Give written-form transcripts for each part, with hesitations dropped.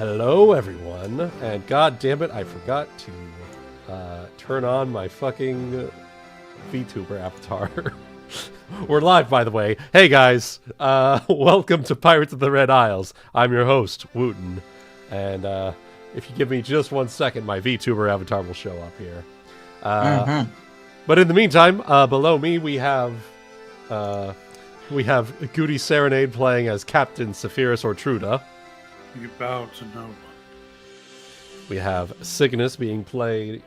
Hello, everyone, and god damn it, I forgot to turn on my fucking VTuber avatar. We're live, by the way. Hey, guys, welcome to Pirates of the Red Isles. I'm your host, Wuten, and if you give me just 1 second, my VTuber avatar will show up here. But in the meantime, below me, we have GutiSerenade playing as Captain Saphyrus or Truda. You bow to no one. We have Cygnus being played.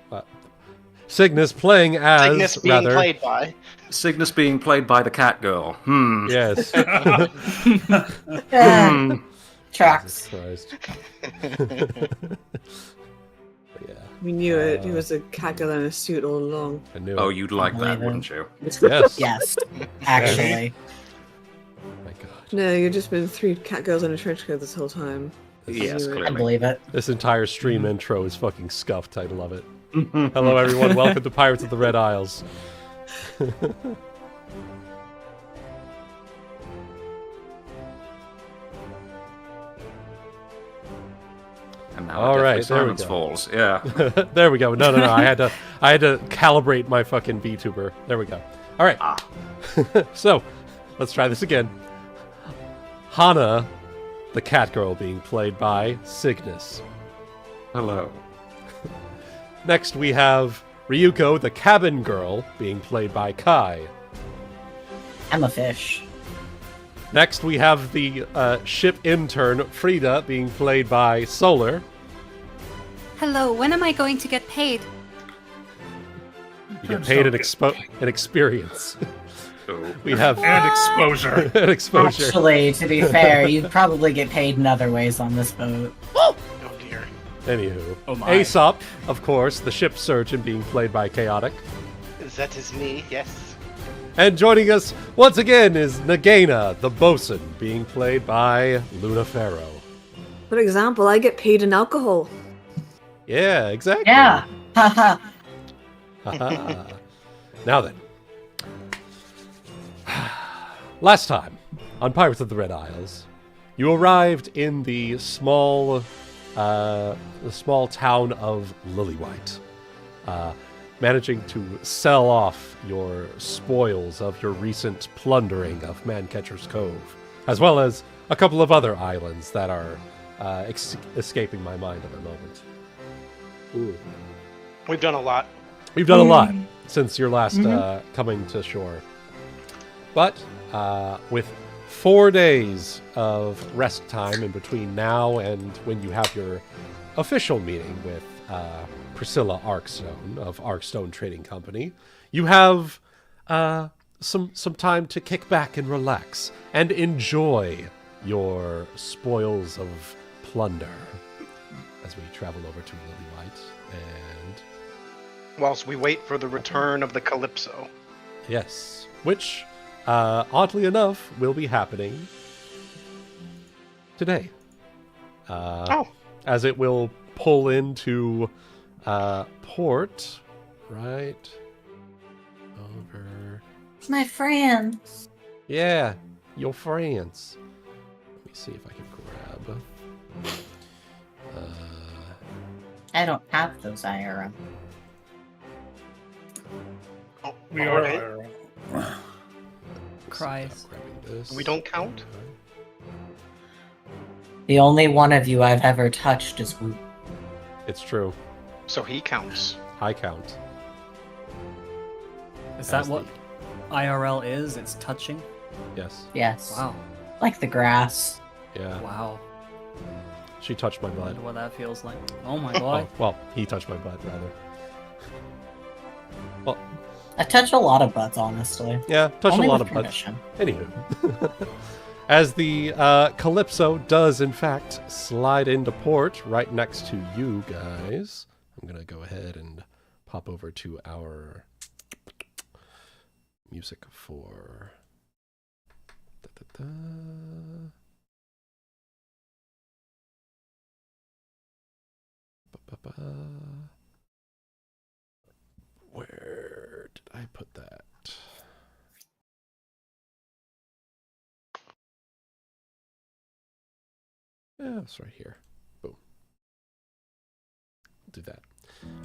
Cygnus playing as. Cygnus being played by. Cygnus being played by the cat girl. Yes. Tracks. Jesus Christ. Yeah. We knew it. He was a cat girl in a suit all along. I knew Oh, it. you'd like that, wouldn't you? Yes. Yes, actually. My God. No, you've just been 3 cat girls in a trench coat this whole time. Yes, knew it. I clearly. believe it. This entire stream intro is fucking scuffed. I love it. Hello, everyone. Welcome to Pirates of the Red Isles. And now All right, Deathly there we Silence go. falls. Yeah. There we go. No. I had to calibrate my fucking VTuber. There we go. All right. So, let's try this again. Hana, the cat girl, being played by Cygnus. Hello. Next, we have Ryuuko, the cabin girl, being played by Kai. I'm a fish. Next, we have the ship intern, Frieda, being played by Solar. Hello, when am I going to get paid? You get paid an experience. Oh. We have And exposure. an exposure. Actually, to be fair, you'd probably get paid in other ways on this boat. Oh dear. Anywho, Oh my. Aesop, of course, the ship surgeon, being played by Chaotic. That is me, yes. And joining us once again is Nagaina, the bosun, being played by Luna Farrowe. For example, I get paid in alcohol. Yeah, exactly. Yeah. Haha. Haha. Now then. Last time, on Pirates of the Red Isles, you arrived in the small town of Lillywhite, managing to sell off your spoils of your recent plundering of Mancatcher's Cove, as well as a couple of other islands that are escaping my mind at the moment. Ooh. We've done a lot. We've done a lot since your last coming to shore. But with 4 days of rest time in between now and when you have your official meeting with Priscilla Arkstone of Arkstone Trading Company, you have some time to kick back and relax and enjoy your spoils of plunder as we travel over to Lillywhite and Whilst we wait for the return of the Calypso. yes, which oddly enough will be happening today. As it will pull into port right over. My friends. Yeah, your friends. Let me see if I can grab. I don't have those IRL. Oh, We all are. right. Cries. Stop grabbing this. We don't count? The only one of you I've ever touched is Woot. It's true. So he counts. I count. Is that As what IRL is? It's touching? Yes. Yes. Wow. Like the grass. Yeah. Wow. She touched my I butt. wonder what that feels like. Oh my Oh, god. well, he touched my butt, rather. Well, I touch a lot of butts, honestly. yeah, touched Only a lot with of butts. permission. Anywho. As the Calypso does, in fact, slide into port right next to you guys, I'm going to go ahead and pop over to our music for... Where did I put that? Yeah, it's right here. Boom. do that.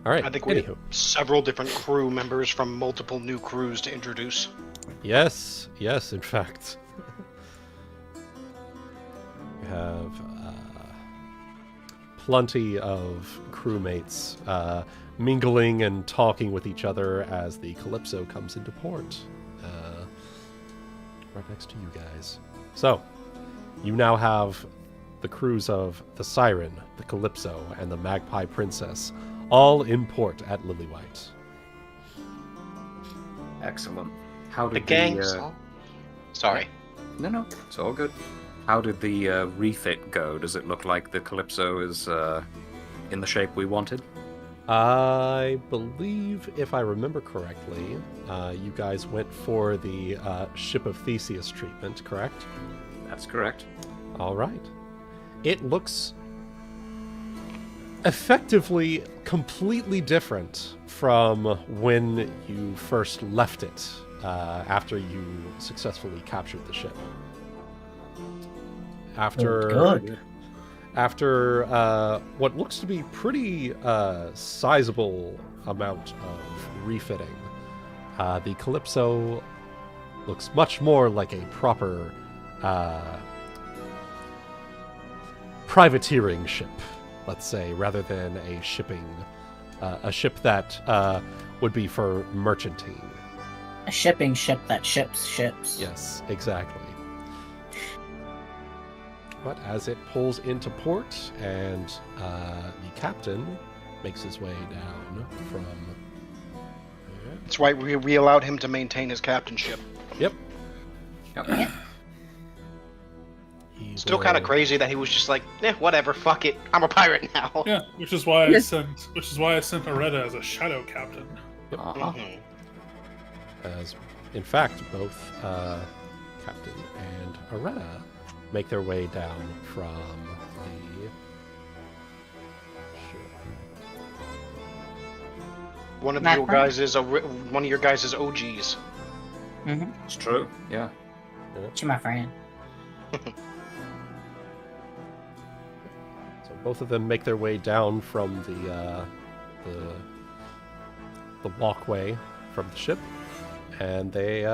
All right. I think we Anywho. have several different crew members from multiple new crews to introduce. Yes, in fact. We have plenty of crewmates mingling and talking with each other as the Calypso comes into port. Right next to you guys. So, you now have the crews of the Siren, the Calypso, and the Magpie Princess all in port at Lilywhite. Excellent. How The did gangs. Sorry. No, it's all good. How did the refit go? Does it look like the Calypso is in the shape we wanted? I believe, if I remember correctly, you guys went for the Ship of Theseus treatment, correct? That's correct. All right. It looks effectively completely different from when you first left it after you successfully captured the ship. After what looks to be pretty sizable amount of refitting, the Calypso looks much more like a proper privateering ship, let's say, rather than a ship that would be for merchantine. A shipping ship that ships ships. Yes, exactly. But as it pulls into port and the captain makes his way down from... That's right, we allowed him to maintain his captainship. Yep. Yep. He Still will- kind of crazy that he was just like, whatever, fuck it, I'm a pirate now. Yeah, which is why I sent Areta as a shadow captain. Uh-huh. Mhm. As, in fact, both Captain and Areta make their way down from the ship. One of Matt your Frank? guys is one of your guys' OGs. Mm-hmm. It's true. Yeah. To my friend. So both of them make their way down from the walkway from the ship, and they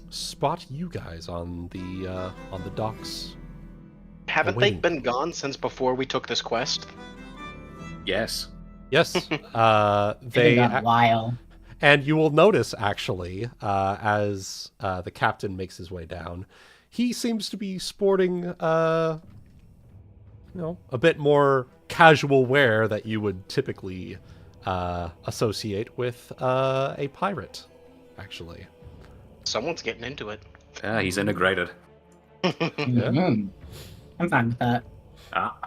spot you guys on the docks. Haven't wait. they been gone since before we took this quest? Yes. Yes, They they got a while. and you will notice actually as the captain makes his way down, he seems to be sporting a bit more casual wear that you would typically associate with a pirate, actually. Someone's getting into it. Yeah, he's integrated. Mhm. I'm fine with that. Ah.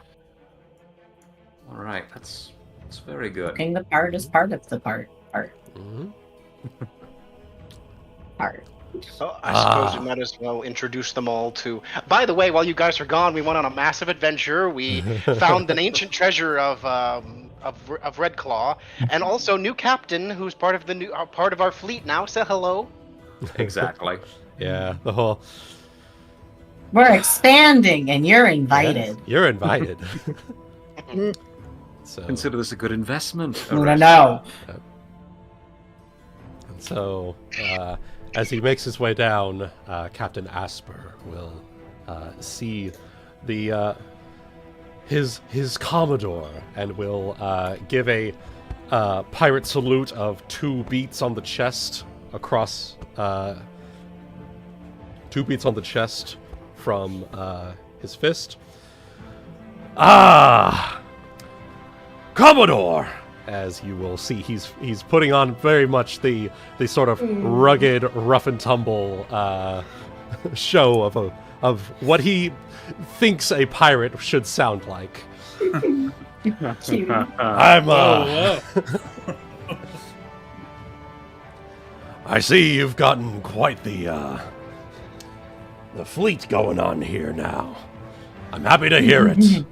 All right. That's very good. Looking the part is part of the part. Mhm. Part. Oh, I suppose we might as well introduce them all to... By the way, while you guys are gone, we went on a massive adventure. We found an ancient treasure of Red Claw, and also new captain who's part of our fleet now. Say hello. Exactly. Yeah, the whole... We're expanding, and you're invited. Yes, you're invited. So, Consider this a good investment. No. and so as he makes his way down, Captain Asper will see the his Commodore and will give a pirate salute of 2 beats on the chest across 2 beats on the chest from his fist. Ah, Commodore! As you will see, he's putting on very much the sort of rugged, rough and tumble show of what he thinks a pirate should sound like. I'm Oh, I see you've gotten quite the fleet going on here now. I'm happy to hear it.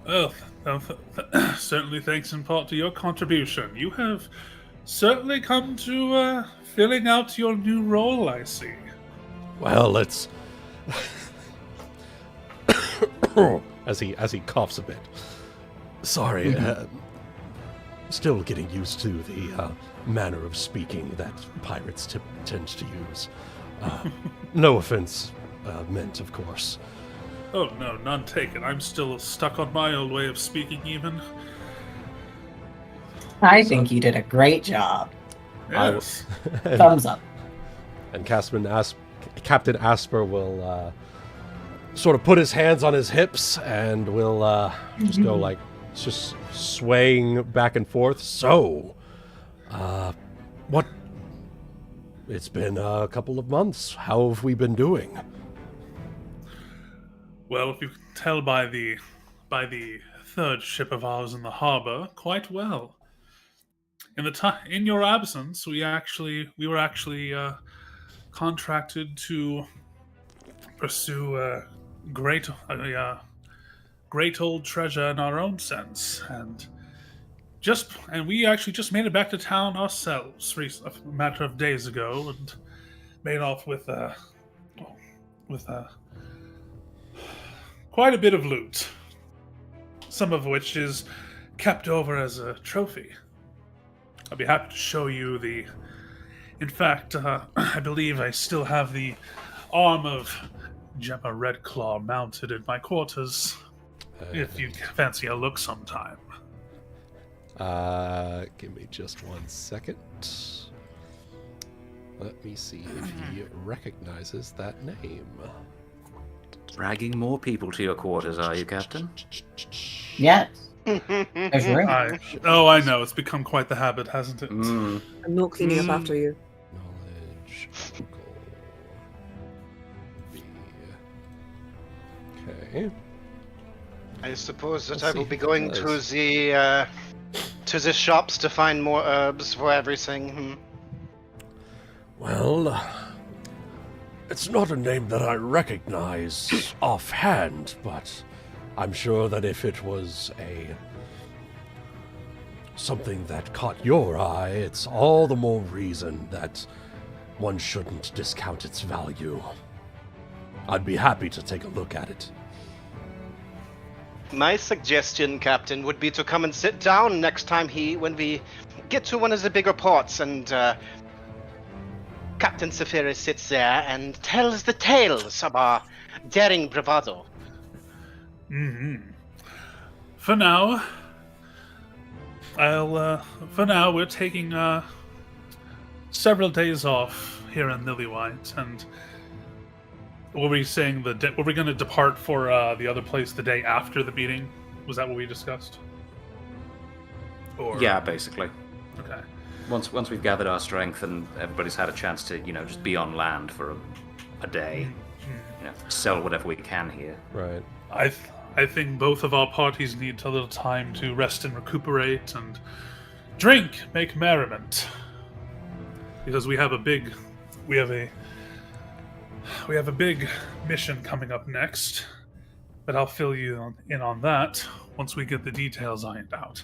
well, certainly thanks in part to your contribution. You have certainly come to filling out your new role, I see. Well, it's as he coughs a bit. Sorry, still getting used to the manner of speaking that pirates tend to use. No offense meant, of course. Oh, no, none taken. I'm still stuck on my old way of speaking, even. I think you did a great job. Yes. Thumbs up. And Captain Asper will sort of put his hands on his hips and will just go like, just swaying back and forth. So, what? It's been a couple of months. How have we been doing? Well, if you can tell by the third ship of ours in the harbor, quite well. In your absence, we were actually contracted to pursue a great old treasure in our own sense, and we actually just made it back to town ourselves a matter of days ago, and made off with quite a bit of loot, some of which is kept over as a trophy. I'll be happy to show you the... In fact, I believe I still have the arm of Gemma Redclaw mounted in my quarters, if you fancy a look sometime. Give me just 1 second. Let me see if he recognizes that name. Dragging more people to your quarters, are you, Captain? Yes. There's room. I know. It's become quite the habit, hasn't it? I'm not cleaning up after you. Knowledge. Okay. I suppose that Let's I see will be who going does. to the shops to find more herbs for everything. Well, it's not a name that I recognize offhand, but I'm sure that if it was something that caught your eye, it's all the more reason that one shouldn't discount its value. I'd be happy to take a look at it. My suggestion, Captain, would be to come and sit down next time when we get to one of the bigger ports, and Captain Saphyrus sits there and tells the tales of our daring bravado. For now, we're taking several days off here in Lillywhite, and were we saying were we going to depart for the other place the day after the meeting? Was that what we discussed? Or... Yeah, basically. Okay. Once we've gathered our strength and everybody's had a chance to, just be on land for a day, sell whatever we can here. Right. I think both of our parties need a little time to rest and recuperate and drink, make merriment, because we have a big mission coming up next. But I'll fill you in on that once we get the details ironed out.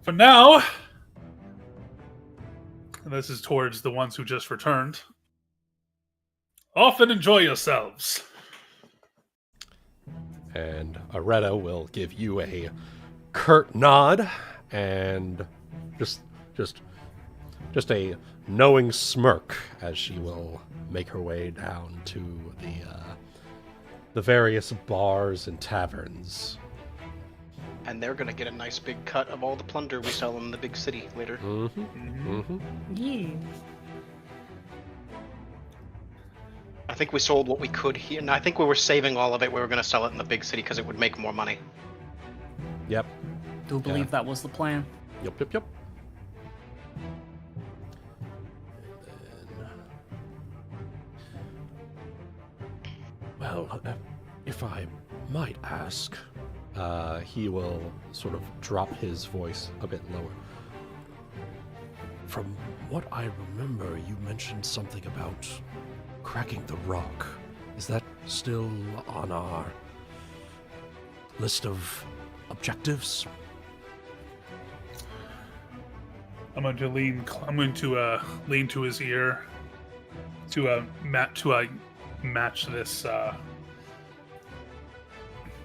For now, and this is towards the ones who just returned, off and enjoy yourselves. And Aretta will give you a curt nod and just a knowing smirk as she will make her way down to the various bars and taverns. And they're gonna get a nice big cut of all the plunder we sell in the big city later. Yeah. I think we sold what we could here, and I think we were saving all of it. We were gonna sell it in the big city because it would make more money. Yep. Do believe that was the plan. Yep. Well, if I might ask, he will sort of drop his voice a bit lower. From what I remember, you mentioned something about cracking the rock. Is that still on our list of objectives? I'm going to lean to his ear to match this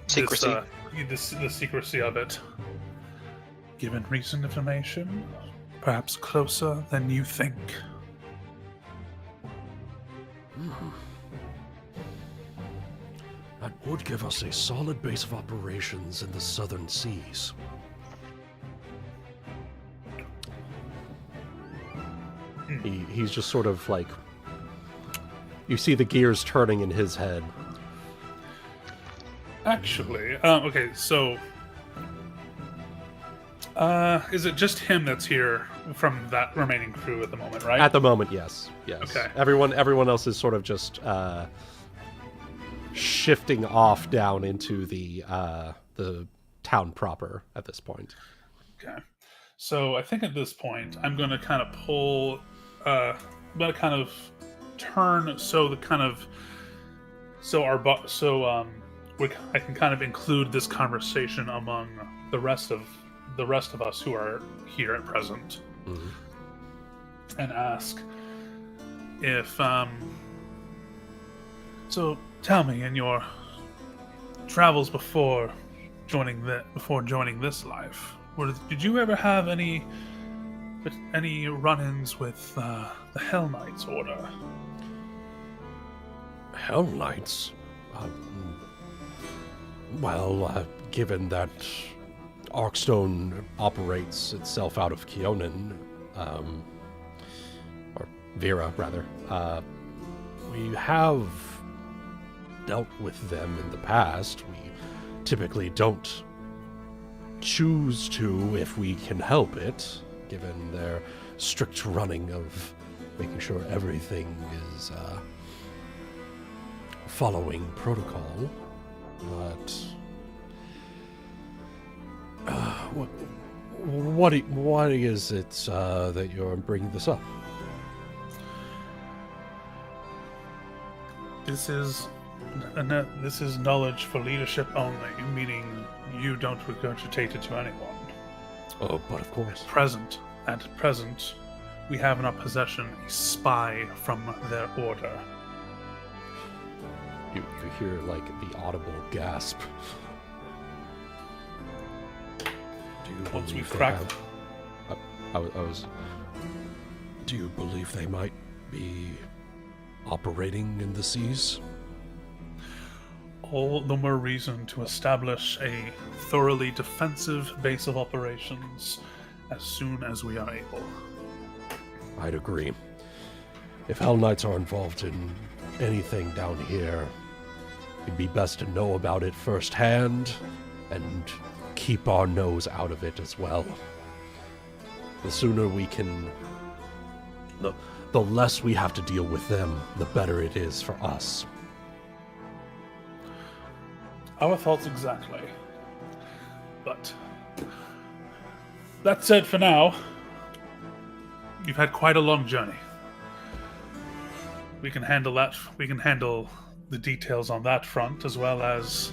Secrecy. the secrecy of it. given recent information, perhaps closer than you think. That would give us a solid base of operations in the southern seas. He's just sort of like... You see the gears turning in his head. Actually, okay, so... is it just him that's here from that remaining crew at the moment, right? At the moment, yes. Yes. Okay. Everyone else is sort of just shifting off down into the town proper at this point. Okay. So I think at this point, I'm going to kind of pull... I'm going to kind of turn so the kind of... I can kind of include this conversation among the rest of us who are here at present, and ask if so tell me, in your travels before joining this life, did you ever have any run-ins with the Hell Knights Order? Hell Knights? Given that Arkstone operates itself out of Keonan, or Vera, rather, we have dealt with them in the past. We typically don't choose to if we can help it, given their strict running of making sure everything is following protocol. But what is it that you're bringing this up? This is knowledge for leadership only, meaning you don't regurgitate it to anyone. Oh, but of course. At present, we have in our possession a spy from their order. You hear, like, the audible gasp. Once we crack... Do you believe they might be operating in the seas? All the more reason to establish a thoroughly defensive base of operations as soon as we are able. I'd agree. If Hell Knights are involved in anything down here, it'd be best to know about it firsthand and keep our nose out of it as well. The sooner we can... The less we have to deal with them, the better it is for us. Our thoughts exactly. But that said, for now, you've had quite a long journey. We can handle that. We can handle the details on that front, as well as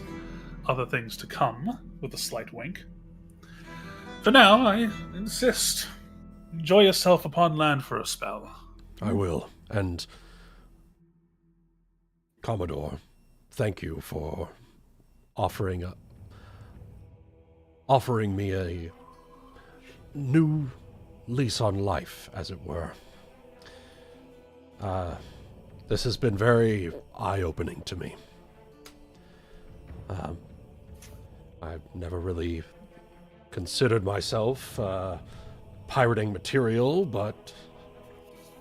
other things to come, with a slight wink. For now, I insist. Enjoy yourself upon land for a spell. I will. And Commodore, thank you for offering me a new lease on life, as it were. This has been very eye-opening to me. I've never really considered myself pirating material, but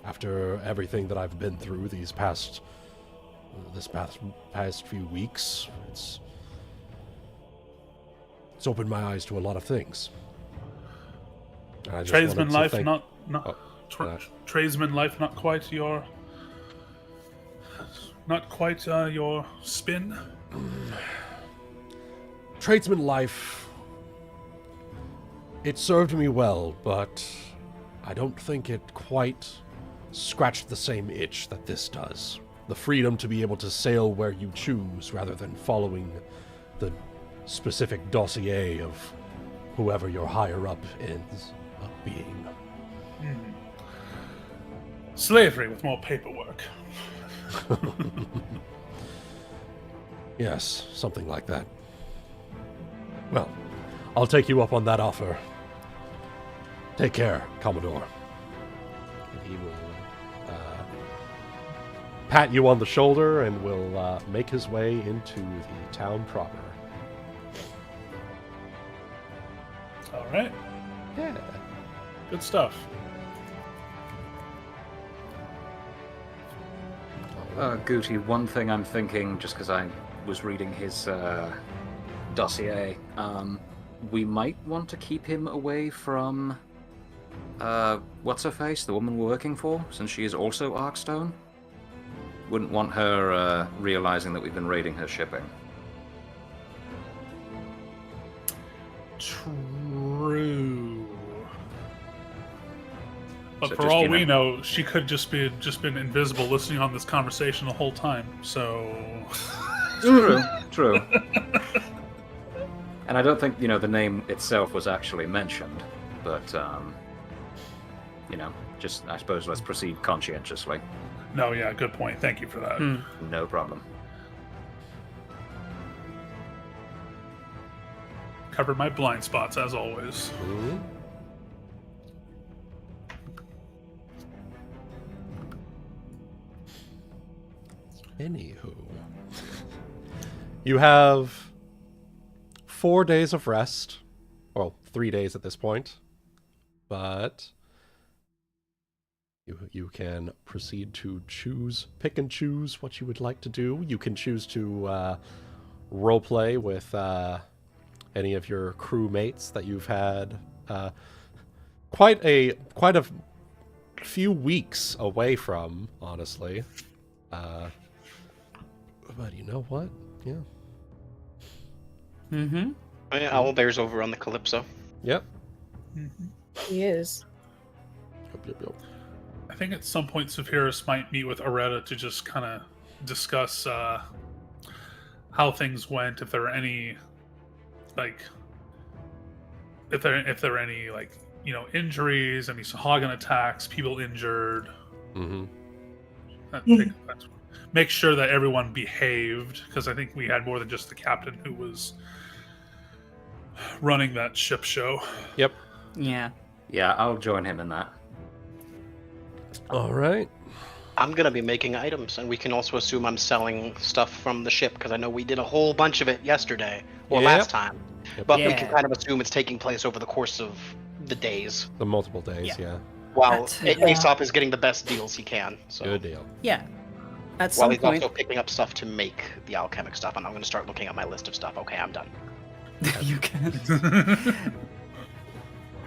after everything that I've been through this past few weeks, it's opened my eyes to a lot of things. Tradesman life, tradesman life, not quite your spin. Tradesman life, it served me well, but I don't think it quite scratched the same itch that this does. The freedom to be able to sail where you choose rather than following the specific dossier of whoever your higher up ends up being. Slavery with more paperwork. Yes, something like that. Well, I'll take you up on that offer. Take care, Commodore. And he will pat you on the shoulder and will make his way into the town proper. All right. Yeah. Good stuff. Guti, one thing I'm thinking, just because I was reading his dossier, we might want to keep him away from what's her face, the woman we're working for, since she is also Arkstone. Wouldn't want her realizing that we've been raiding her shipping. True. But So for just, all you we know- know, she could just been invisible, listening on this conversation the whole time. So. True. And I don't think, the name itself was actually mentioned, but, just, I suppose, let's proceed conscientiously. No, yeah, good point. Thank you for that. No problem. Covered my blind spots as always. Mhm. Anywho, you have 4 days of rest. Well, 3 days at this point. But you can proceed to pick and choose what you would like to do. You can choose to roleplay with any of your crewmates that you've had quite a few weeks away from, honestly. But you know what? Yeah. Mm-hmm. Oh, yeah, Owlbear's over on the Calypso. Yep. He is. Yep. I think at some point Saphyrus might meet with Areta to just kind of discuss how things went, if there are any, if there are any injuries, any Sahagin attacks, people injured. Mm-hmm. Make sure that everyone behaved, because I think we had more than just the captain who was running that ship show. Yep. Yeah. Yeah, I'll join him in that. All right. I'm gonna be making items, and we can also assume I'm selling stuff from the ship, because I know we did a whole bunch of it yesterday, or Yep. last time. Yep. But we Yeah. can kind of assume it's taking place over the course of the days, The multiple days, yeah. while Yeah. Aesop is getting the best deals he can. So. Good deal. Yeah. At While some he's point, also picking up stuff to make the alchemic stuff, and I'm going to start looking at my list of stuff. Okay, I'm done. you can.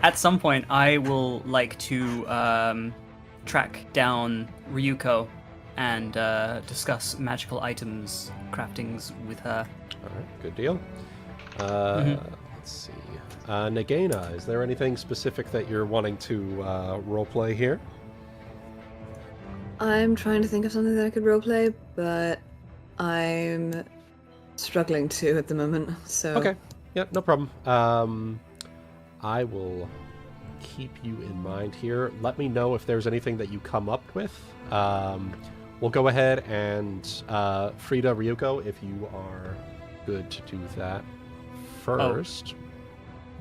At some point, I will like to track down Ryuuko and discuss magical items craftings with her. All right, good deal. Let's see. Nagaina, is there anything specific that you're wanting to roleplay here? I'm trying to think of something that I could roleplay, but I'm struggling to at the moment. So Okay. Yeah, no problem. I will keep you in mind here. Let me know if there's anything that you come up with. We'll go ahead and Frieda, Ryuuko, if you are good to do that first.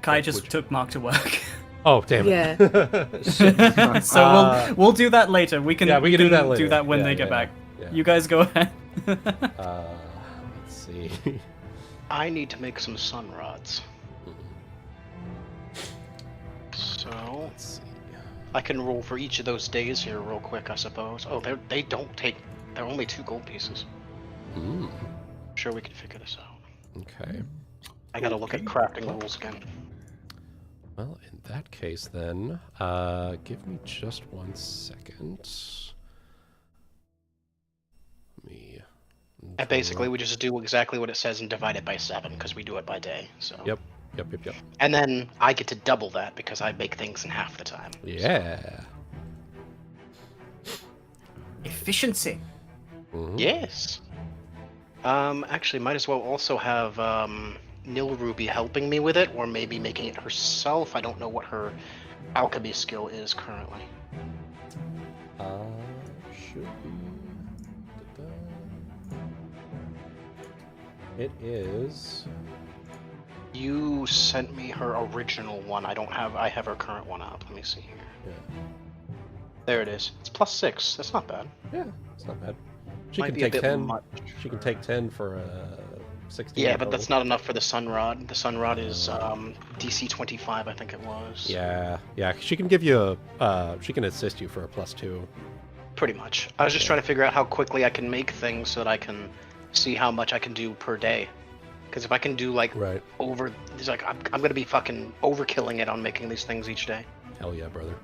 Kai just took Mark to work. Oh, damn it. Yeah. So we'll do that later. We can do that later. do that when Yeah, they get yeah, back. yeah. You guys go ahead. Let's see. I need to make some sun rods. So Let's see. I can roll for each of those days here real quick, I suppose. Oh, they don't take. They're only 2 gold pieces. Mm, Sure, we can figure this out. okay. I gotta look at crafting rules again. Well, in that case, then, give me just 1 second. Let me. And basically, we just do exactly what it says and divide it by 7 because we do it by day. So. Yep. And then I get to double that because I make things in half the time. Yeah. Efficiency. Mhm. Yes. Actually, might as well also have Nil Ruby helping me with it, or maybe making it herself. I don't know what her alchemy skill is currently. Should be. It is. you sent me her original one. I have her current one up. Let me see here. Yeah. There it is. It's +6. That's not bad. Yeah, it's not bad. She Might can be a take bit 10. much. She can take 10 for 16. Yeah, but that's not enough for the Sunrod. The Sunrod is DC 25, I think it was. Yeah. She can give you she can assist you for a +2. Pretty much. I was just trying to figure out how quickly I can make things so that I can see how much I can do per day. Because if I can do like over, it's like I'm gonna be fucking overkilling it on making these things each day. Hell yeah, brother.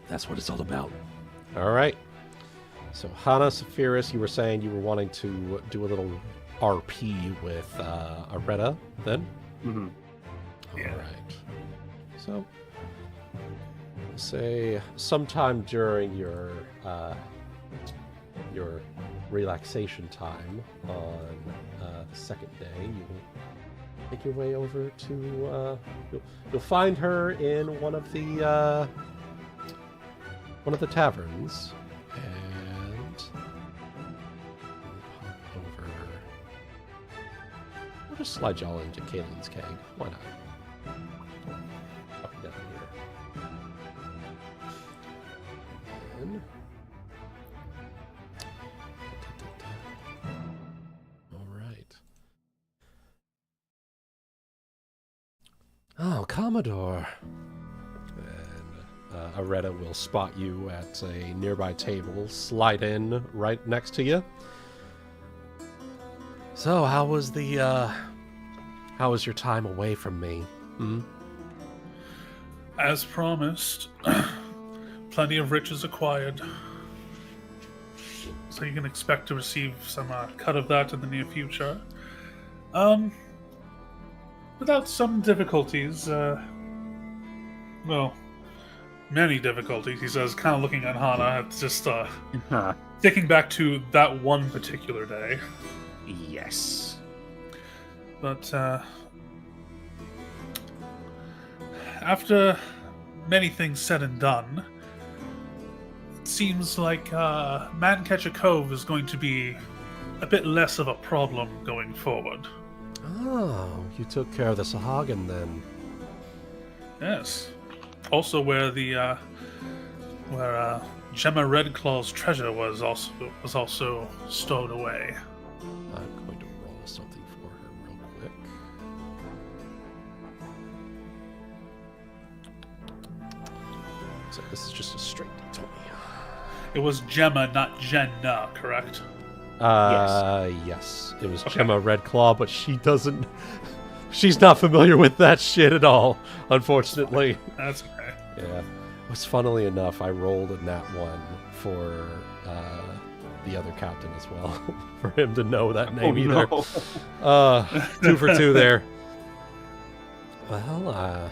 That's what it's all about. All right. So Hana, Saphyrus, you were saying you were wanting to do a little RP with Areta, then? Mm-hmm. Yeah. All right. So, say sometime during your relaxation time on the second day, you will make your way over to. You'll find her in one of the taverns, and hop over. I'll just slide y'all into Kaylin's keg. Why not? Up and down here. And all right. Oh, Commodore. And Areta will spot you at a nearby table, slide in right next to you. So, how was your time away from me? As promised, plenty of riches acquired. So you can expect to receive some cut of that in the near future. Without some difficulties, well, many difficulties, he says, kind of looking at Hana, just thinking back to that one particular day. Yes. But after many things said and done, it seems like Mancatcher Cove is going to be a bit less of a problem going forward. Oh, you took care of the Sahagin then. Yes. Also, where the Gemma Redclaw's treasure was also stowed away. I'm going to roll something for her real quick. So this is just a straight D20. It was Gemma, not Jenna, correct? Yes. It was Gemma Redclaw, but she's not familiar with that shit at all, unfortunately. That's okay. Yeah. Was funnily enough, I rolled a nat 1 for the other captain as well, for him to know that name either. No. 2 for 2 there. Well,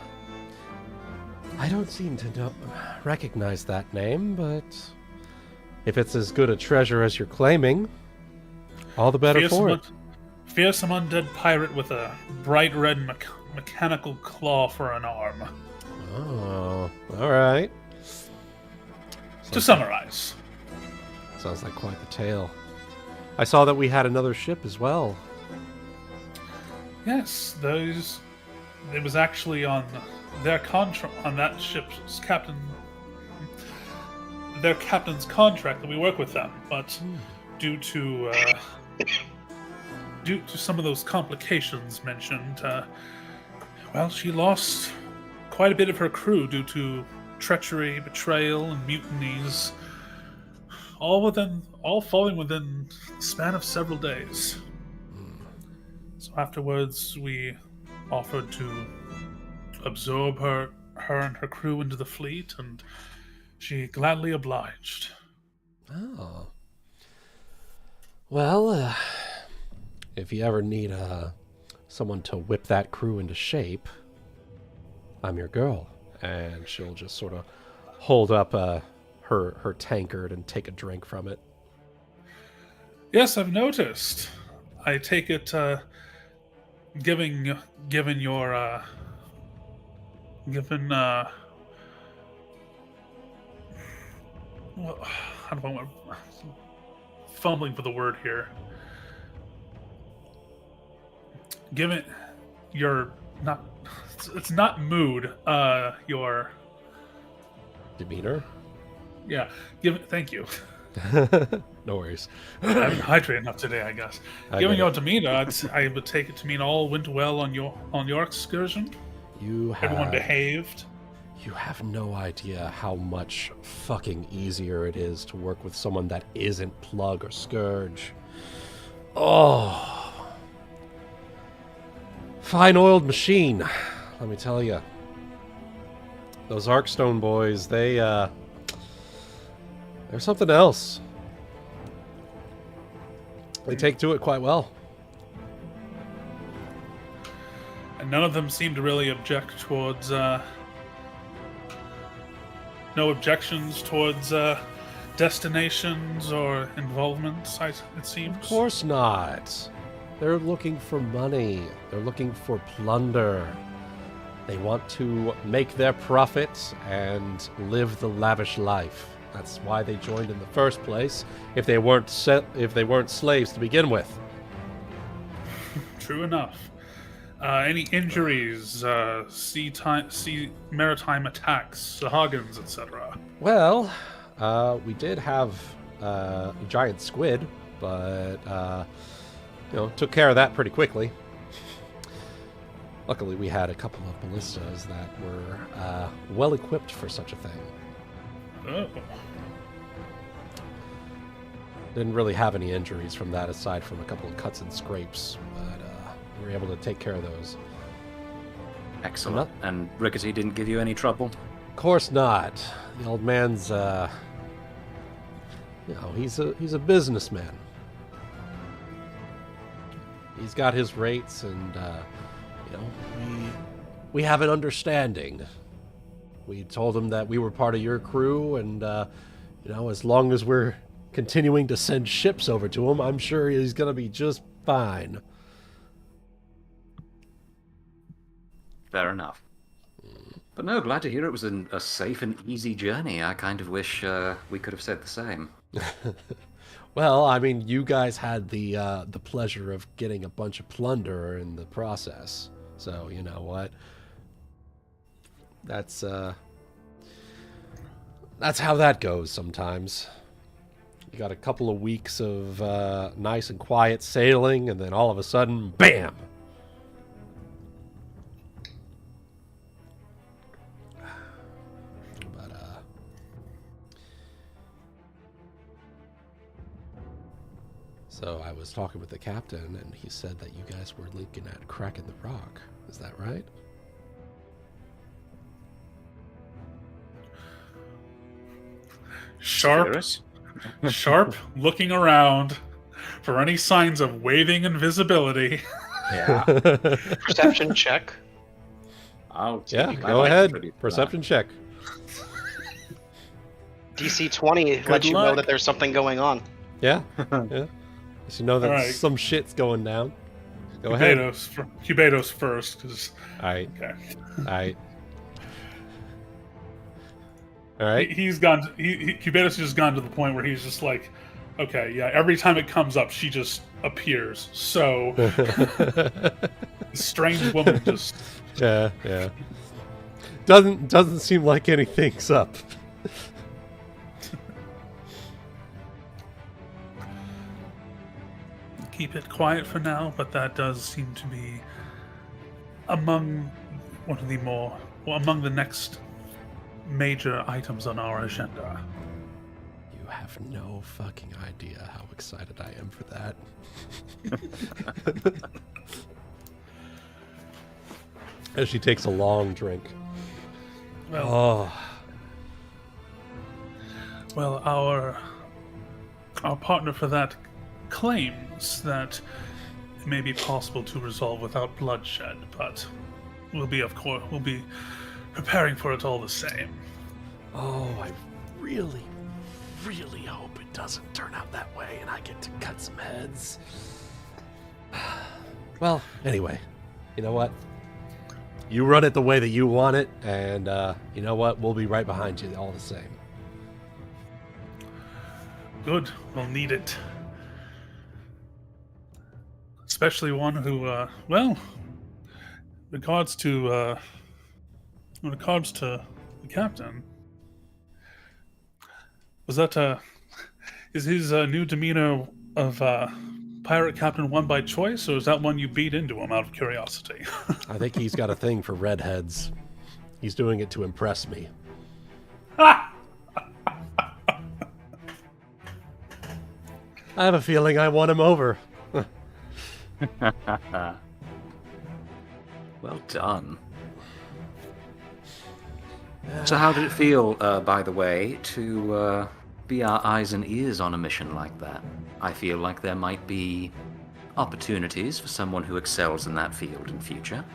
I don't seem to recognize that name, but if it's as good a treasure as you're claiming, all the better for it. Fearsome undead pirate with a bright red mechanical claw for an arm. Oh, all right. To summarize. Sounds like quite the tale. I saw that we had another ship as well. Yes, it was actually on their contract, on that ship's captain, their captain's contract that we work with them, but due to some of those complications mentioned, well, she lost quite a bit of her crew due to treachery, betrayal, and mutinies, all falling within the span of several days. So afterwards, we offered to absorb her and her crew into the fleet, and she gladly obliged. Oh. Well, if you ever need someone to whip that crew into shape, I'm your girl. And she'll just sort of hold up her tankard and take a drink from it. Yes, I've noticed. I take it, given your, well, how do I want, fumbling for the word here. given your not, it's not mood. Your Demeanor? yeah. Thank you. No worries. I haven't hydrated enough today, I guess. I Given get your it. demeanor, I would take it to mean all went well on your excursion. Everyone behaved. You have no idea how much fucking easier it is to work with someone that isn't Plug or Scourge. Oh. Fine oiled machine, let me tell you. Those Arkstone boys, they're something else. They take to it quite well. And none of them seem to really object towards no objections towards destinations or involvements, it seems. Of course not. They're looking for money. They're looking for plunder. They want to make their profit and live the lavish life. That's why they joined in the first place. If they weren't slaves to begin with. True enough. Any injuries, sea maritime attacks, Sahagins, etc. Well, we did have a giant squid, but took care of that pretty quickly. Luckily, we had a couple of ballistas that were well equipped for such a thing. Oh. Didn't really have any injuries from that aside from a couple of cuts and scrapes, but we were able to take care of those. Excellent. And Rickety didn't give you any trouble? Of course not. The old man's, he's a businessman. He's got his rates, and we have an understanding. We told him that we were part of your crew, and as long as we're continuing to send ships over to him, I'm sure he's going to be just fine. Fair enough. But no, glad to hear it was a safe and easy journey. I kind of wish we could have said the same. Well, I mean, you guys had the pleasure of getting a bunch of plunder in the process. So, you know what? That's how that goes sometimes. You got a couple of weeks of nice and quiet sailing, and then all of a sudden, BAM! But, so I was talking with the captain, and he said that you guys were looking at cracking the rock. Is that right? Sharp looking around for any signs of waving invisibility. Yeah. Perception check. Yeah, go ahead. Perception check. DC 20 lets you know that there's something going on. Yeah. Yeah. So you know that Right. some shit's going down. Go ahead. Cubados first. Alright. Okay. Alright. Alright. He's gone. Cubados has gone to the point where he's just like, okay, yeah. Every time it comes up, she just appears. So, strange woman just. Yeah, yeah. Doesn't seem like anything's up. Keep it quiet for now, but that does seem to be among among the next major items on our agenda. You have no fucking idea how excited I am for that. As she takes a long drink. Well, our partner for that claims that it may be possible to resolve without bloodshed, but we'll be preparing for it all the same. Oh, I really, really hope it doesn't turn out that way and I get to cut some heads. Well, anyway, you know what? You run it the way that you want it, and you know what? We'll be right behind you all the same. Good, we'll need it. especially one who, well, regards to, when it comes to the captain, was that, is his new demeanor of pirate captain one by choice, or is that one you beat into him out of curiosity? I think he's got a thing for redheads. He's doing it to impress me. I have a feeling I won him over. Well done. So how did it feel, by the way, to be our eyes and ears on a mission like that? I feel like there might be opportunities for someone who excels in that field in future.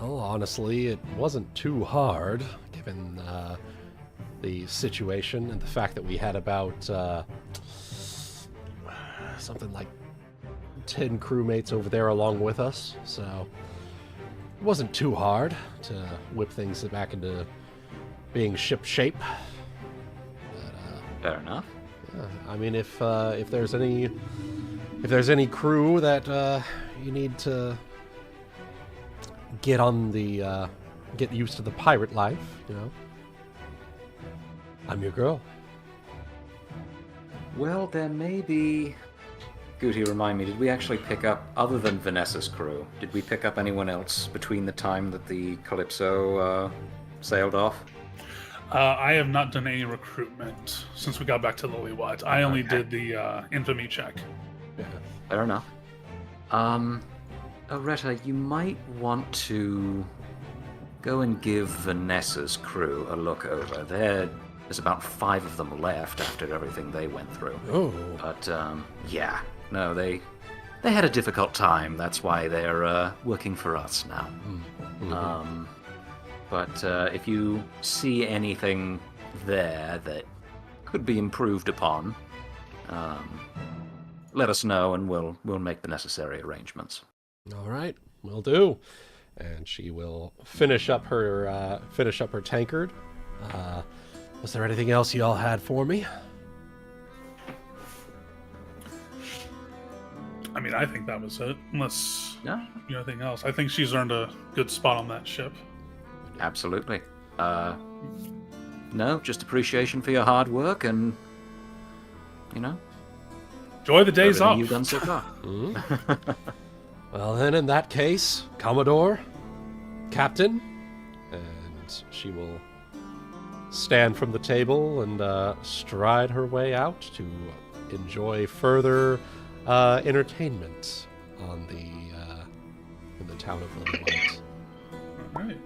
Well, honestly, it wasn't too hard, given the situation and the fact that we had about something like 10 crewmates over there along with us, so it wasn't too hard to whip things back into being ship shape. But, Fair enough. yeah, I mean, if there's any crew that you need to get used to the pirate life, you know, I'm your girl. Well, there may be... Guti, remind me, did we actually pick up, other than Vanessa's crew, did we pick up anyone else between the time that the Calypso sailed off? I have not done any recruitment since we got back to Lillywhite. I only did the infamy check. Yeah. Fair enough. Oretta, you might want to go and give Vanessa's crew a look over. There's about 5 of them left after everything they went through. Oh. But, yeah. No, they had a difficult time. That's why they're working for us now. Mm-hmm. But if you see anything there that could be improved upon, let us know and we'll make the necessary arrangements. All right, will do. And she will finish up her tankard. Was there anything else y'all had for me? I mean, I think that was it. Unless No? you know anything else. I think she's earned a good spot on that ship. Absolutely. No, just appreciation for your hard work and, you know, Enjoy the days everything off. you've done so far. Well, then, in that case, Commodore, Captain, and she will stand from the table and stride her way out to enjoy further entertainment on in the town of Lillywhite. All right.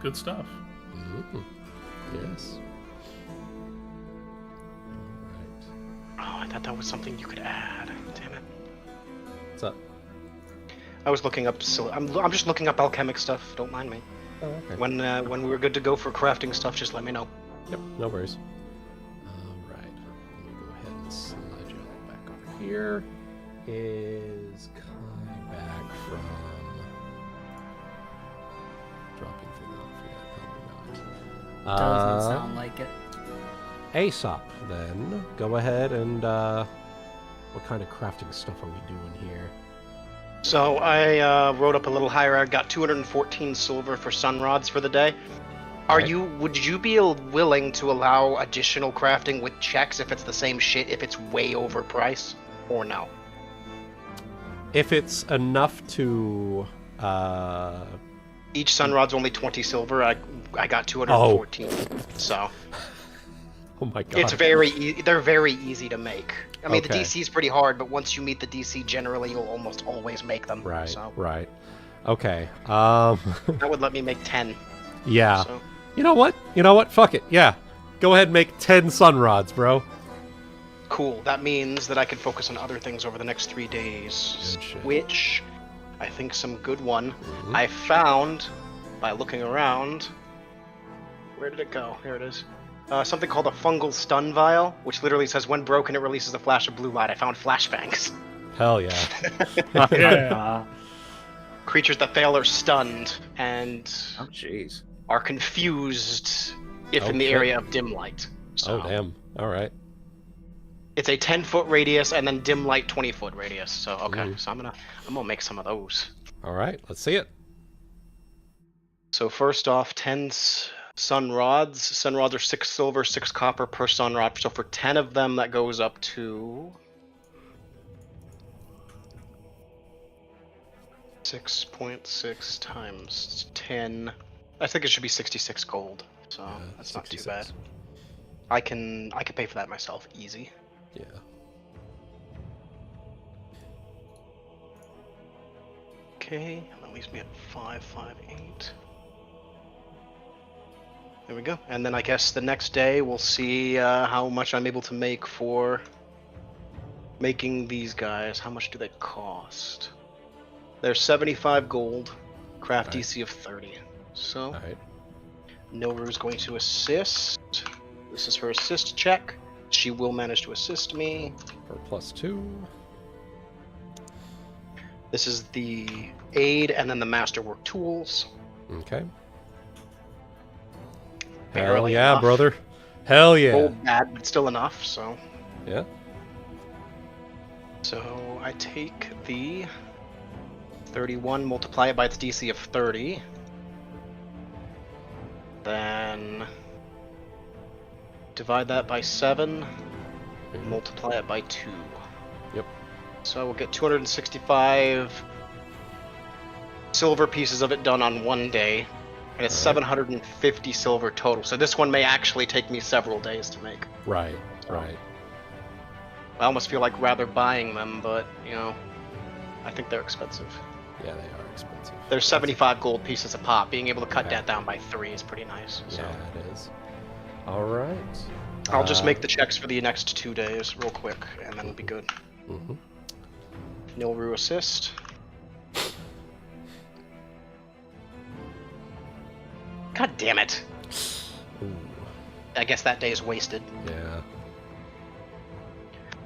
Good stuff. Mm-hmm. Yes. All Oh, I thought that was something you could add. Damn it. right. What's up? I was looking up. I'm just looking up alchemic stuff. Don't mind me. Oh, okay. When we were good to go for crafting stuff, just let me know. Yep, no worries. All right. Let me go ahead and slide you all back over here. Is Kai back from dropping Philadelphia? Probably not. Doesn't sound like it. Aesop, then. Go ahead and what kind of crafting stuff are we doing here? So I wrote up a little higher. I got 214 silver for sun rods for the day. Would you be willing to allow additional crafting with checks if it's the same shit, if it's way overpriced, or no? If it's enough to Each sun rod's only 20 silver. I got 214. So oh my god. it's they're very easy to make. I mean, Okay. the DC is pretty hard, but once you meet the DC, generally you'll almost always make them. Right, So right. Okay. that would let me make 10. Yeah. So. You know what? Fuck it. Yeah. Go ahead and make 10 sun rods, bro. Cool. That means that I can focus on other things over the next 3 days, Good shit. which I think some good one. Mhm. I found by looking around. Where did it go? Here it is. Something called a fungal stun vial, which literally says when broken it releases a flash of blue light. I found flashbangs. Hell yeah. Yeah. Creatures that fail are stunned and Oh, jeez. are confused if in the Okay. area of dim light. So Oh, damn. All right. it's a 10-foot radius and then dim light 20-foot radius. So okay, Mhm. so I'm gonna make some of those. All right. Let's see it. So first off, 10 sun rods. Sun rods are 6 silver, 6 copper per sun rod. So for 10 of them, that goes up to 6.6 times 10. I think it should be 66 gold. So that's not too bad. 66. I can pay for that myself, easy. Yeah. Okay, that leaves me at 558. There we go. And then I guess the next day we'll see how much I'm able to make for making these guys. How much do they cost? They're 75 gold, craft Right. DC of 30. So, All right. Nilru's going to assist. This is her assist check. She will manage to assist me. For +2. This is the aid and then the masterwork tools. Okay. Hell Barely yeah, enough. brother. Hell yeah. Rolled bad, but still enough, so. Yeah. So I take the 31, multiply it by its DC of 30. Then divide that by 7, multiply it by 2. Yep. So we'll get 265 silver pieces of it done on one day, and it's Alright. 750 silver total. So this one may actually take me several days to make. Right. Right. I almost feel like rather buying them, but, you know, I think they're expensive. Yeah, they are expensive. They're 75 gold pieces a pop. Being able to cut Okay. that down by 3 is pretty nice. So. Yeah, it is. All right. I'll just make the checks for the next 2 days real quick, and then we'll be good. Mhm. Nilru assist. God damn it. Ooh. I guess that day is wasted. Yeah.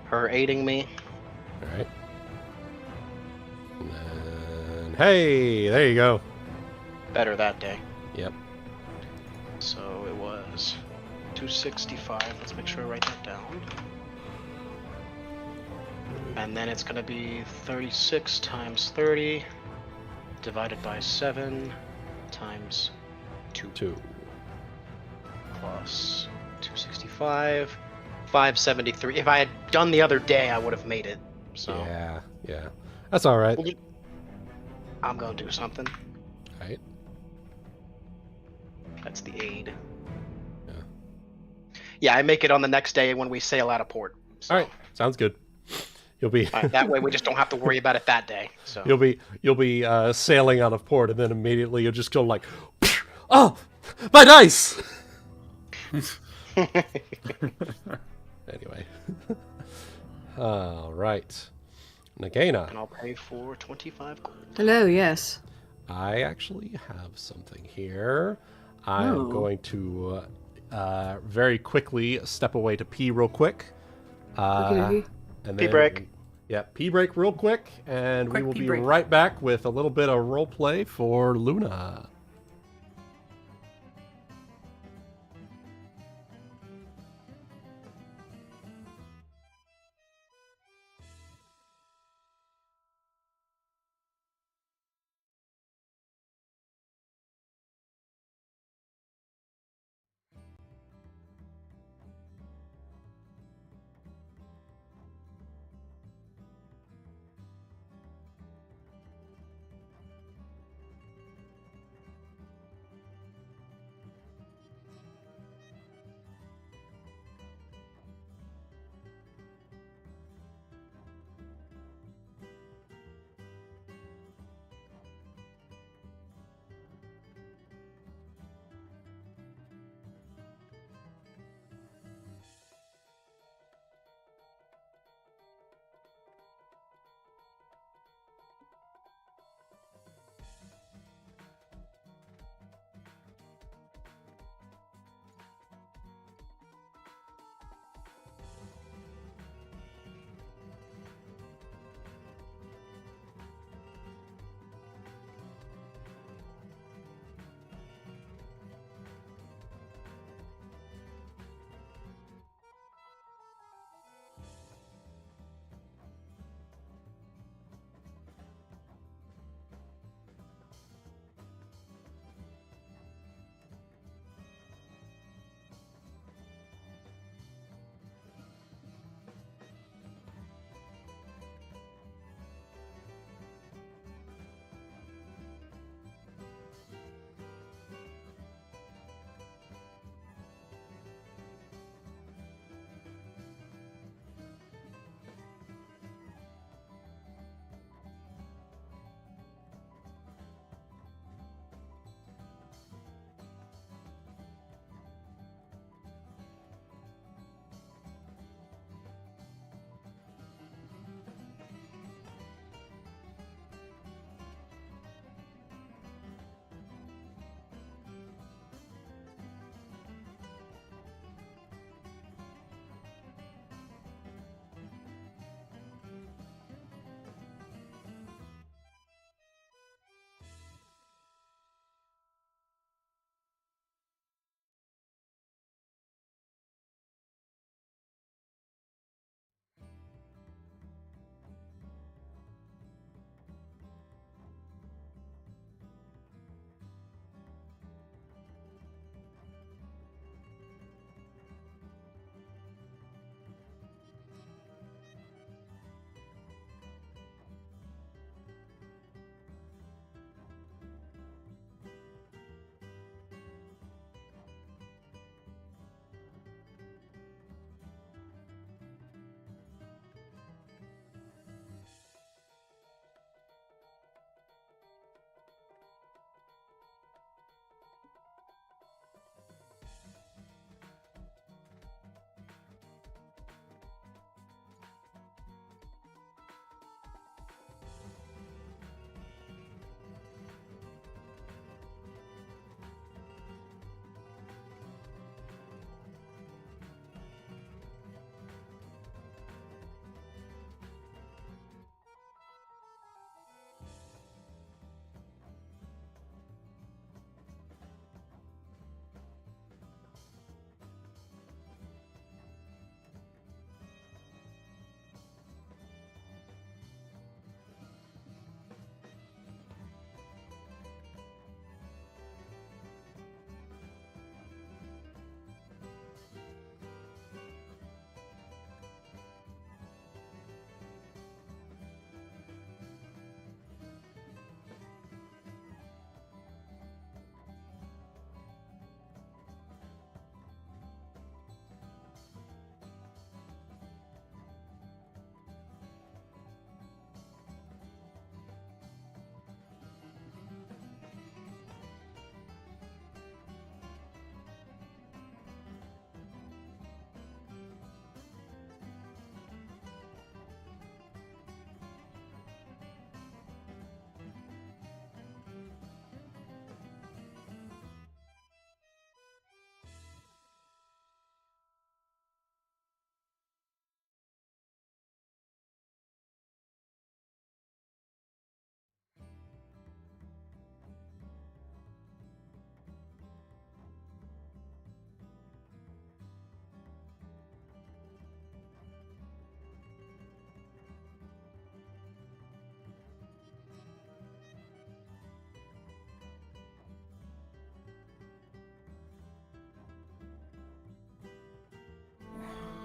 Her aiding me. All right. And then, hey, there you go. Better that day. Yep. So it was 265. Let's make sure I write that down. And then it's going to be 36 times 30 divided by 7 times 2. 2. Plus 265. 573. If I had done the other day, I would have made it. So Yeah. Yeah. That's all right. I'm going to do something. All right. That's the aid. Yeah. Yeah, I make it on the next day when we sail out of port. So. All right. Sounds good. You'll be That way we just don't have to worry about it that day. So you'll be sailing out of port, and then immediately you'll just go like, oh, my dice. Anyway. All right. Nagaina. And I'll pay for 25 gold. Hello, yes. I actually have something here. I'm Oh. going to very quickly step away to pee real quick. Okay. And Pee then, break. Yeah, pee break real quick, and Quick we will pee be break. right back with a little bit of role play for Luna.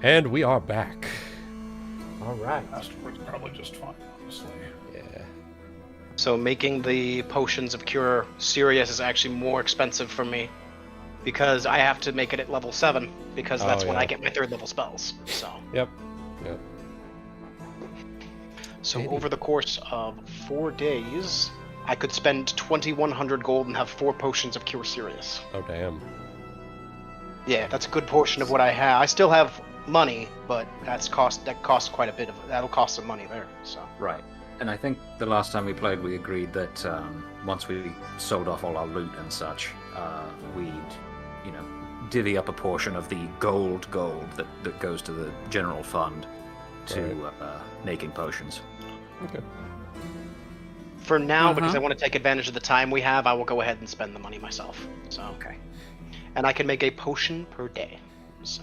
And we are back. All right. Afterwards, probably just fine, honestly. Yeah. So making the potions of cure serious is actually more expensive for me because I have to make it at level 7 because that's when I get my 3rd level spells. So. Yep. So over the course of 4 days, I could spend 2,100 gold and have 4 potions of cure serious. Oh damn. Yeah, that's a good portion of what I have. I still have money, but that costs quite a bit of it. That'll cost some money there. So. Right. And I think the last time we played, we agreed that once we sold off all our loot and such, we'd, divvy up a portion of the gold that goes to the general fund to making potions. Okay. For now, because I want to take advantage of the time we have, I will go ahead and spend the money myself. So. Okay. And I can make a potion per day. So.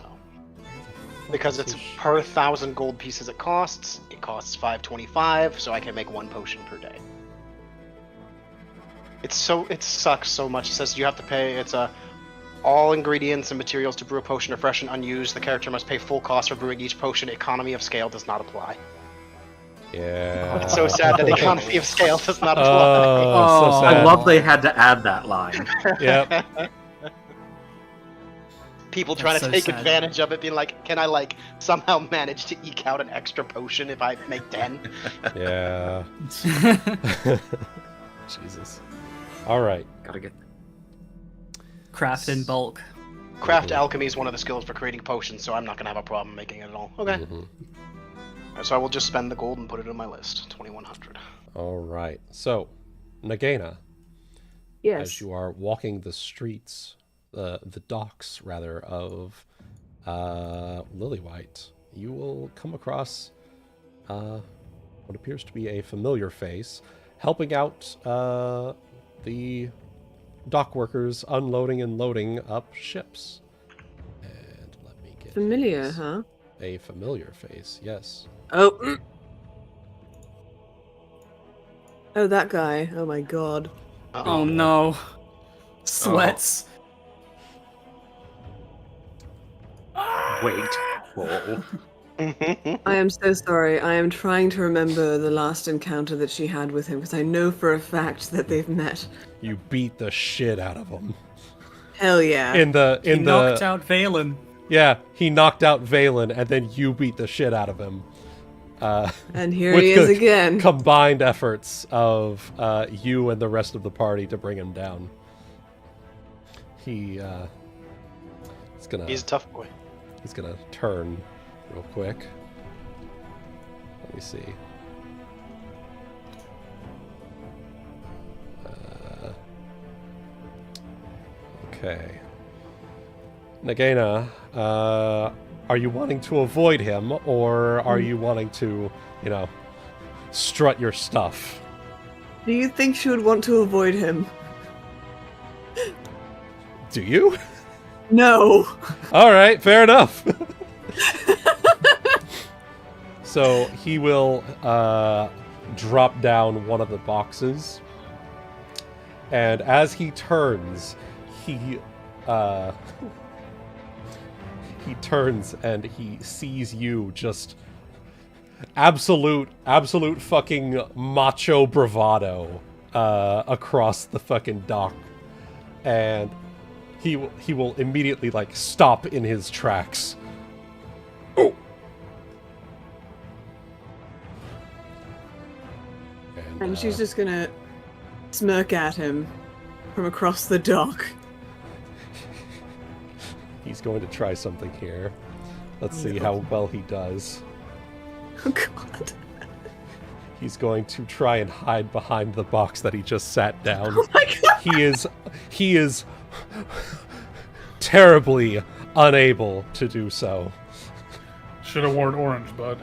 Because it's per 1,000 gold pieces it costs 525, so I can make 1 potion per day. It sucks so much. It says you have to pay, all ingredients and materials to brew a potion are fresh and unused. The character must pay full cost for brewing each potion. Economy of scale does not apply. Yeah. It's so sad that economy of scale does not apply. Oh, so sad. I love they had to add that line. Yep. People trying That's to so take sad. advantage of it, being like, can I somehow manage to eke out an extra potion if I make 10? Yeah. Jesus. All right. Gotta get. Craft in bulk. Craft alchemy is one of the skills for creating potions, so I'm not going to have a problem making it at all. Okay. So I will just spend the gold and put it in my list. 2,100. All right. So, Nagaina, Yes. as you are walking the streets, the docks rather of Lilywhite, you will come across what appears to be a familiar face, helping out the dock workers unloading and loading up ships. And let me get Familiar, his- huh? A familiar face, yes. Oh. Oh, that guy. Oh my god. Oh no. Sweats. Wait. Whoa. I am so sorry. I am trying to remember the last encounter that she had with him because I know for a fact that they've met. You beat the shit out of him. Hell yeah. He knocked out Valen. Yeah, he knocked out Valen, and then you beat the shit out of him. And here with he is the again. Combined efforts of you and the rest of the party to bring him down. He's He's a tough boy. He's gonna turn real quick. Let me see. Okay. Nagaina, are you wanting to avoid him, or are you wanting to, strut your stuff? Do you think she would want to avoid him? Do you? No. All right, fair enough. So he will drop down one of the boxes, and as he turns, he turns and he sees you just absolute fucking macho bravado across the fucking dock, and he will immediately stop in his tracks. Oh. And she's just gonna smirk at him from across the dock. He's going to try something here. Let's see how well he does. Oh god. He's going to try and hide behind the box that he just sat down. Oh my god. He is terribly unable to do so. Should have worn orange, bud.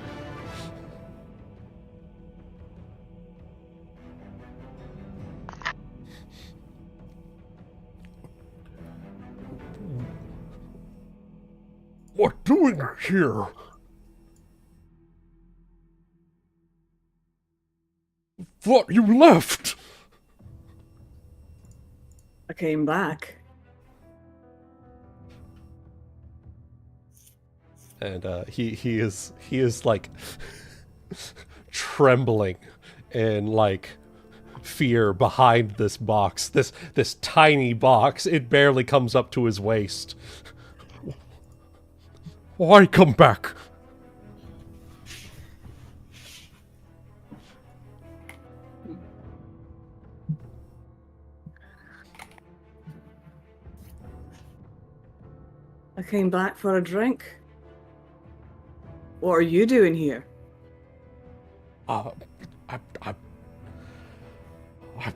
What doing here? Thought you left. I came back. And he is like trembling in like fear behind this box, this tiny box. It barely comes up to his waist. Why come back? I came back for a drink. What are you doing here? I'm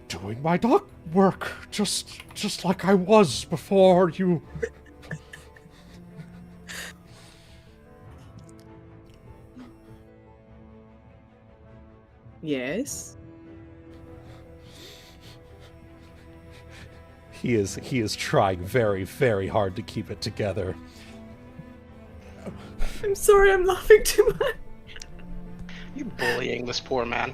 doing my dog work, just like I was before you. Yes. He is trying very, very hard to keep it together. I'm sorry, I'm laughing too much. You bullying this poor man.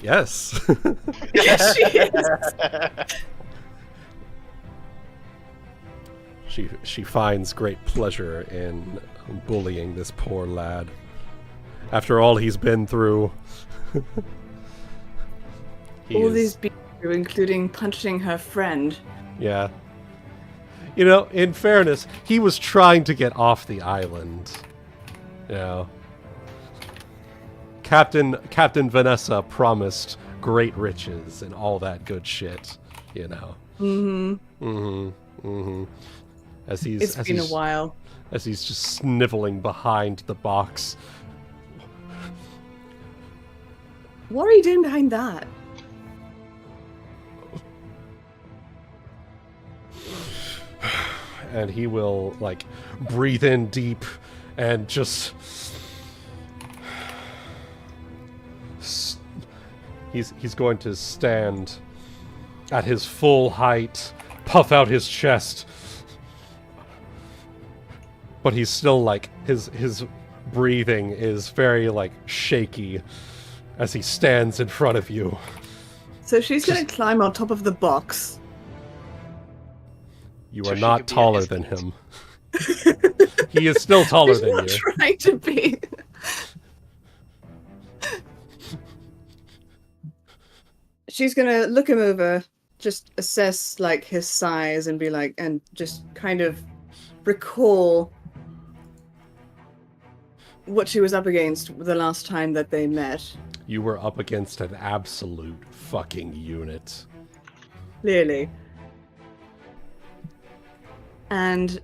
Yes. Yes, she is. She finds great pleasure in bullying this poor lad. After all he's been through. All these beats, including punching her friend. Yeah. You know, in fairness, he was trying to get off the island. You know. Captain Vanessa promised great riches and all that good shit, you know. As It's been a while. As he's just sniveling behind the box. What are you doing behind that? And he will, like, breathe in deep and just... He's going to stand at his full height, puff out his chest. But he's still, like, his breathing is very, like, shaky as he stands in front of you. So she's gonna climb on top of the box. You So are she not could be taller at than his him. He is still taller She's than not you. trying to be. She's gonna look him over, just assess like his size and be like, and just kind of recall what she was up against the last time that they met. You were up against an absolute fucking unit. Clearly. And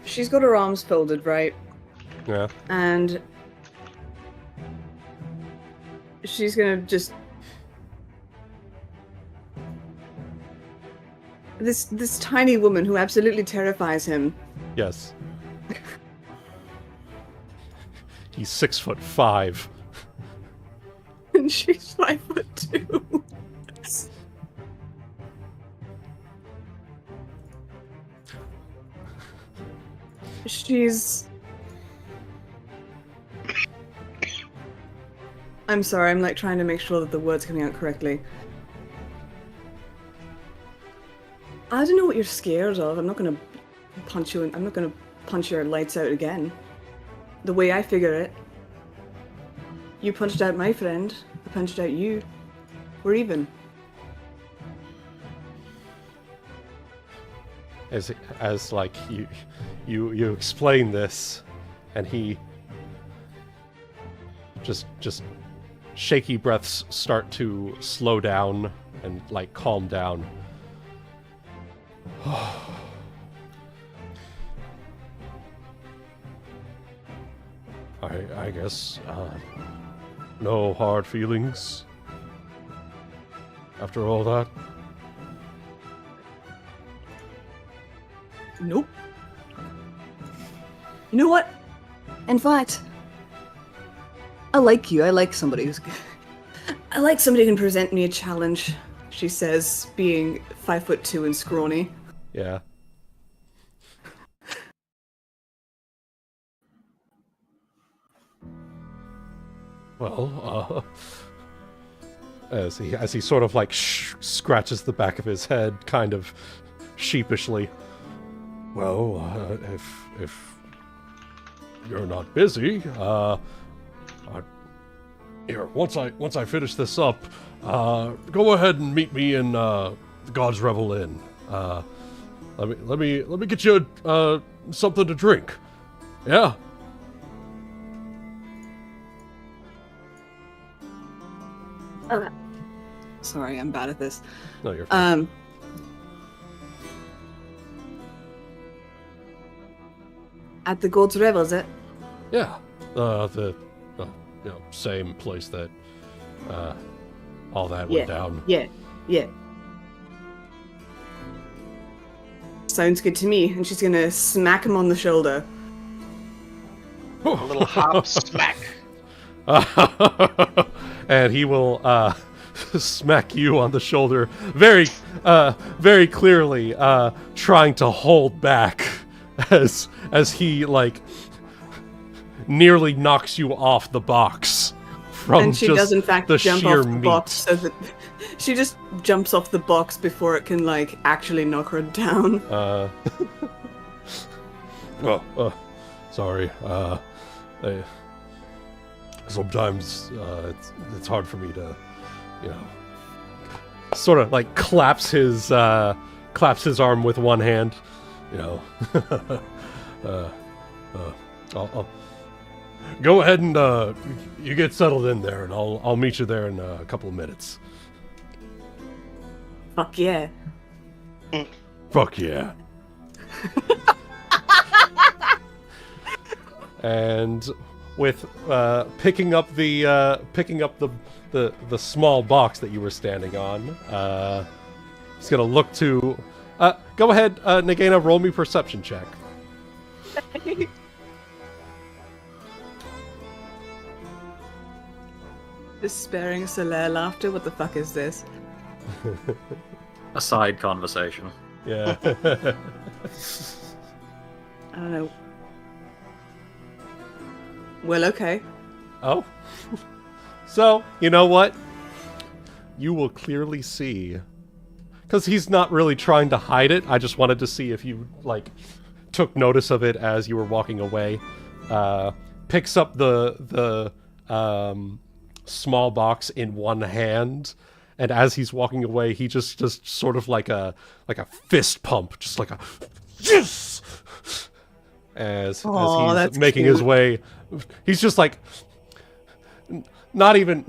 she's got her arms folded, right? Yeah. And she's gonna just... This tiny woman who absolutely terrifies him. Yes. He's 6'5". And she's 5'2". She's... I'm sorry, I'm like trying to make sure that the word's coming out correctly. I don't know what you're scared of. I'm not gonna punch you. I'm not gonna punch your lights out again. The way I figure it, you punched out my friend. I punched out you. We're even. As like you explain this, and he just shaky breaths start to slow down and like calm down. I guess no hard feelings after all that. Nope. You know what? In fact, I like you. I like somebody who's... I like somebody who can present me a challenge, she says, being 5'2" and scrawny. Yeah. Well, as he sort of like scratches the back of his head, kind of sheepishly. Well, if you're not busy, here, once I finish this up, go ahead and meet me in the God's Revel Inn. Let me get you something to drink. Yeah. Okay. Sorry, I'm bad at this. No, you're fine. At the God's Revel, is it? Yeah. The same place that all that went down. Yeah. Sounds good to me. And she's gonna smack him on the shoulder. A little hop smack. And he will smack you on the shoulder very clearly, trying to hold back as he like nearly knocks you off the box from And she just does in fact the jump sheer off the meat. box so that she just jumps off the box before it can like actually knock her down. Sorry. Sometimes it's hard for me to, Sort of like claps his arm with one hand. I'll go ahead and you get settled in there, and I'll meet you there in a couple of minutes. Fuck yeah. Fuck yeah. And with picking up the small box that you were standing on, he's gonna look to. Go ahead, Nagaina, roll me perception check. Despairing Solaire laughter. What the fuck is this? A side conversation. Yeah. I don't know. Well, okay. Oh. So, you know what? You will clearly see. Because he's not really trying to hide it. I just wanted to see if you, like, took notice of it as you were walking away. Picks up the small box in one hand. And as he's walking away, he just sort of like a fist pump. Just like a... Yes! As he's making his way... He's just like, not even.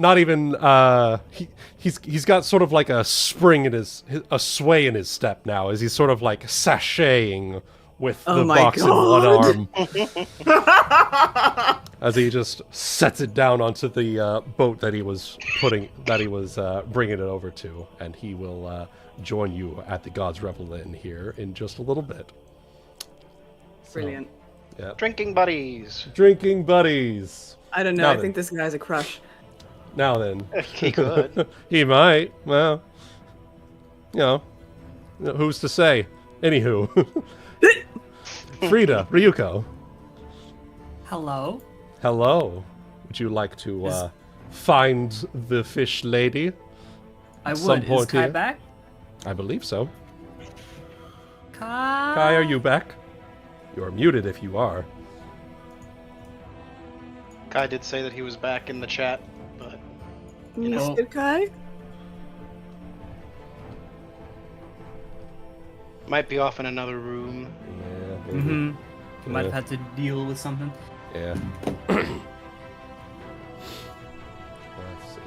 He's got sort of like a spring in a sway in his step now, as he's sort of like sashaying with the box in one arm, as he just sets it down onto the boat that he was bringing it over to, and he will join you at the God's Revel Inn here in just a little bit. Brilliant. Yeah. Drinking buddies. Drinking buddies. I don't know. Now I then. think this guy's a crush. Now then. He could. He might. Well, who's to say? Anywho. Frieda, Ryuuko. Hello. Hello. Would you like to find the fish lady? I some would. Is point Kai here? back? I believe so. Kai. Kai, are you back? You're muted if you are. Kai did say that he was back in the chat, but you know. Mr. Kai? Might be off in another room. Yeah, maybe. Mm-hmm. Might have had to deal with something. Yeah. Let's see.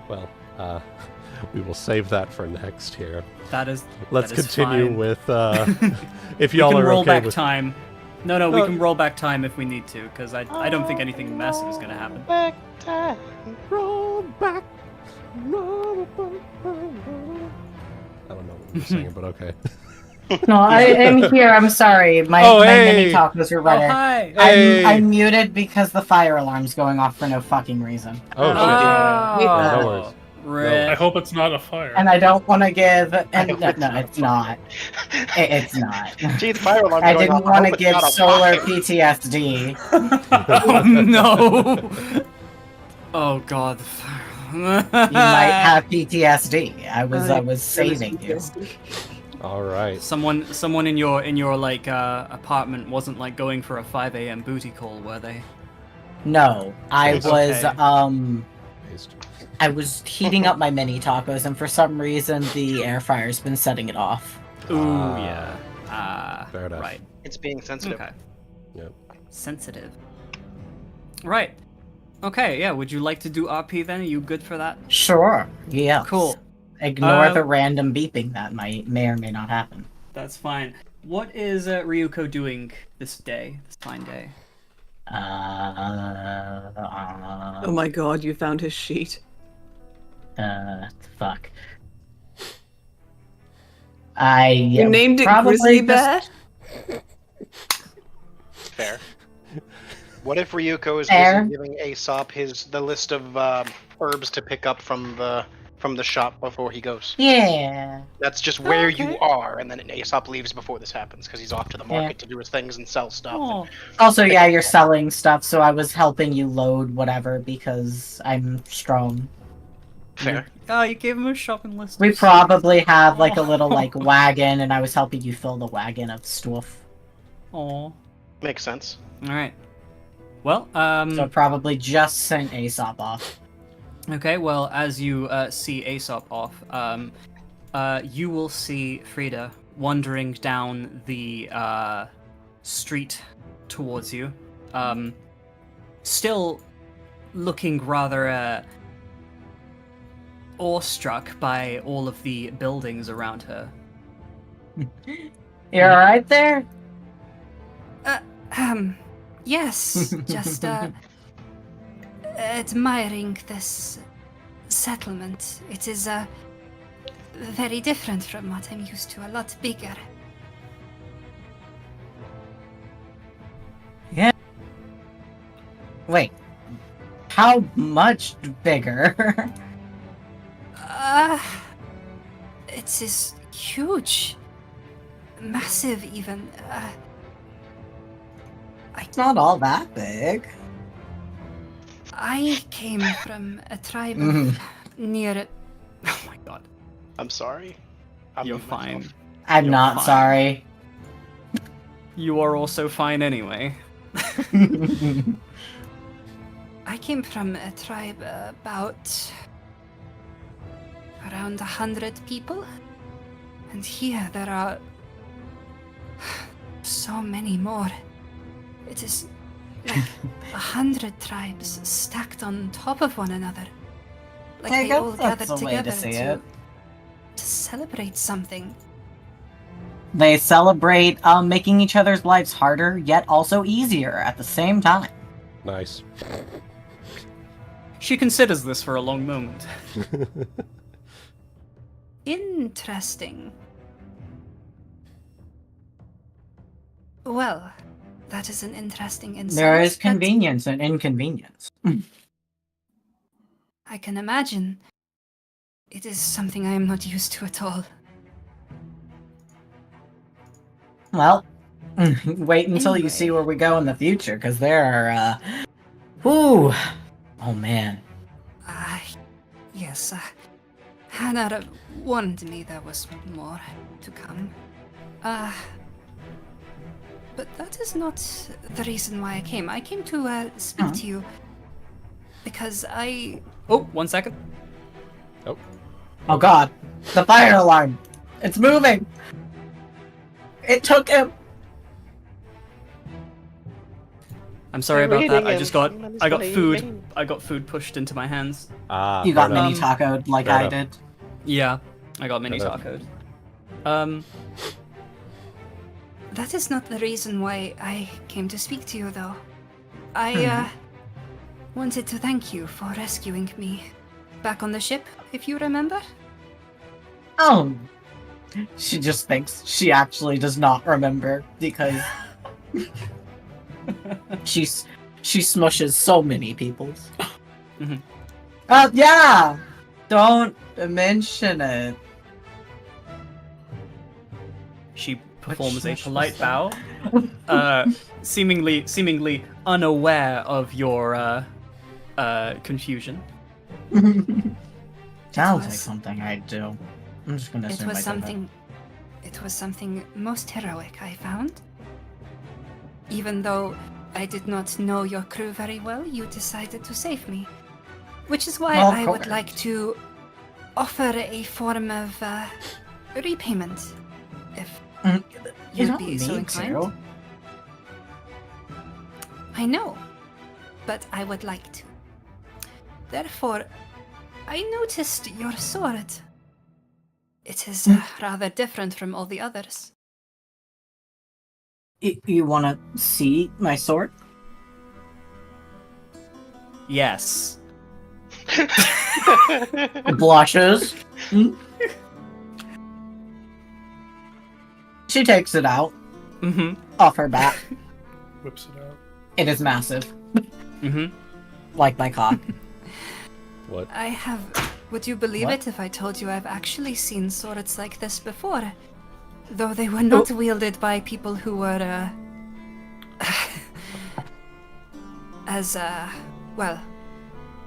Well, we will save that for next here. Let's continue fine. with if y'all are roll okay back with time. No, we can roll back time if we need to, because I don't think anything massive is gonna happen. Back time. roll back. Roll back. I don't know what you're singing, but okay. No, I am here. I'm sorry. My mini talk was your rudder. Hi. Hey. I'm muted because the fire alarm's going off for no fucking reason. Oh shit. No worries. Rip. I hope it's not a fire. And I don't want to give. And no, it's not. It's not. Gee, the fire alarm I going didn't off. want hope to it's give not a solar fire. PTSD. Oh no. Oh god. The fire alarm. might have PTSD. I was saving you. All right. Someone in your like apartment wasn't like going for a 5 a.m. booty call, were they? No, I Okay. was Paste. I was heating up my mini tacos, and for some reason the air fryer's been setting it off. Ooh, Ah, yeah. fair enough. Right. It's being sensitive. Okay. Yep. Sensitive. Right. Okay, yeah, would you like to do RP then? Are you good for that? Sure. Yeah. Cool. Ignore the random beeping that may or may not happen. That's fine. What is Ryuuko doing this day, this fine day? Oh my god, you found his sheet. Fuck. You named it probably Grizzly just- Bear? Fair. What if Ryuuko is Fair. busy giving Aesop the list of herbs to pick up from the shop before he goes? Yeah. That's just where Okay. you are, and then Aesop leaves before this happens because he's off to the market Yeah. to do his things and sell stuff. Oh, Also, yeah, you're selling stuff, so I was helping you load whatever because I'm strong. Fair. oh, you gave him a shopping list. We of probably have like a little like wagon, and I was helping you fill the wagon of stuff. Oh. Makes sense. All right. Well, So probably just sent Aesop off. okay. Well, as you see Aesop off, you will see Frieda wandering down the street towards you, still looking rather awestruck by all of the buildings around her. You're alright there? Yes, just admiring this settlement. It is very different from what I'm used to, a lot bigger. Yeah. Wait. How much bigger? It is huge. Massive, even. It's not all that big. I came from a tribe Mhm. near. Oh my god. I'm sorry. You're moved myself. fine. I'm You're not fine. sorry. You are also fine anyway. I came from a tribe about around 100 people, and here there are so many more. It is like 100 tribes stacked on top of one another, like I they guess all that's gathered a way to together see it. to celebrate something. They celebrate making each other's lives harder, yet also easier at the same time. Nice. She considers this for a long moment. Interesting. Well, that is an interesting insight. There is but convenience and inconvenience. I can imagine. It is something I am not used to at all. Well, wait until you see Anyway. where we go in the future, because there are, whew. Oh man. Yes, Hana warned me there was more to come. But that is not the reason why I came. I came to speak to you because I... Oh, 1 second. Oh god. The fire alarm. It's moving. It took him. I'm sorry They're about that. eating I him. just got Human is I got gonna eat food. him. I got food pushed into my hands. Ah, You got fair enough. mini tacoed like Fair I enough. did. Yeah, I got mini Fair enough. tacoed. That is not the reason why I came to speak to you, though. I wanted to thank you for rescuing me back on the ship, if you remember. Oh. She just thinks she actually does not remember because she smushes so many peoples. Mhm. Yeah. Don't mention it. She performs a smush polite was bow, seemingly unaware of your confusion. Sounds like something I'd do. I'm just gonna It assume I was did something. It was something most heroic, I found. Even though I did not know your crew very well, you decided to save me. Which is why Well, of I would course. like to offer a form of repayment, if You you'd don't be so need inclined. to. I know, but I would like to. Therefore, I noticed your sword. It is rather different from all the others. You wanna see my sword? Yes. Blushes. She takes it out Mm-hmm. off her back. Whips it out. It is massive, Mm-hmm. like my cock. What? I have. Would you believe What? it if I told you I've actually seen swords like this before? Though they were not wielded by people who were, well,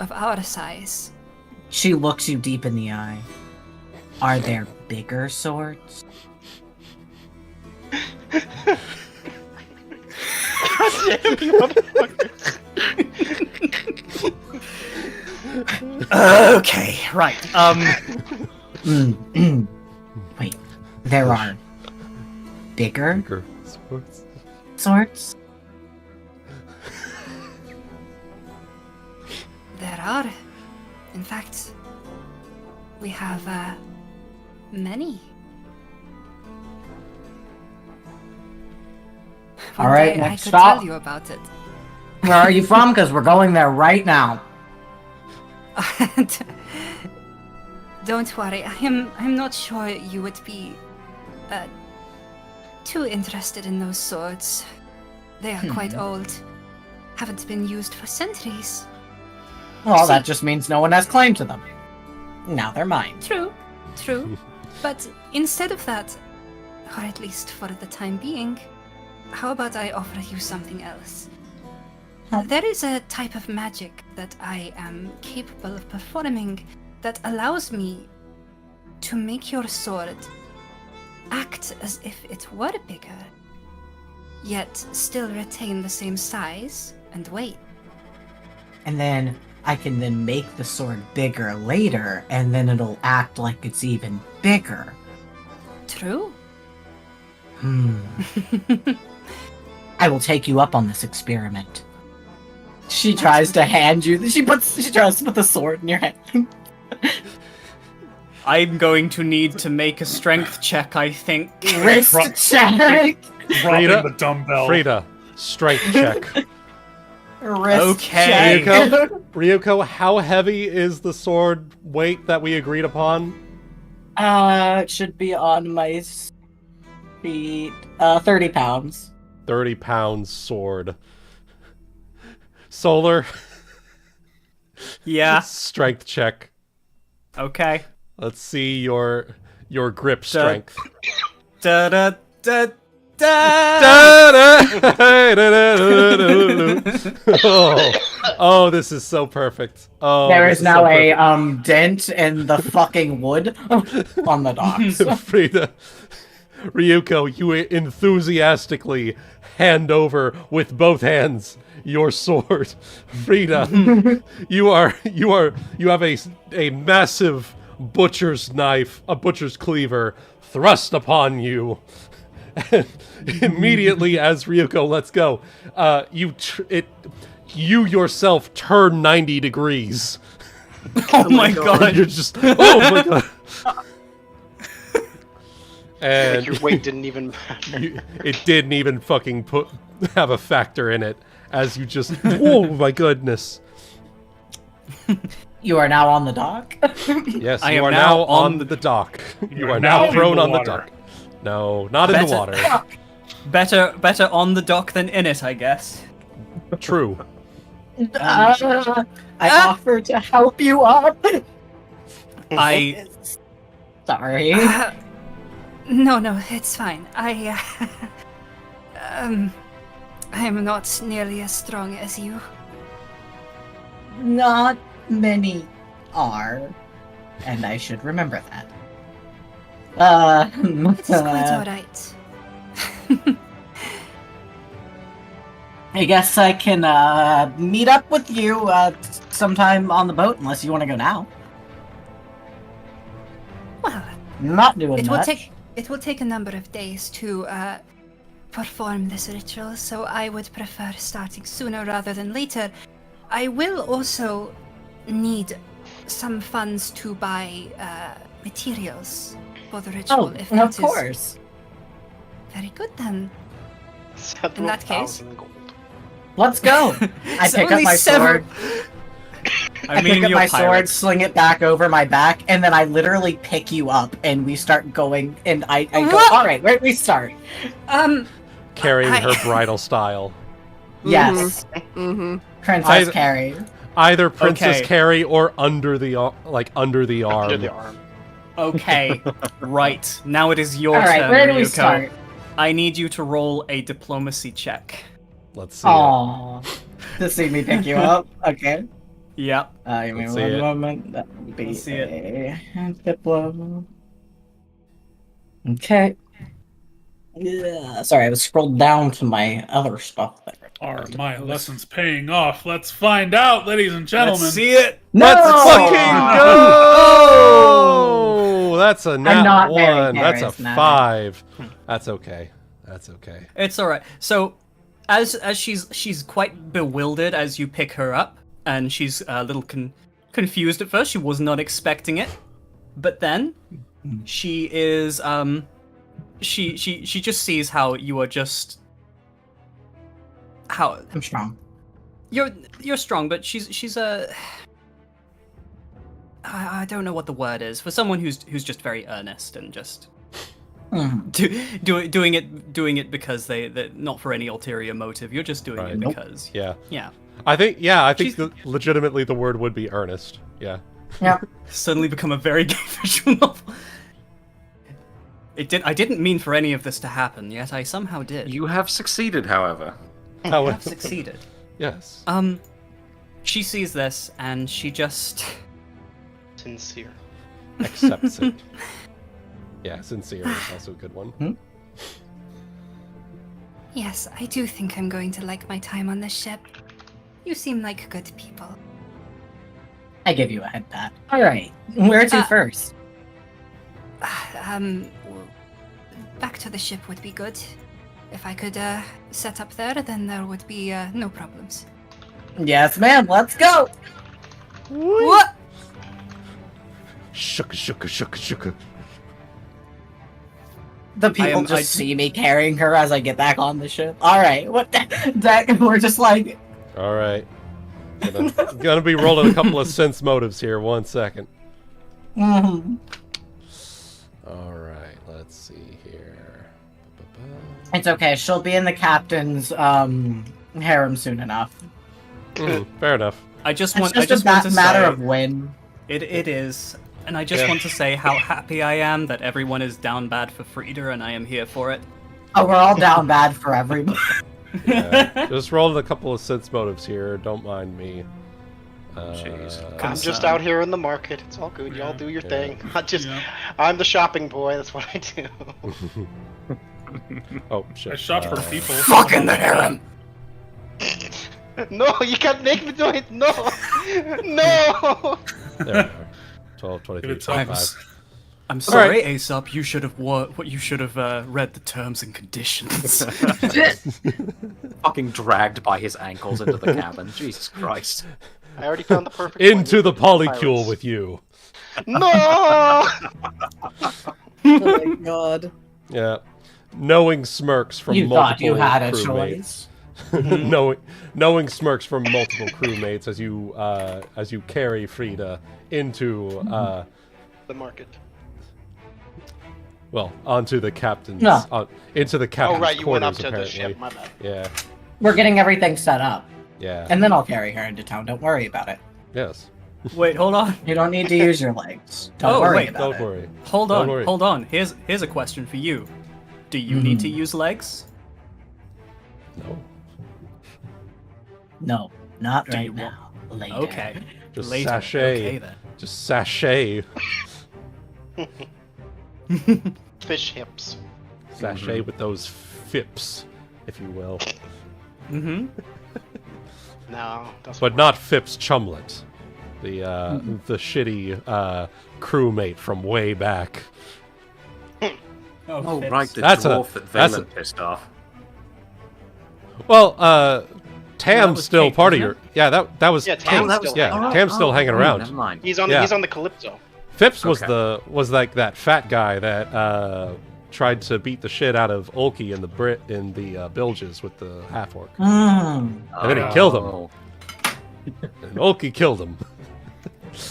of our size. She looks you deep in the eye. Are there bigger swords? Damn you motherfucker. Okay, right. Wait, there are bigger Bigger swords. swords? There are. In fact, we have, many. One All right, day I next could stop. tell you about it. Where are you from? Because we're going there right now. Don't worry, I'm not sure you would be too interested in those swords. They are quite old. Haven't been used for centuries. Well, that just means no one has claim to them. Now they're mine. True. But instead of that, or at least for the time being, how about I offer you something else? There is a type of magic that I am capable of performing that allows me to make your sword act as if it were bigger, yet still retain the same size and weight. And then I can then make the sword bigger later, and then it'll act like it's even bigger. True. I will take you up on this experiment. She tries to hand you. She tries to put the sword in your hand. I'm going to need to make a strength check, I think. Wrist check. Dropping Frieda? the dumbbell. Frieda, strength check. Wrist Okay. check. Ryuuko, how heavy is the sword weight that we agreed upon? It should be on my feet. 30 pounds. 30 pounds sword. Solar, Yeah. strength check. Okay. Let's see your grip strength. Da da da da. Oh, this is so perfect. Oh, There this is now so a dent in the fucking wood on the docks. perfect. Frieda, Ryuuko, you enthusiastically hand over with both hands your sword. Frieda, you have a massive butcher's knife, a butcher's cleaver thrust upon you. And immediately as Ryuuko lets go, you yourself turn 90 degrees. Oh my god. You're just, oh my god. And Like your weight didn't even matter. it didn't even fucking have a factor in it, as you just, oh my goodness. You are now on the dock. Yes, I you am are now now on on the dock. You are are now now in thrown the on the water. dock. No, not in the Better- water. Better on the dock than in it, I guess. True. I offer to help you up. I Sorry. No, it's fine. I am not nearly as strong as you. Not many are, and I should remember that. It's quite alright. I guess I can meet up with you sometime on the boat, unless you want to go now. Well, Not doing it much. will take a number of days to perform this ritual, so I would prefer starting sooner rather than later. I will also need some funds to buy materials for the ritual. Oh, if that of is course. very good then. Several In that case- thousand gold. Let's go. I It's pick up only my several- sword. I mean, pick up you're my sword, pirates. sling it back over my back, and then I literally pick you up, and we start going. And I go, What? all right, where do we start? Carrying I- her bridal style. Yes, Mm-hmm. Princess I- Carrie. Either Princess Okay. Carrie or under the arm. Under the arm. Okay, right. Now it is your All right, turn, where do we Ryuuko. start? I need you to roll a diplomacy check. Let's see. It. Aw, to see me pick you up. Okay. Yep. Give me Let's see one it. moment. That would be Let's see a diplo. Okay. Yeah. Sorry, I was scrolled down to my other stuff there. Are my lessons paying off? Let's find out, ladies and gentlemen. Let's see it. No! Let's fucking go! That's a nat not very 1. That's a charismatic. 5. That's okay. That's okay. It's all right. So, as she's quite bewildered as you pick her up, and she's a little confused at first. She was not expecting it, but then she is she just sees how you are just how I'm strong. you're strong, but she's a I don't know what the word is for someone who's just very earnest and just doing it because they're not for any ulterior motive. You're just doing Right. it Nope. because Yeah. yeah. I think She's- legitimately the word would be earnest. Yeah. Yep. Suddenly become a very gay visual novel. I didn't mean for any of this to happen, yet I somehow did. You have succeeded, however. How have succeeded. Yes. She sees this and she just Sincere. Accepts it. Yeah, sincere is also a good one. Yes, I do think I'm going to like my time on this ship. You seem like good people. I give you a head pat. All right, where to first? Back to the ship would be good. If I could set up there, then there would be no problems. Yes, ma'am. Let's go. What? Shooka. The people just see me carrying her as I get back on the ship. All right, what the deck? We're just like, All right. Gonna be rolling a couple of sense motives here. 1 second. mhm. All right. Let's see here. It's okay. She'll be in the captain's harem soon enough. Fair enough. I just It's want just to matter say of when. it is, and I just want to say how happy I am that everyone is down bad for Frieda and I am here for it. Oh, we're all down bad for everybody. Yeah. Just rolling a couple of sense motives here. Don't mind me. Jeez. I'm just out here in the market. It's all good. Y'all do your thing. Yeah. I'm the shopping boy. That's what I do. Oh shit. I shop for people. Fucking the harem. No, you can't make me do it. No, no. There we are. 12, 23, Give it 25. times. I'm sorry, Aesop. You should have read the terms and conditions. Fucking dragged by his ankles into the cabin. Jesus Christ. I already found the perfect Into one. the polycule Pirates. with you. No. Oh my god. Yeah. Knowing smirks from You multiple thought you had a crewmates. choice. knowing smirks from multiple crewmates as you carry Frieda into The market. onto the captain's No. into the captain's Oh right, you went up quarters, to the apparently. ship. My bad. Yeah. We're getting everything set up, Yeah. and then I'll carry her into town. Don't worry about it. Yes. Wait, hold on. You don't need to use your legs. Don't Oh, worry wait, about Don't it. worry. Hold Don't on, worry. hold on. Here's a question for you. Do you need to use legs? No. No, not Do right you want- now. Later. Okay. Just Later. sashay. Okay then. just sashay. Fish hips. Sashay with those fips, if you will. Mm-hmm. No, that's But not Phipps Chumlet, the shitty crewmate from way back. Oh, Fitz. right, the That's dwarf that that's Valen pissed off. Well, that Tam's was still Kate, part of wasn't your. Yeah, that was. Yeah, Tam's Kate. still Yeah, hanging around. Tam's still hanging around. Never mind. He's on Yeah. he's on the Calypso. Phipps was Okay. was like that fat guy that tried to beat the shit out of Ulki in the bilges with the half orc, Mm. and then he killed him. Oh, And Ulki killed him.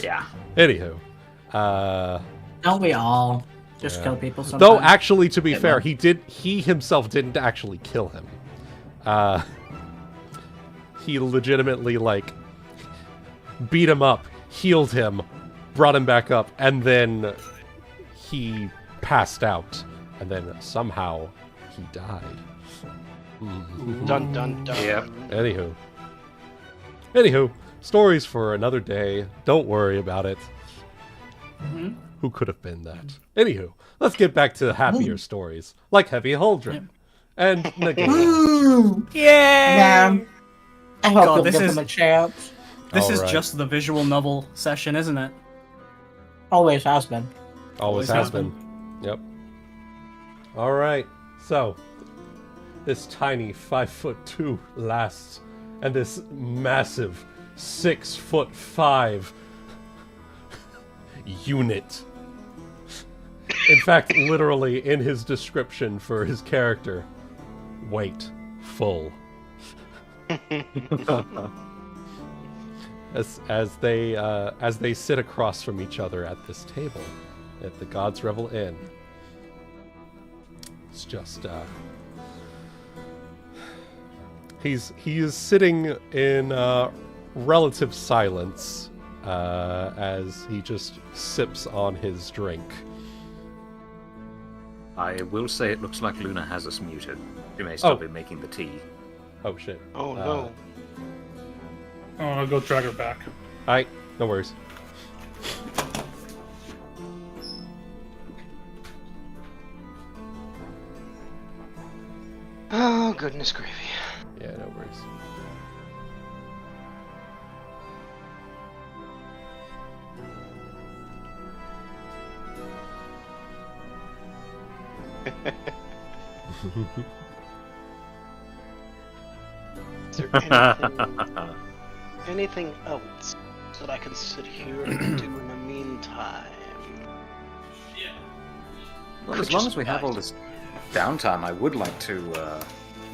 yeah. Anywho, Don't we all just Yeah. kill people sometimes? though actually, to be Yeah, fair, man. he himself didn't actually kill him. He legitimately like beat him up, healed him, brought him back up, and then he passed out, and then somehow he died. Dun dun dun. Yep. Anywho, stories for another day. Don't worry about it. Mhm. Who could have been that? Anywho, let's get back to happier stories, like Heavy Huldra and Nagaina. Ooh, Yay! man. I hope God, you'll this give is- them a chance. This is Alright. just the visual novel session, isn't it? Always has been. Always has been. Yep. All right. So, this tiny 5'2" lass and this massive 6'5" unit. In fact, literally in his description for his character, weight full. As they sit across from each other at this table at the God's Revel Inn. It's just he is sitting in relative silence as he just sips on his drink. I will say it looks like Luna has us muted. She may still Oh. be making the tea. Oh shit. Oh no. Oh, I'll go drag her back. Alright, no worries. Oh goodness gravy. Yeah, no worries. Is there anything else that I can sit here and do in the meantime? Well, Could as long just as we have buy all this downtime, I would like to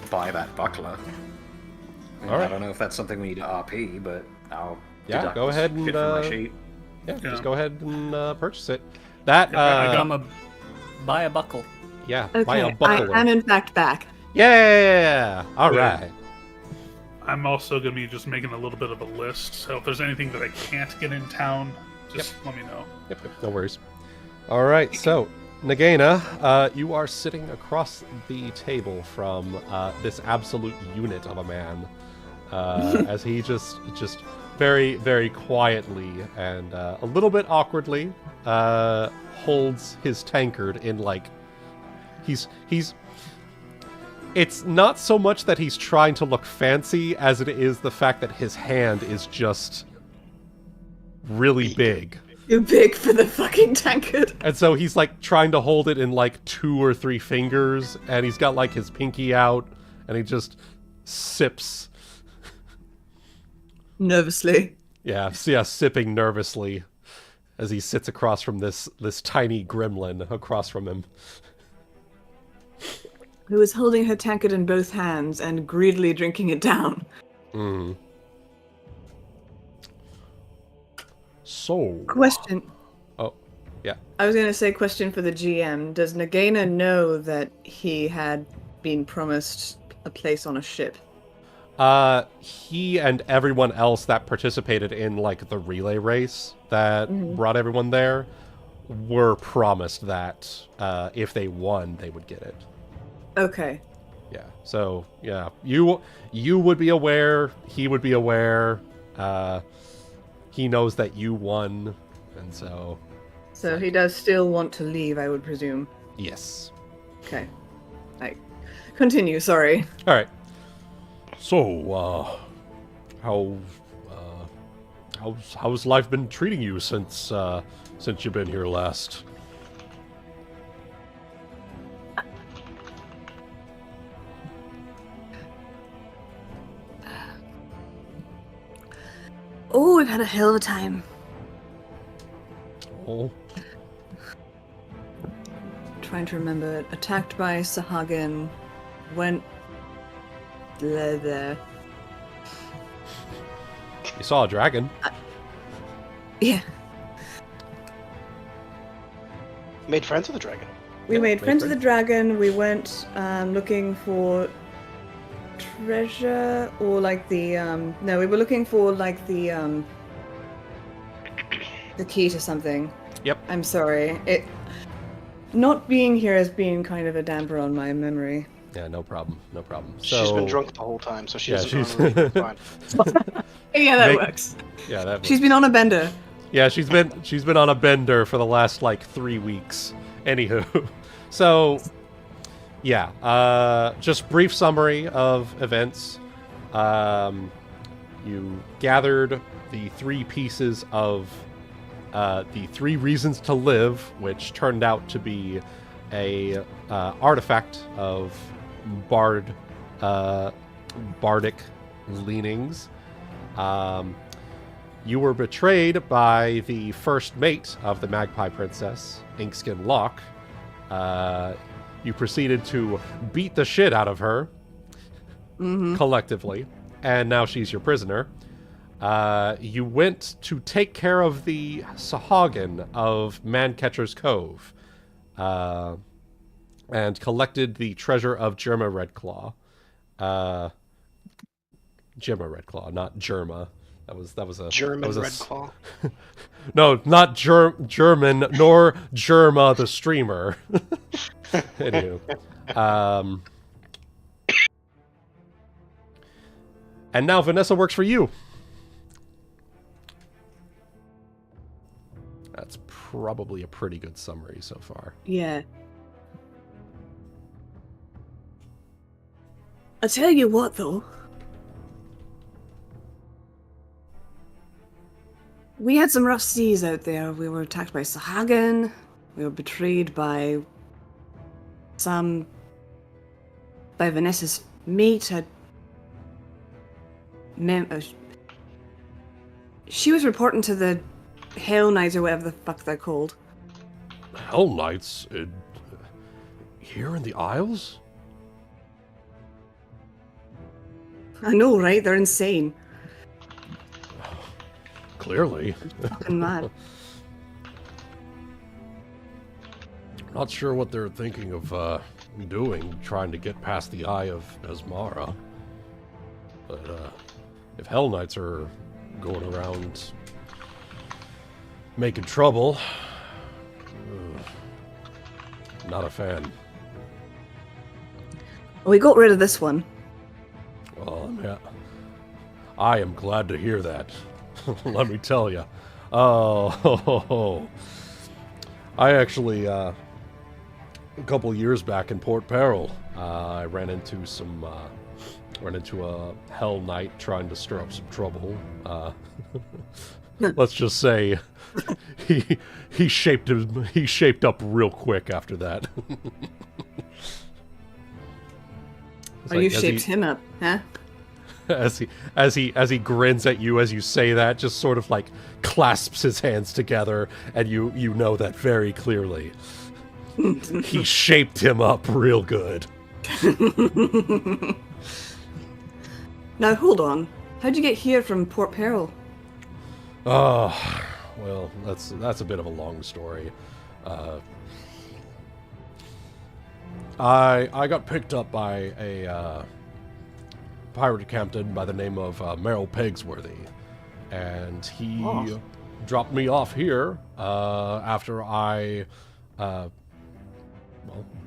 buy that buckler. All right. I don't know if that's something we need to RP, but I'll Yeah, deduct go ahead and, shit from my sheet. Yeah, Yeah. just go ahead and purchase it. That Buy a buckle. yeah, buy Okay, a buckler. I am in fact back. Yeah. All Yeah. right. I'm also going to be just making a little bit of a list, so if there's anything that I can't get in town, just let me know. Yep, no worries. All right, so Nagaina, you are sitting across the table from this absolute unit of a man, as he just very, very quietly and a little bit awkwardly holds his tankard in like he's. It's not so much that he's trying to look fancy as it is the fact that his hand is just really big. You're big for the fucking tankard. And so he's like trying to hold it in like 2 or 3 fingers, and he's got like his pinky out, and he just sips. Nervously. Yeah, sipping nervously as he sits across from this tiny gremlin across from him. Who is holding her tankard in both hands and greedily drinking it down. Mm. So. Question. Oh, yeah. I was going to say question for the GM. Does Nagaina know that he had been promised a place on a ship? He and everyone else that participated in like the relay race that brought everyone there were promised that if they won, they would get it. Okay. Yeah. So yeah, you would be aware. He would be aware. He knows that you won And so... So he does still want to leave, I would presume. Yes. Okay. Continue, sorry. All right. So, how's life been treating you since you've been here last? Oh, we've had a hell of a time. Oh, Trying to remember. Attacked by Sahagin. Went there. You saw a dragon. Yeah. Made friends with the dragon. We made friends with the dragon. We went looking for treasure or like the no, we were looking for like the key to something. Yep. I'm sorry. It not being here has been kind of a damper on my memory. Yeah, no problem. No problem. She's So, been drunk the whole time, so she Yeah, doesn't she's- remember anything. Fine. Yeah, that Make- works. Yeah, that She's been on a bender. Yeah, she's been on a bender for the last like 3 weeks. Anywho, so yeah, just brief summary of events. You gathered the 3 pieces of the 3 reasons to live, which turned out to be a artifact of bardic leanings. You were betrayed by the first mate of the Magpie Princess, Inkskin Locke. You proceeded to beat the shit out of her, collectively, and now she's your prisoner. You went to take care of the Sahagin of Mancatcher's Cove, and collected the treasure of Germa Redclaw. Gemma Redclaw, not Germa. That was a German that was a Red s- Claw. No, not German, nor Germa the streamer. Anywho, and now Vanessa works for you. That's probably a pretty good summary so far. Yeah. I tell you what, though. We had some rough seas out there. We were attacked by Sahagin. We were betrayed by Vanessa's mate. She was reporting to the Hell Knights or whatever the fuck they're called. Hell Knights here in the Isles? I know, right? They're insane. Clearly. Fucking mad. Not sure what they're thinking of doing, trying to get past the eye of Asmara. But if Hell Knights are going around making trouble, not a fan. We got rid of this one. Well, yeah, I am glad to hear that. Let me tell you. Oh, I actually, a couple years back in Port Peril, I ran into a Hell Knight trying to stir up some trouble. Let's just say he shaped up real quick after that. It's Or like, you as shaped he- him up, huh? As he grins at you as you say that, just sort of like clasps his hands together, and you know that very clearly. He shaped him up real good. Now hold on. How'd you get here from Port Peril? Oh, well, that's a bit of a long story. I got picked up by a pirate captain by the name of Merrill Pegsworthy, and he dropped me off here after I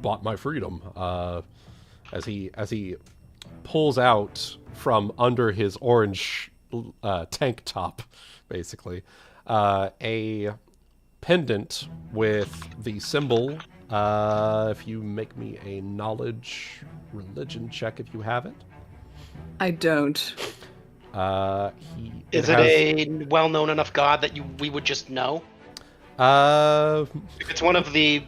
bought my freedom. As he pulls out from under his orange tank top, basically, a pendant with the symbol. If you make me a knowledge religion check if you have it. I don't. Is it a well-known enough god that we would just know? If it's one of the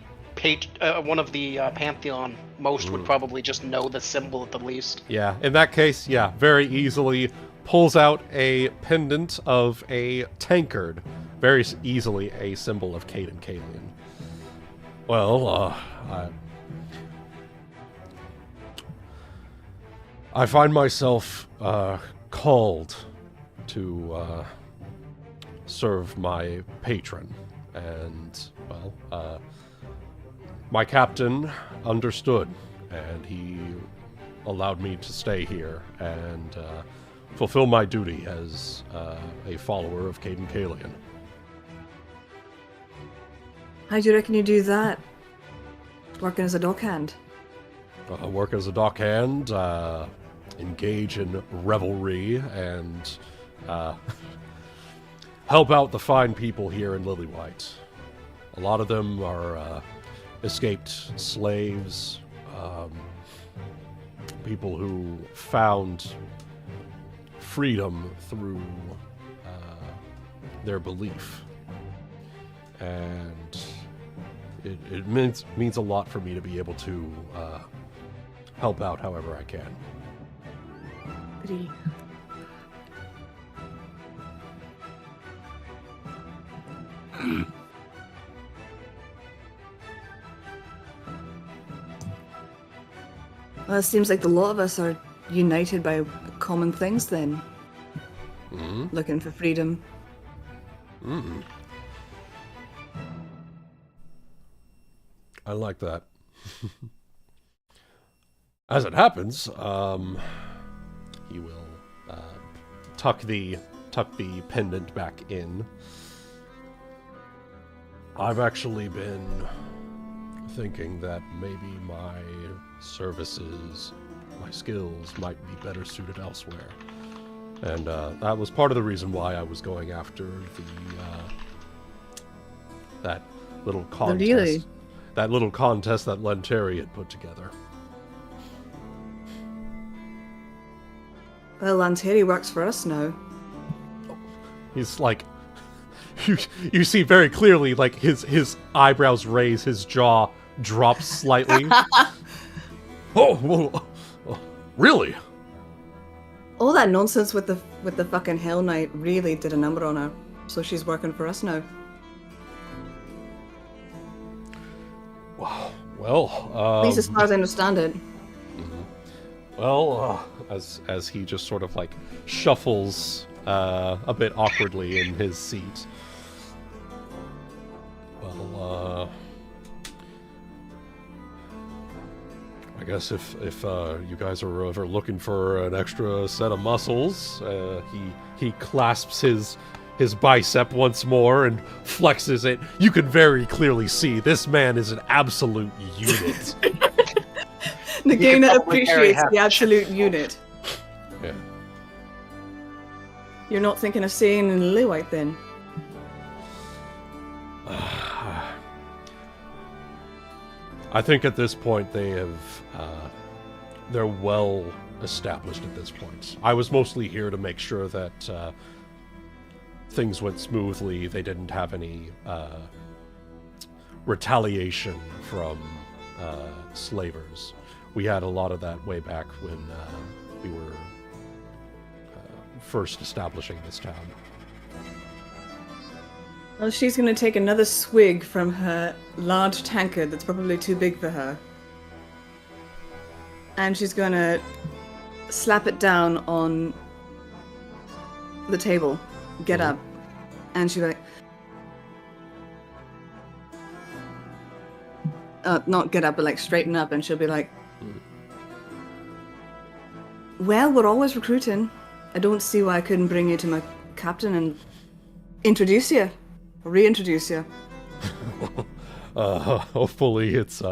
pantheon, most would probably just know the symbol at the least. Yeah, in that case, yeah, very easily pulls out a pendant of a tankard. Very easily a symbol of Cade and Kalian. Well, I find myself called to serve my patron, and, well, my captain understood, and he allowed me to stay here and fulfill my duty as a follower of Cade and Kalian. How do you reckon you do that? Working as a dockhand? Work as a dockhand, engage in revelry, and help out the fine people here in Lillywhite. A lot of them are escaped slaves, people who found freedom through their belief. And it means a lot for me to be able to help out however I can. Pretty. Well, it seems like the lot of us are united by common things then. Mm-hmm. Looking for freedom. Mm-hmm. I like that. As it happens, he will tuck the pendant back in. I've actually been thinking that maybe my services, my skills, might be better suited elsewhere. And that was part of the reason why I was going after that little contest. Really? That little contest that Lenteri had put together. Well, Lanteri works for us now. He's like, you see very clearly, like his eyebrows raise, his jaw drops slightly. Oh, really? All that nonsense with the fucking Hell Knight really did a number on her. So she's working for us now. Well, at least as far as I understand it. Well, as he just sort of like shuffles a bit awkwardly in his seat. Well, I guess if you guys are ever looking for an extra set of muscles, he clasps his bicep once more and flexes it. You can very clearly see this man is an absolute unit. Nagaina appreciates the absolute unit. Yeah. You're not thinking of staying in Lillywhite then? I think at this point they're well established at this point. I was mostly here to make sure that things went smoothly. They didn't have any retaliation from slavers. We had a lot of that way back when we were first establishing this town. Well, she's going to take another swig from her large tankard that's probably too big for her. And she's going to slap it down on the table. Get up. And she'll be like... not get up, but like straighten up, and she'll be like... Well, we're always recruiting. I don't see why I couldn't bring you to my captain and introduce you. Reintroduce you. Hopefully he's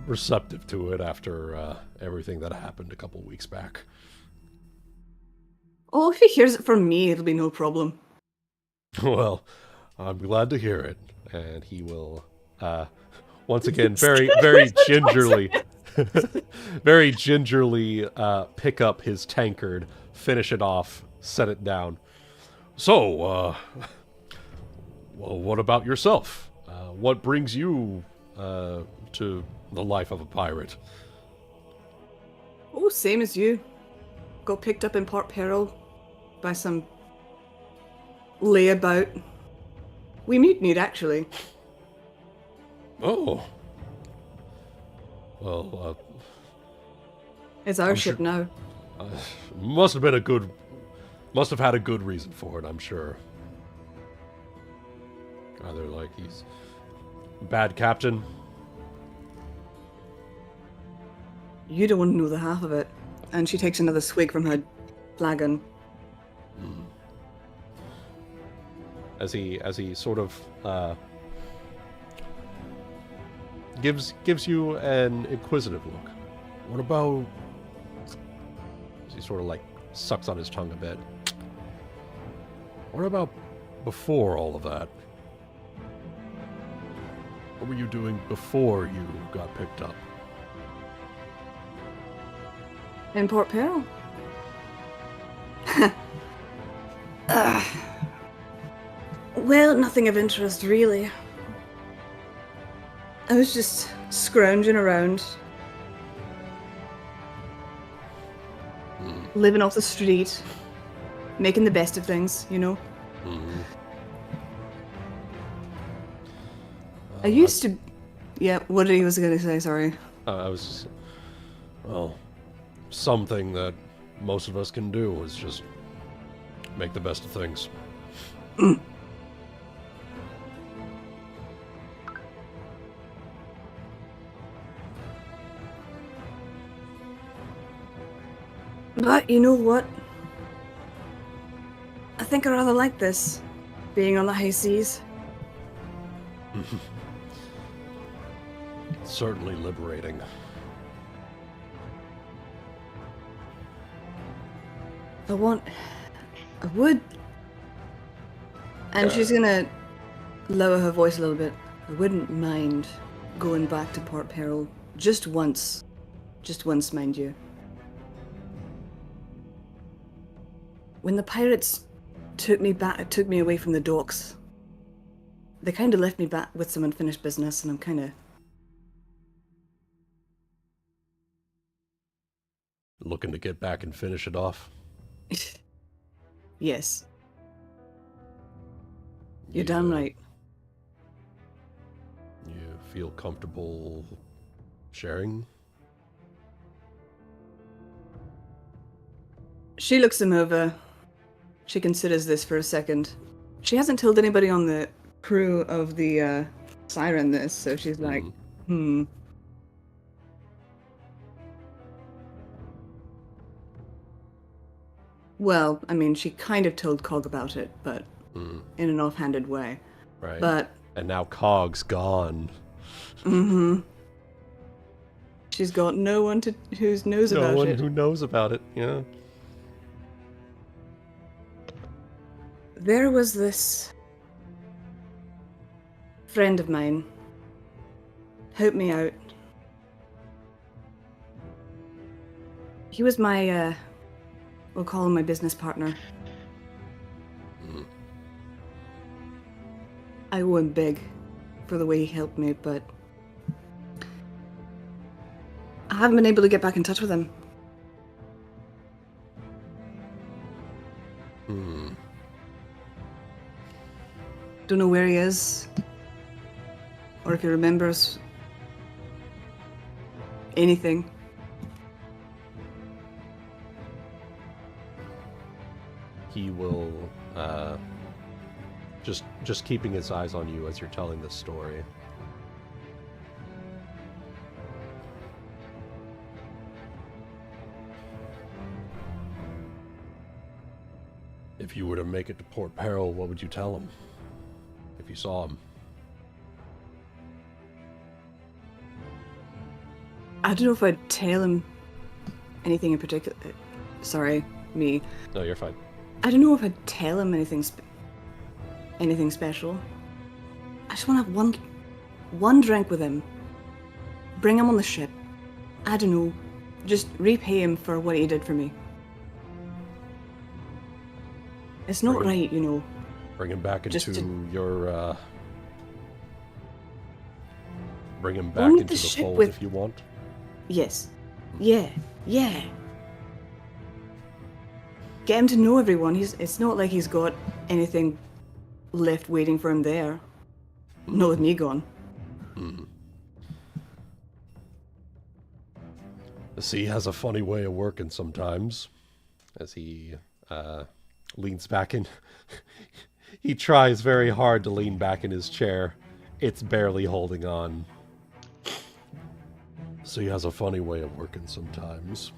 receptive to it after everything that happened a couple weeks back. Oh, if he hears it from me, it'll be no problem. Well, I'm glad to hear it. And he will, once again, very gingerly, very gingerly pick up his tankard, finish it off, set it down. So, well, what about yourself? What brings you to the life of a pirate? Oh, same as you. Got picked up in Port Peril by some layabout. We mutinied, actually. Oh. Well, It's our I'm ship sure- now. must have had a good reason for it, I'm sure. Either like he's bad captain. You don't want to know the half of it. And she takes another swig from her flagon. As he sort of gives you an inquisitive look. What about... As he sort of like sucks on his tongue a bit. What about before all of that? What were you doing before you got picked up? In Port Peril? Well, nothing of interest, really. I was just scrounging around. Living off the street. Making the best of things, you know? I used to... Yeah, what he was going to say, sorry. I was just, Well, something that most of us can do is just make the best of things. But you know what? I think I rather like this. Being on the high seas. It's certainly liberating. I would. And she's gonna lower her voice a little bit. I wouldn't mind going back to Port Peril just once. Just once, mind you. When the pirates took me away from the docks, they kind of left me back with some unfinished business, and I'm kind of... Looking to get back and finish it off. Yes. You're damn right. You feel comfortable sharing? She looks him over. She considers this for a second. She hasn't told anybody on the crew of the Siren this, so she's like, Well, I mean, she kind of told Cog about it, but in an offhanded way. right. But And now Cog's gone. she's got no one who knows about No one it. who knows about it, yeah. There was this friend of mine. Helped me out. He was my, we'll call him my business partner. I owe him big for the way he helped me, but I haven't been able to get back in touch with him. Don't know where he is, or if he remembers anything. He will just keeping his eyes on you as you're telling this story. If you were to make it to Port Peril, what would you tell him? If you saw him? I don't know if I'd tell him anything in particular. Sorry, me. No, you're fine. I don't know if I'd tell him anything anything special. I just want to have one drink with him. Bring him on the ship. I don't know. Just repay him for what he did for me. It's not right, you know. Bring him back into your. Bring him back into the fold if you want. Yes. Yeah. Get him to know everyone. It's not like he's got anything left waiting for him there. Not with me gone. The sea has a funny way of working sometimes. As he leans back in. He tries very hard to lean back in his chair. It's barely holding on. Sea has a funny way of working sometimes.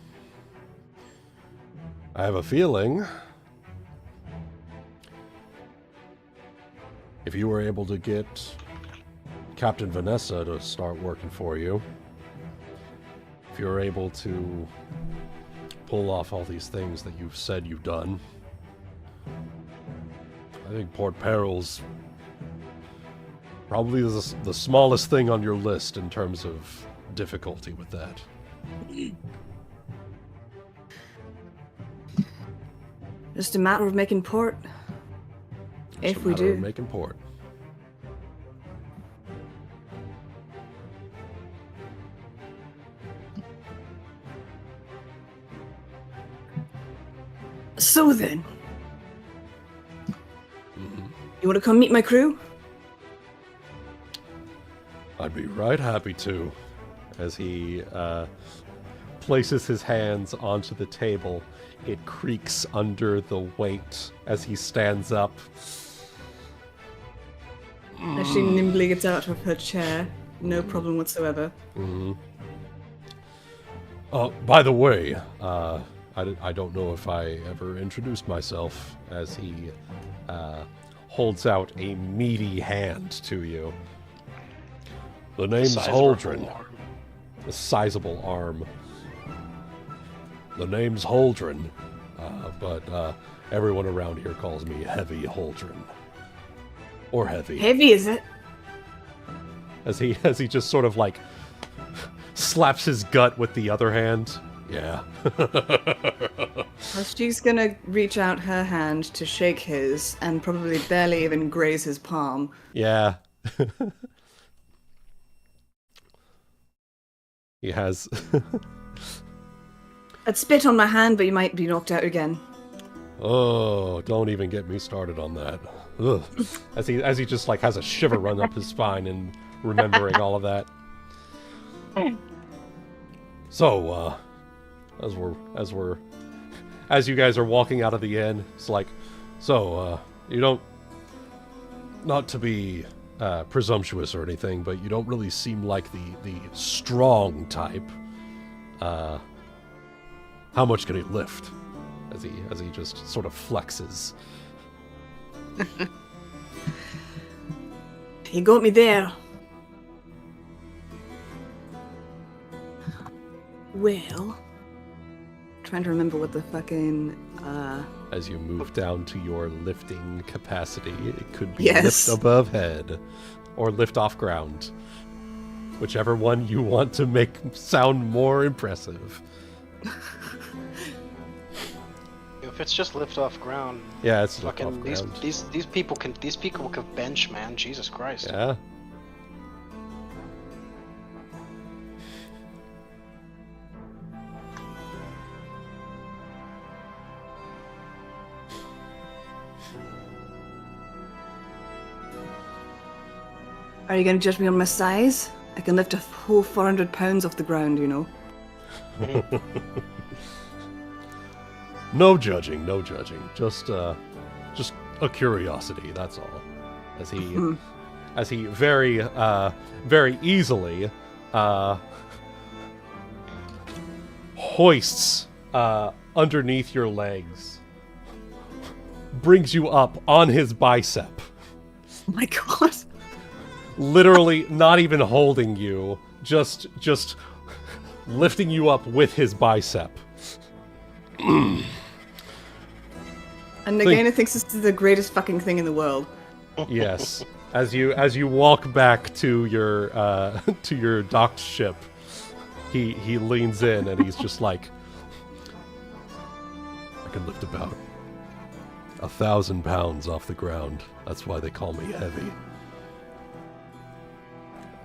I have a feeling if you were able to get Captain Vanessa to start working for you, if you're able to pull off all these things that you've said you've done, I think Port Peril's probably the smallest thing on your list in terms of difficulty with that. Just a matter of making port. If we do. Making port. So then, you want to come meet my crew? I'd be right happy to. As he places his hands onto the table, it creaks under the weight as he stands up. As she nimbly gets out of her chair, no problem whatsoever. By the way, I don't know if I ever introduced myself, as he holds out a meaty hand to you. The name's Holdren. A sizable arm. The name's Holdren, but everyone around here calls me Heavy Holdren. Or Heavy. Heavy, is it? As he just sort of like slaps his gut with the other hand. Yeah. Well, she's gonna reach out her hand to shake his and probably barely even graze his palm. Yeah. He has. I'd spit on my hand, but you might be knocked out again. Oh, don't even get me started on that. Ugh. As he just like has a shiver run up his spine and remembering all of that. So, as you guys are walking out of the inn, it's like, so, you don't, not to be presumptuous or anything, but you don't really seem like the strong type. How much can he lift? As he just sort of flexes. You got me there. Well, trying to remember what the fucking As you move down to your lifting capacity, it could be Yes. lift above head or lift off ground. Whichever one you want to make sound more impressive. If it's just lift off ground, Yeah, it's lift fucking off these ground. these people can bench, man. Jesus Christ. Yeah. Are you going to judge me on my size? I can lift a whole 400 pounds off the ground, you know. No judging, no judging. Just a curiosity, that's all. As he very easily hoists underneath your legs, brings you up on his bicep. Oh my god. Literally not even holding you, just lifting you up with his bicep. And Nagaina thinks this is the greatest fucking thing in the world. Yes. As you walk back to your docked ship, he leans in and he's just like, I can lift about 1,000 pounds off the ground. That's why they call me heavy.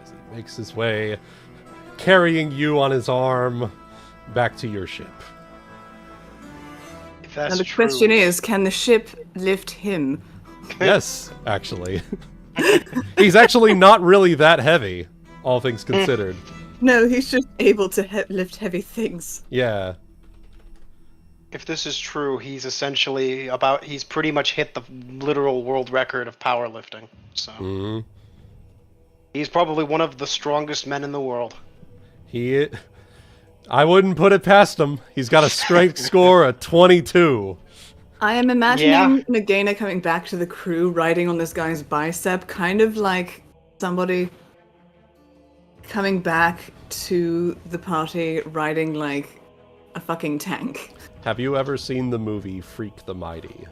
As he makes his way, carrying you on his arm back to your ship. If that's Now the true, question is, can the ship lift him? Yes, actually. He's actually not really that heavy, all things considered. No, he's just able to lift heavy things. Yeah. if this is true, he's essentially he's pretty much hit the literal world record of powerlifting. So he's probably one of the strongest men in the world. I wouldn't put it past him. He's got a strength score of 22. I am imagining Nagaina coming back to the crew riding on this guy's bicep, kind of like somebody coming back to the party riding like a fucking tank. Have you ever seen the movie Freak the Mighty?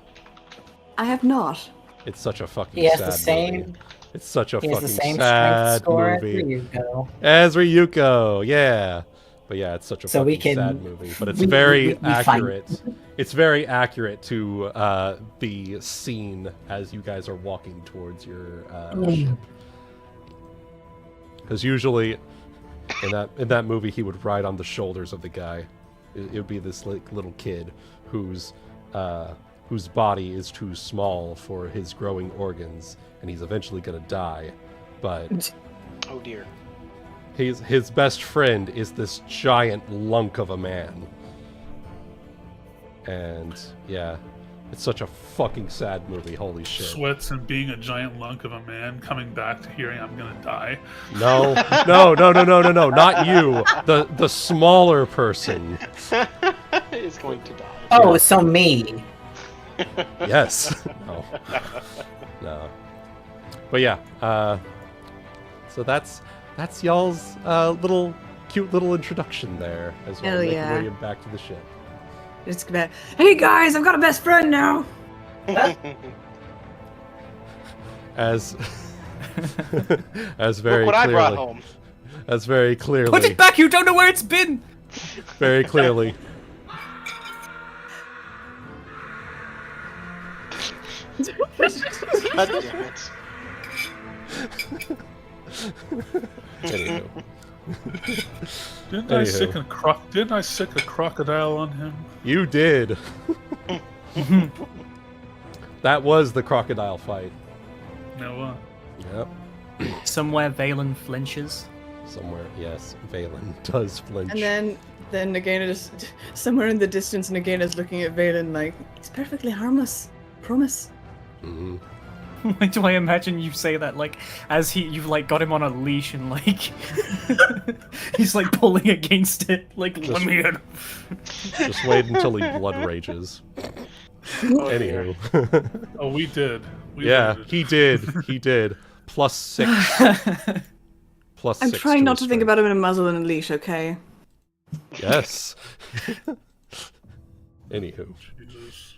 I have not. It's such a fucking He has sad the same. movie. It's such a He has fucking the same strength sad score movie. as Ryuuko. As Ryuuko, yeah. But yeah, it's such a So we fucking can- sad movie. But it's we very find- accurate. It's very accurate to the scene as you guys are walking towards your ship. Because usually, in that movie, he would ride on the shoulders of the guy. It would be this little kid whose body is too small for his growing organs, and he's eventually gonna die. But Oh dear. his best friend is this giant lunk of a man. And yeah, it's such a fucking sad movie. Holy shit. Sweats and being a giant lunk of a man coming back to hearing I'm gonna die. No, not you. The smaller person. Is going to die. Oh, so me. Yes. No. But yeah, so that's y'all's cute little introduction there as well. Hell Making yeah. your way back to the ship. It's about, hey guys, I've got a best friend now. As very Look what I brought clearly, home. as very clearly, Put it back! You don't know where it's been! very clearly. God damn it. Anywho. Didn't Anywho. I sick a crocodile on him? You did. That was the crocodile fight. No. Yep. Somewhere Valen flinches. Somewhere, yes, Valen does flinch. And then Nagaina just, somewhere in the distance, Nagaina's looking at Valen like, he's perfectly harmless. Promise. Mhm. Why do I imagine you say that, like, as you've, like, got him on a leash and, like, he's, like, pulling against it, like, let me in. Just wait until he blood rages. Anywho. Oh, we did. Yeah, waited. he did. He did. +6. +6. I'm trying not to his think strength. about him in a muzzle and a leash, okay? Yes. Anywho. Jesus.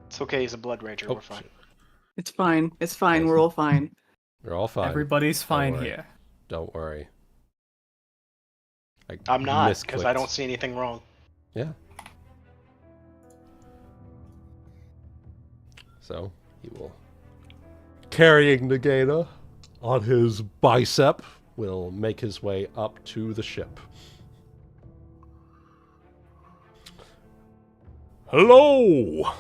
It's okay, he's a blood rager, Oh, we're fine. It's fine. It's fine. We're all fine. We're all fine. Everybody's fine worry. here. Don't worry. I'm not, because I misclicked. don't see anything wrong. Yeah. So, he will... Carrying Nagaina on his bicep, will make his way up to the ship. Hello!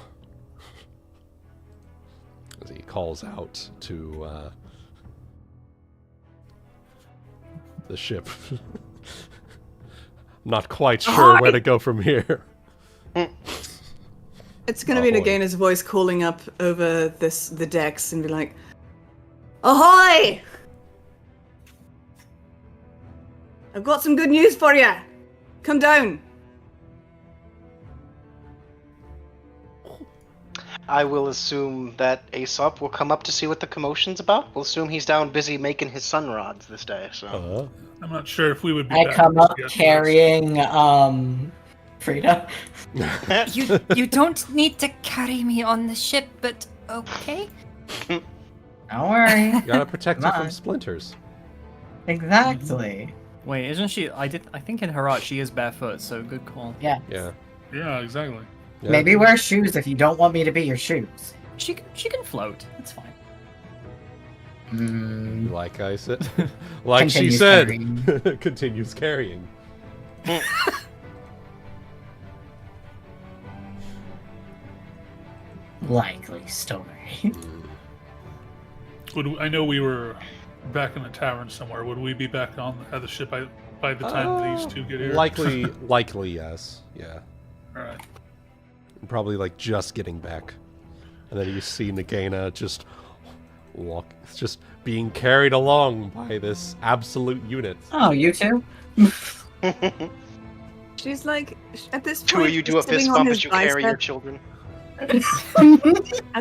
As he calls out to the ship. Not quite sure where to go from here. It's gonna Oh, be boy. Nagaina's voice calling up over the decks and be like, ahoy! I've got some good news for you. Come down. I will assume that Aesop will come up to see what the commotion's about. We'll assume he's down busy making his sun rods this day, so... I'm not sure if we would be I back come with up guest carrying Frieda. You don't need to carry me on the ship, but Okay. Don't worry. You gotta protect her Come from on. splinters. Exactly. Wait, isn't she? I think in her art she is barefoot, so good call. Yeah. Yeah. Yeah, exactly. Yeah. Maybe wear shoes if you don't want me to be your shoes. She can float. That's fine. Like I said, like she Continues said, carrying. continues carrying. Likely story. I know we were back in the tavern somewhere. Would we be back at the ship by the time these two get here? Likely, yes. Yeah. All right. Probably like just getting back, and then you see Nagaina just being carried along by this absolute unit. Oh, you too? She's like, at this point, Two of you do a sitting fist on bump his as you carry your bicep. children. At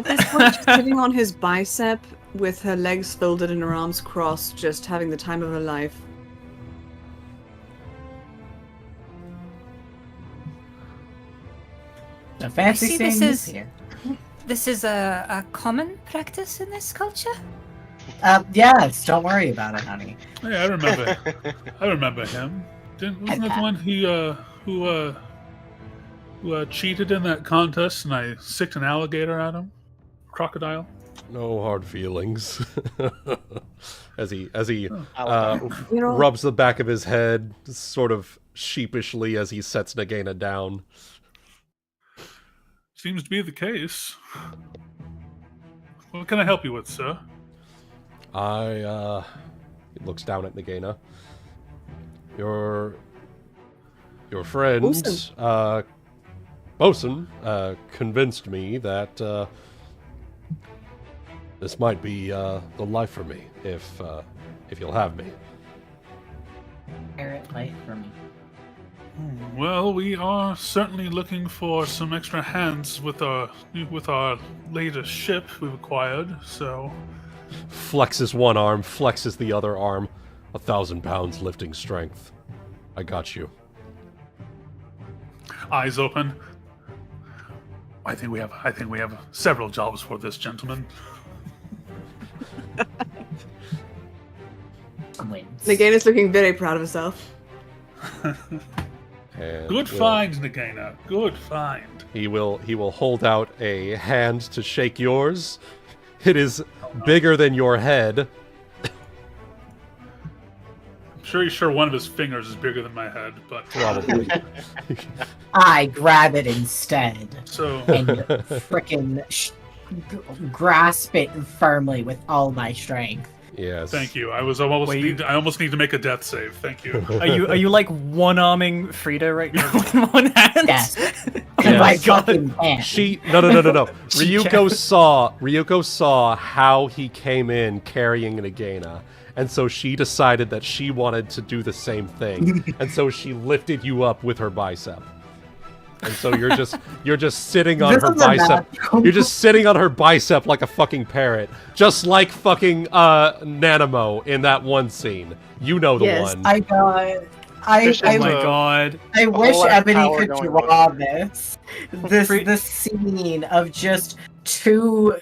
this point, she's sitting on his bicep with her legs folded and her arms crossed, just having the time of her life. A fancy I see seeing this you is- here. This is a common practice in this culture? Yes, don't worry about it, honey. Yeah, I remember him. Wasn't that the one who cheated in that contest and I sicked an alligator at him? Crocodile? No hard feelings. as he You know, rubs the back of his head, sort of sheepishly, as he sets Nagaina down. Seems to be the case. What can I help you with, sir? He looks down at Nagaina. Your friend, Bosun, convinced me that this might be the life for me, if you'll have me. Parrot life for me. Well, we are certainly looking for some extra hands with our latest ship we've acquired. So, Flexes one arm, flexes the other arm. 1,000 pounds lifting strength. I got you. eyes open. I think we have several jobs for this gentleman. Wins. Nagaina's looking very proud of herself. And Good find, Nagaina. Good find. He will hold out a hand to shake yours. It is bigger than your head. I'm sure one of his fingers is bigger than my head, but Probably. I grab it instead so and frickin' grasp it firmly with all my strength. Yes. thank you. I almost need to make a death save. Thank you. Are you like one-arming Frieda right now with one hand? Yes. Yes. My fucking hand. She no. Ryuuko saw how he came in carrying Nagaina, and so she decided that she wanted to do the same thing, and so she lifted you up with her bicep. And so you're just sitting on This her is a bicep. bad- You're just sitting on her bicep like a fucking parrot, just like fucking Nanamo in that one scene. You know the Yes, one. I got. There's Oh just my a- god. I wish whole lot of Ebony power could going draw on. this scene of just two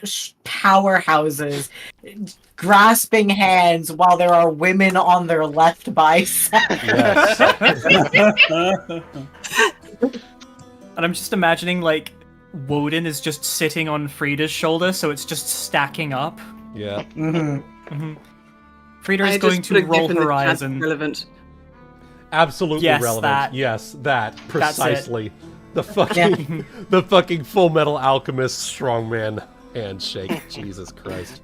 powerhouses grasping hands while there are women on their left bicep. Yes. And I'm just imagining like Wuten is just sitting on Frieda's shoulder, so it's just stacking up. Yeah. Frieda I is just going put to a gif roll in the chat Horizon. relevant. Absolutely Yes, relevant. that. Yes, that That's it. precisely. The fucking Full Metal Alchemist strongman handshake. Jesus Christ.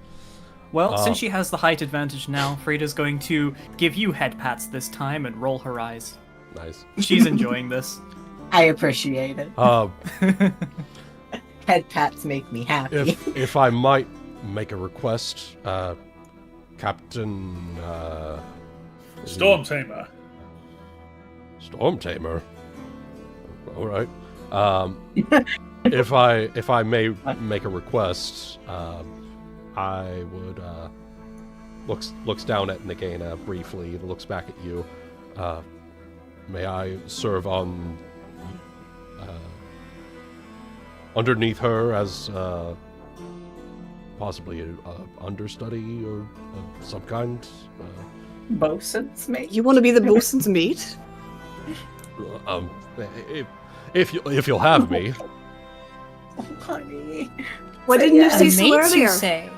Well, since she has the height advantage now, Frieda's going to give you head pats this time and roll her eyes. Nice. She's enjoying this. I appreciate it. Head pats make me happy. If I might make a request, Captain Storm Tamer. Storm Tamer. All right. If I may make a request, I would looks down at Nagaina briefly, looks back at you. May I serve on underneath her as possibly a understudy or some kind. Bosun's mate. You want to be the bosun's mate? If you'll have me. Oh, honey. Why didn't you say A so mate, you earlier? say?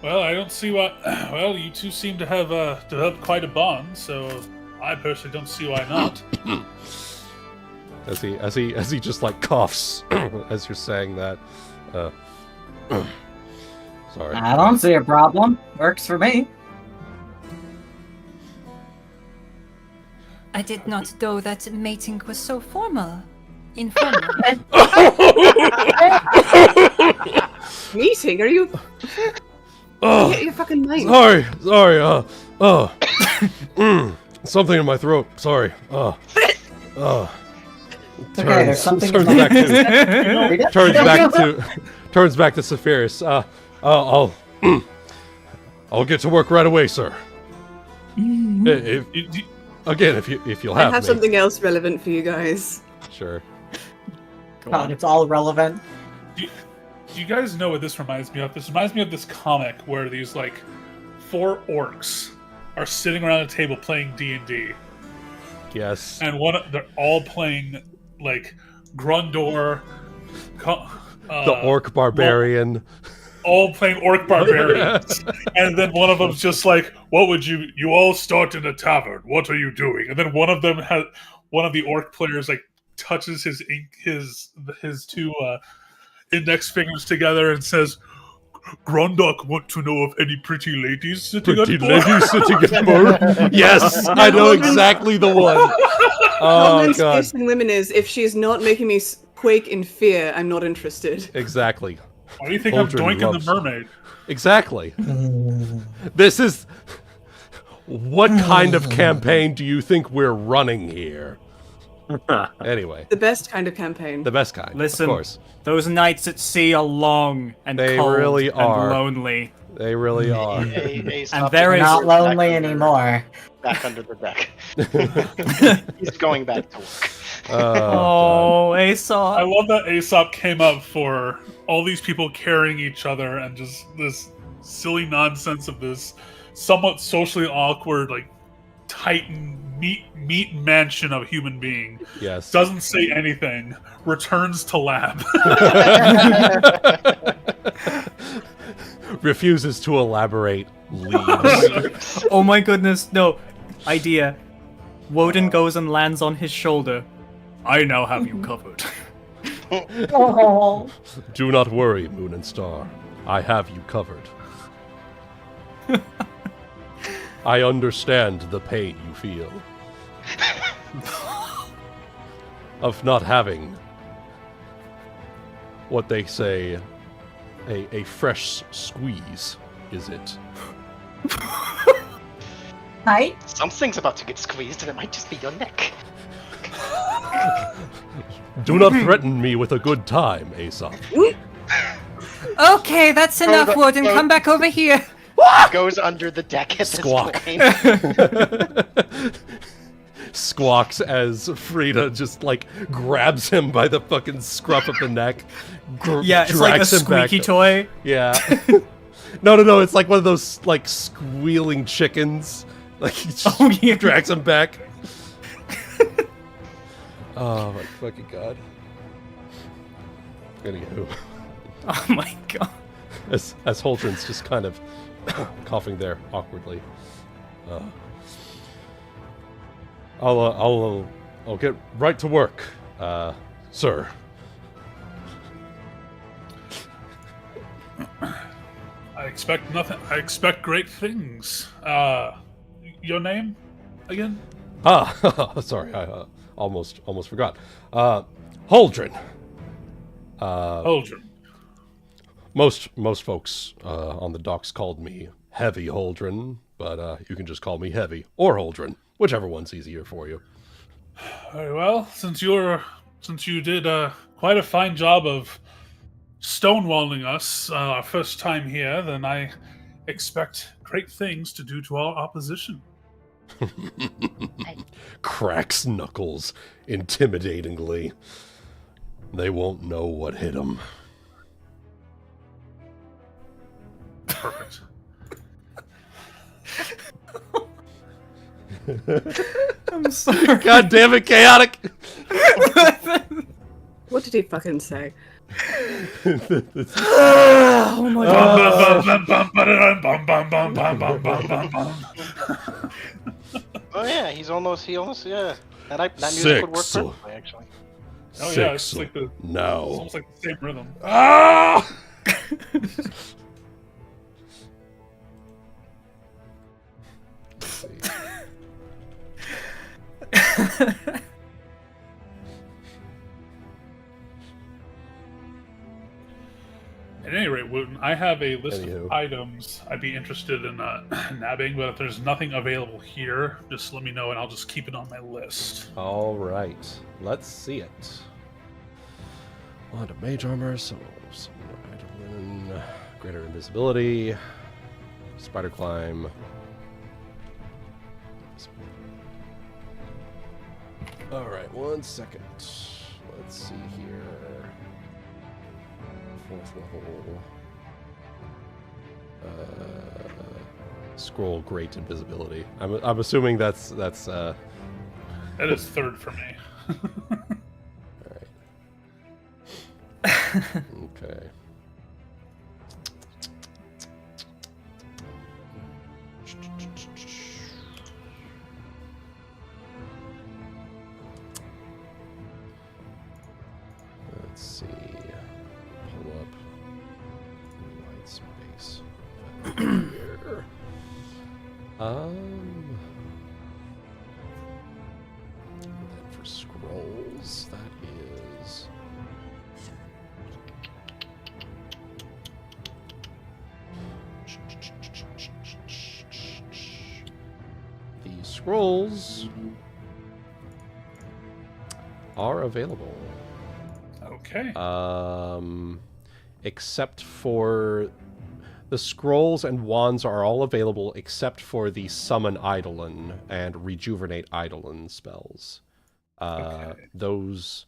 Well, I don't see what. Well, you two seem to have developed quite a bond, so I personally don't see why not. As he just like coughs as you're saying that. Sorry. I don't see a problem. Works for me. I did not know that mating was so formal. Informal. Meeting? Are you? Oh, Get your fucking mind. sorry. Something in my throat. Sorry. Okay, there's something in my- turns back to Saphyrus. I'll get to work right away, sir. If you'll I have have me. something else relevant for you guys. Sure. God, it's all relevant. Do you guys know what this reminds me of? This reminds me of this comic where these like 4 orcs are sitting around a table playing D&D, Yes. and they're all playing like Grundor, The orc barbarian. all playing orc barbarians, and then one of them's just like, "What would you all start in a tavern? What are you doing?" And then one of the orc players like touches his 2 index fingers together and says, "Grundok want to know of any pretty ladies sitting at board?" Yes, I know exactly the one. Oh Goblin god. spacing limit is if she's not making me quake in fear, I'm not interested. Exactly. Why do you think Aldrin I'm doinking loves- the mermaid? Exactly. This is. What kind of campaign do you think we're running here? Anyway, The best kind of campaign. the best kind. Listen, Of course. those nights at sea are long and They cold really are. and lonely. They really are. Aesop And there is is- Not back lonely under- anymore. Back under the deck. He's going back to work. Oh, I Aesop. love that Aesop came up for all these people carrying each other and just this silly nonsense of this somewhat socially awkward, like Titan meat mansion of human being. Yes. Doesn't say anything. Returns to lab. Refuses to elaborate. Leaves. Oh my goodness, no. Idea. Woden goes and lands on his shoulder. I now have you covered. Oh. Do not worry, Moon and Star. I have you covered. I understand the pain you feel. Of not having what they say a fresh squeeze, is it? Hi. Something's about to get squeezed, and it might just be your neck. Do not threaten me with a good time, Aesop. Okay, that's enough, Woden. Come back over here. Goes under the deck at Squawk. this point. Squawks as Frieda just like grabs him by the fucking scruff of the neck. Yeah, it's like a drags him back. squeaky toy. Yeah. No. It's like one of those like squealing chickens. Like he just Oh, yeah. drags him back. Oh my fucking god. Anywho, Oh my god. as Holtron's just kind of coughing there awkwardly. I'll get right to work, sir. I expect nothing. I expect great things. Your name, again? Sorry, I almost forgot. Holdren. Aldrin. Most folks on the docks called me Heavy Holdren, but you can just call me Heavy or Holdren, whichever one's easier for you. Very well. Since you did quite a fine job of stonewalling us our first time here, then I expect great things to do to our opposition. Cracks knuckles intimidatingly. They won't know what hit them. Perfect. I'm sorry. God damn it, chaotic! What did he fucking say? Oh my Oh yeah, he almost yeah. That music would work 6. perfectly, actually. Oh yeah, it's like it's Now. almost like the same rhythm. Ah! At any rate, Wooten, I have a list Anywho. of items I'd be interested in nabbing, but if there's nothing available here, just let me know and I'll just keep it on my list. All right, let's see it. Wand of Mage Armor, some Idolin, Greater invisibility, spider climb. All right, 1 second. Let's see here. 4th level. Scroll great invisibility. I'm assuming that's That is third for me. okay. Let's see. Pull up white space. Here. And then for scrolls, that is. The scrolls are available. Okay. Except for the scrolls and wands are all available except for the summon Eidolon and rejuvenate Eidolon spells. Okay. Those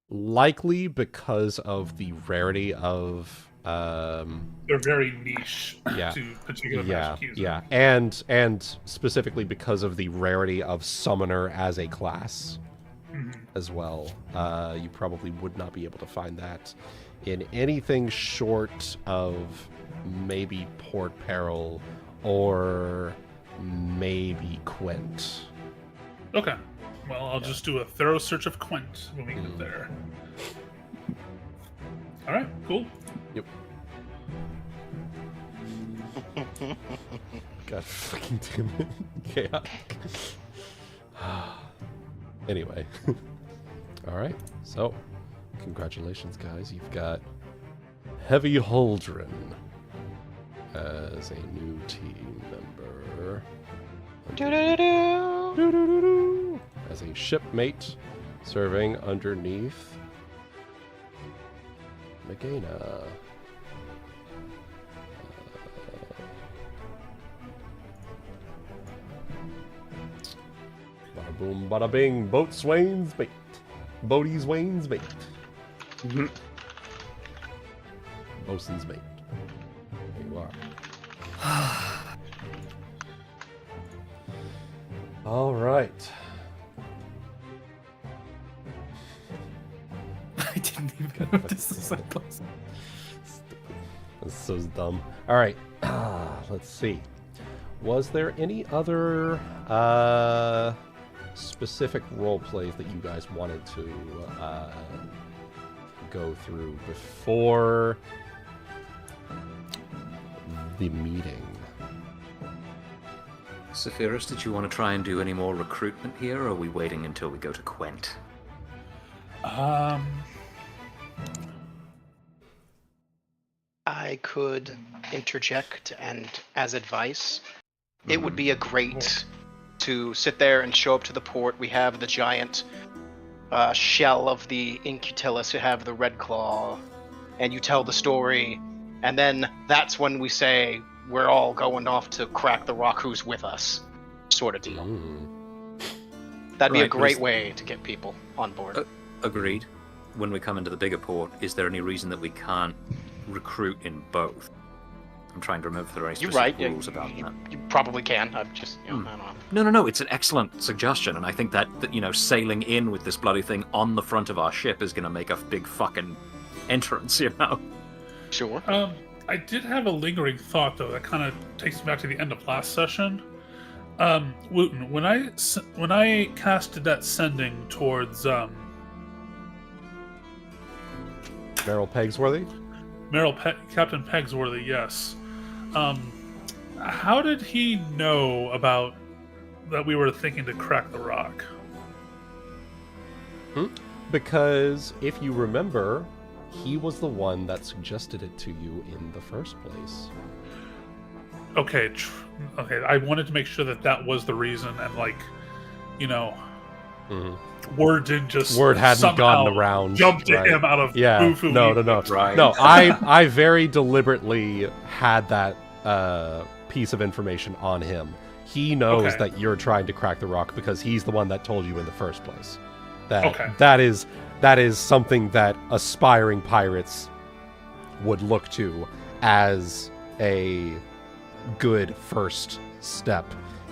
likely because of the rarity of They're very niche Yeah. to particular yeah, magic users. yeah, and specifically because of the rarity of summoner as a class as well. You probably would not be able to find that in anything short of maybe Port Peril or maybe Quent. Okay. Well, I'll just do a thorough search of Quent when we get there. All right. Cool. Yep. God fucking damn it. Chaotic. Anyway. Alright, so congratulations guys. You've got Heavy Huldren as a new team member. Do-do-do-do. As a shipmate serving underneath Nagaina. Bada boom, bada bing. Boat Swain's mate. Bodie's Wayne's mate. Bosun's mate. There you are. All right. I didn't even notice this was possible. That's so dumb. All right. Let's see. Was there any other specific role plays that you guys wanted to go through before the meeting? Saphyrus, did you want to try and do any more recruitment here, or are we waiting until we go to Quent? I could interject, and as advice, it would be a great to sit there and show up to the port. We have the giant shell of the Incutilus, you have the Red Claw, and you tell the story, and then that's when we say we're all going off to crack the rock, who's with us, sort of deal. That'd be a Right, great way to get people on board. Agreed. When we come into the bigger port, is there any reason that we can't recruit in both? I'm trying to remember if there are any You're specific right. rules about that. You probably can. I'm just, I don't know. No. It's an excellent suggestion, and I think that sailing in with this bloody thing on the front of our ship is going to make a big fucking entrance. Sure. I did have a lingering thought though that kind of takes me back to the end of last session. Wuten, when I casted that sending towards Meryl Pegsworthy? Captain Pegsworthy, yes. How did he know about that we were thinking to crack the rock? Because if you remember, he was the one that suggested it to you in the first place. Okay, I wanted to make sure that was the reason, and word didn't just word hadn't somehow gotten around. Jumped to right. him out of No. Right. No, I very deliberately had that piece of information on him. He knows that you're trying to crack the rock because he's the one that told you in the first place. That is something that aspiring pirates would look to as a good first step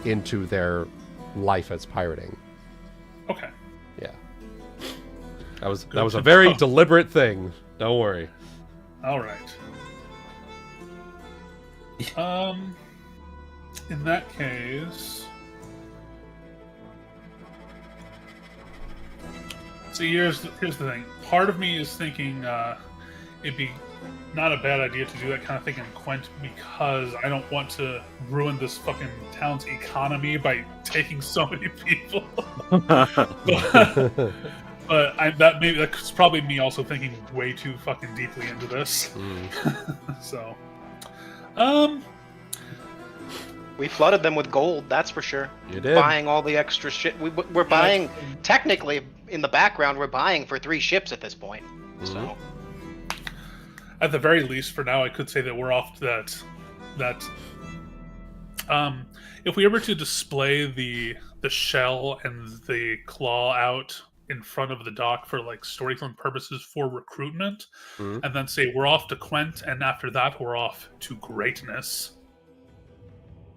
into their life as pirating. Okay. Yeah. That was a very deliberate thing. Don't worry. All right. In that case, see, here's the thing. Part of me is thinking it'd be not a bad idea to do that kind of thing in Quent because I don't want to ruin this fucking town's economy by taking so many people. But that's probably me also thinking way too fucking deeply into this. So, we flooded them with gold, that's for sure. You did. Buying all the extra shit. We're buying, technically, in the background, we're buying for 3 ships at this point. So, at the very least, for now, I could say that we're off to that. If we were to display the shell and the claw out in front of the dock for storytelling purposes for recruitment, and then say we're off to Quent, and after that we're off to greatness.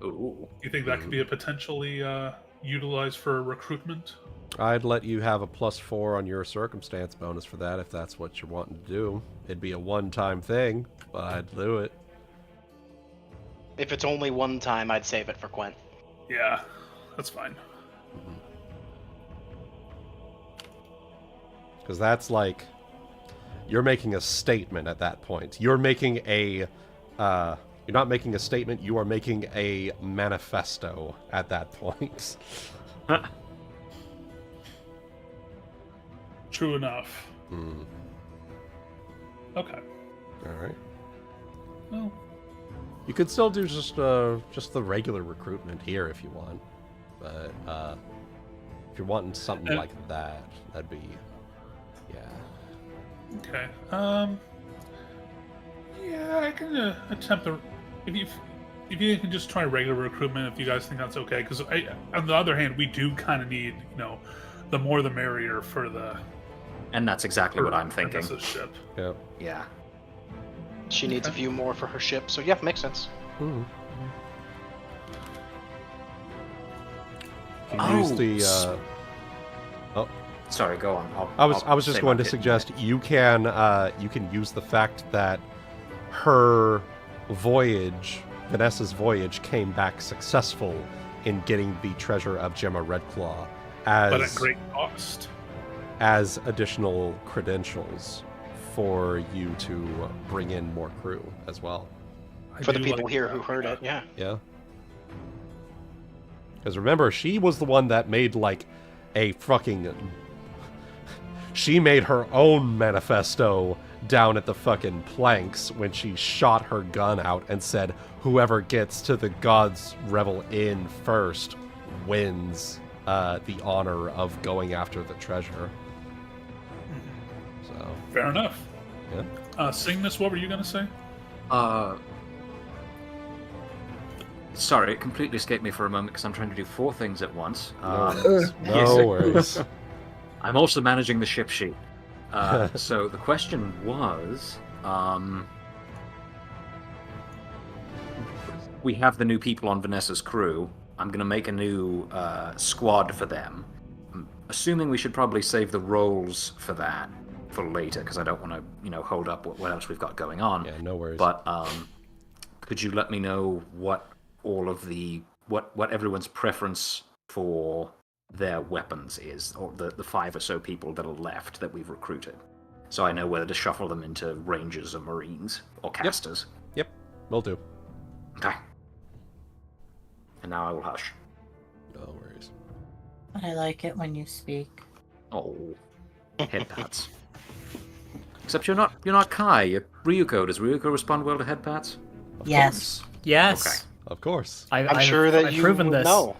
Ooh. You think that could be a potentially utilized for recruitment? I'd let you have a +4 on your circumstance bonus for that if that's what you're wanting to do. It'd be a one-time thing, but I'd do it. if it's only one time, I'd save it for Quent. Yeah, that's fine. Because that's like, you're making a statement at that point. You're making a, you're not making a statement, you are making a manifesto at that point. True enough. Okay. Alright. Well, you could still do just the regular recruitment here if you want. But, if you're wanting something like that, that'd be, yeah. okay. Yeah, I can attempt to. If you can just try regular recruitment, if you guys think that's okay, because on the other hand, we do kind of need, the more the merrier for the. And that's exactly what I'm thinking. Ship. Yep. Yeah. She needs a few more for her ship, so yeah, makes sense. You can use the. Sorry, go on. I was just going to suggest you can use the fact that her voyage, Vanessa's voyage, came back successful in getting the treasure of Gemma Redclaw but at great cost. As additional credentials for you to bring in more crew as well. For the people here who heard it, yeah. Yeah. Because remember, she was the one that made like a fucking. She made her own manifesto down at the fucking planks when she shot her gun out and said, whoever gets to the God's Revel Inn first wins the honor of going after the treasure. So. Fair enough. Yeah. Cygnus, what were you going to say? Sorry, it completely escaped me for a moment because I'm trying to do 4 things at once. No worries. I'm also managing the ship sheet. So the question was, we have the new people on Vanessa's crew. I'm going to make a new squad for them. I'm assuming we should probably save the roles for that for later, because I don't want to, hold up what else we've got going on. Yeah, no worries. But could you let me know what all of what everyone's preference for their weapons is, or the 5 or so people that are left that we've recruited, so I know whether to shuffle them into rangers or marines or casters. Yep, will do. Okay. And now I will hush. No worries. I like it when you speak. Oh, head pats. Except you're not Kai. You're Ryuuko. Does Ryuuko respond well to head pats? Yes. Yes. Okay. Of course. I'm sure that I've you proven would this. know.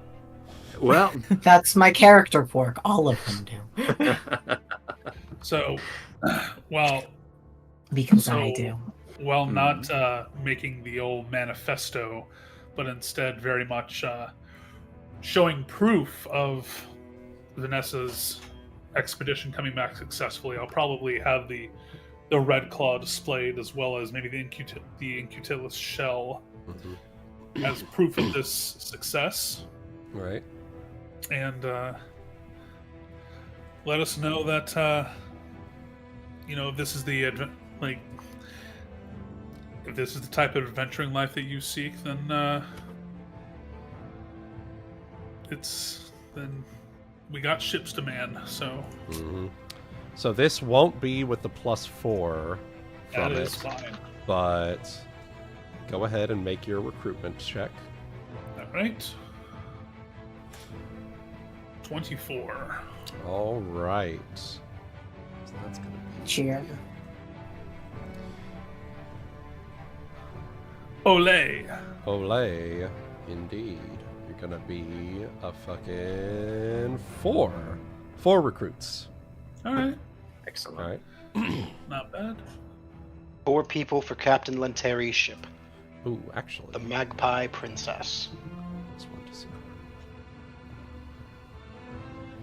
Well, That's my character quirk. All of them do. So, well, Because So- I do. while not making the old manifesto, but instead very much showing proof of Vanessa's expedition coming back successfully, I'll probably have the Red Claw displayed, as well as maybe the Incutilis shell as proof of this success. Right. And let us know that if this is the if this is the type of adventuring life that you seek, then then we got ships to man. So So this won't be with the +4 that from is it, fine. but go ahead and make your recruitment check. All right. 24. All right. So that's gonna be Cheer. Olay. Olay, indeed. You're gonna be a fucking 4 recruits. All right. excellent. All right. Not bad. 4 people for Captain Lentari's ship, Ooh, actually, the Magpie Princess. this one to see.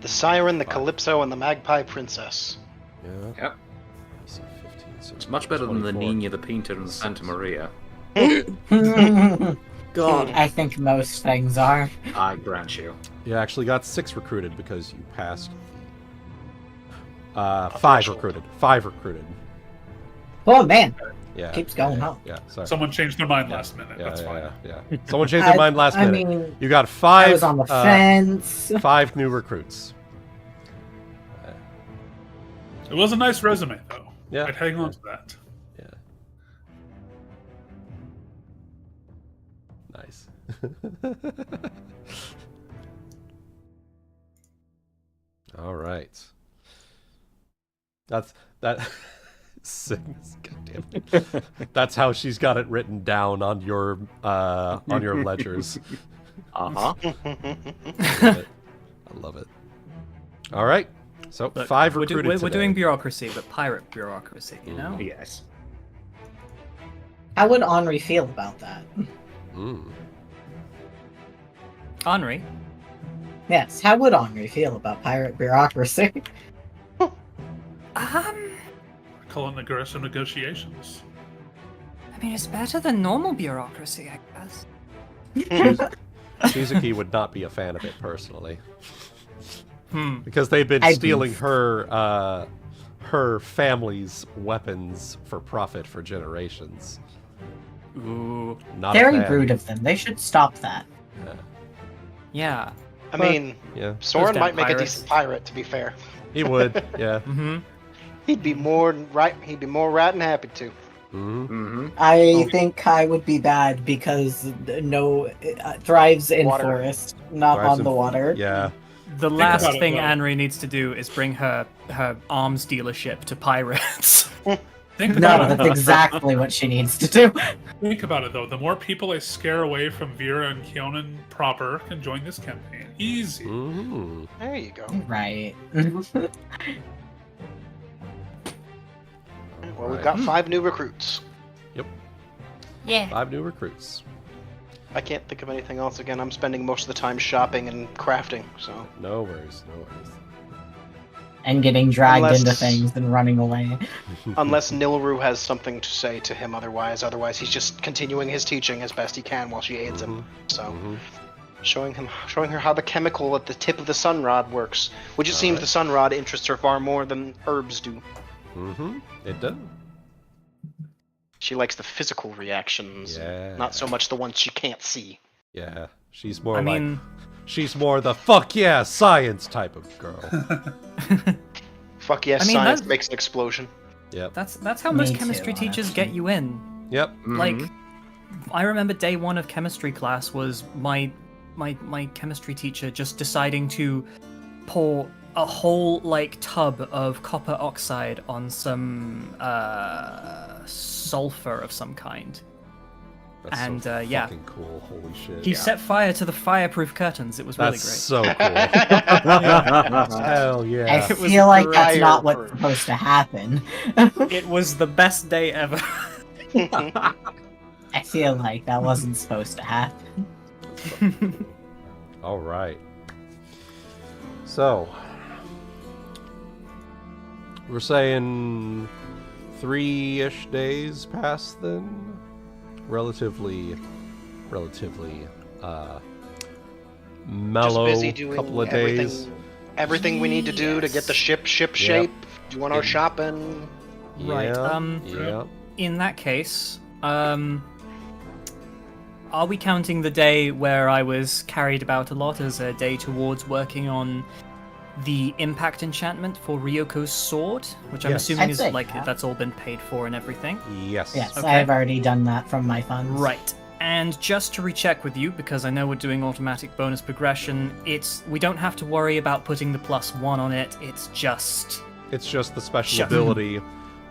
The Siren, the Calypso, and the Magpie Princess. Yeah. Yep. AC 15, so It's much better than the 24. Nina, the Pinta, and the Santa Maria. God. I think most things are. I grant you. You actually got 6 recruited because you passed. 5 Official. recruited. 5 recruited. Oh man, Yeah. keeps going yeah, up. Yeah. Sorry. Someone changed their mind last minute. Yeah, That's fine. yeah. Someone changed their mind last I minute. mean, You got 5. I was on the fence. 5 new recruits. It was a nice resume, though. Yeah. I'd hang on to that. Yeah. Nice. All right. That's that. Cygnus, goddamn it. That's how she's got it written down on your ledgers. Uh-huh. I love it. All right. So Look, 5 we're, recruited we're today. doing bureaucracy, but pirate bureaucracy, you know? Yes. How would Henri feel about that? Mm. Henri? Yes, how would Henri feel about pirate bureaucracy? Call it aggressive negotiations. I mean, it's better than normal bureaucracy, I guess. Suzuki would not be a fan of it personally. Because they've been I'd be- stealing her family's weapons for profit for generations. Ooh. Not a Very fan. rude of them. They should stop that. Yeah. I mean, Yeah, Soren damn might make a pirates. decent pirate, to be fair. he would. Yeah. Mm-hmm. He'd be more right than happy to. hmm Mm-hmm. I think Kai would be bad because thrives in Water. forest, not Thrives on in- the water. Yeah. The about last it, thing though. Henri needs to do is bring her arms dealership to pirates. Think No, about that's it. exactly what she needs to do. Think about it, though. The more people I scare away from Vera and Kionan proper can join this campaign. Easy. hmm There you go. Right. Well, we've got 5 new recruits. Yeah. 5 new recruits. I can't think of anything else. Again, I'm spending most of the time shopping and crafting, so. No worries. No worries. and getting dragged Unless- into things and running away. Unless Nilru has something to say to him otherwise he's just continuing his teaching as best he can while she aids him. So showing her how the chemical at the tip of the sunrod works, which it seems the sunrod interests her far more than herbs do. It does. She likes the physical reactions, Yeah. not so much the ones she can't see. Yeah, she's more I mean, she's more the fuck yeah science type of girl. Fuck yes, I mean, science that- makes an explosion. Yep. that's how Me most too, chemistry teachers honestly. get you in. Yep. Like, I remember day one of chemistry class was my chemistry teacher just deciding to pour a whole like tub of copper oxide on some sulfur of some kind. That's And, so yeah. fucking cool. Holy shit. He set fire to the fireproof curtains. It was really That's great. so cool. Hell I yeah. It was feel like that's great. not what's supposed to happen. It was the best day ever. I feel like that wasn't supposed to happen. All right. So, we're saying 3-ish days past then? Relatively mellow Just busy doing couple of days. everything we need to do to get the ship shape, doing our shopping. Right, Yeah. In that case, are we counting the day where I was carried about a lot as a day towards working on the impact enchantment for Ryuuko's sword, which I'm Yes. assuming I'd is say, like yeah. that's all been paid for and everything? Yes. Yes, Okay. I've already done that from my funds. Right. And just to recheck with you, because I know we're doing automatic bonus progression, we don't have to worry about putting the +1 on it. It's just It's just the special Sure. ability,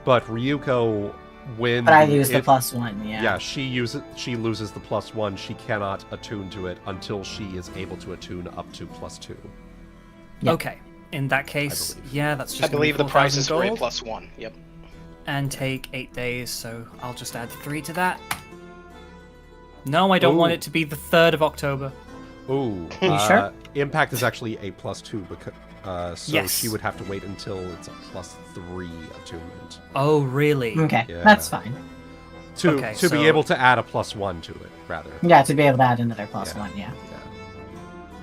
but Ryuuko, when But I lose the it- +1, yeah. Yeah, she loses the +1. She cannot attune to it until she is able to attune up to +2. Yep. okay. In that case, believe. yeah, that's just I gonna believe be the price is 4,000 for a gold. +1. Yep. And take 8 days, so I'll just add 3 to that. No, I don't want Ooh. it to be the 3rd of October. Ooh. You sure? Impact is actually a +2 because so Yes. she would have to wait until it's a +3 attunement Oh, really? Okay, Yeah. that's fine. to Okay, to be so- able to add a +1 to it rather. Yeah, to be able to add another +1, yeah.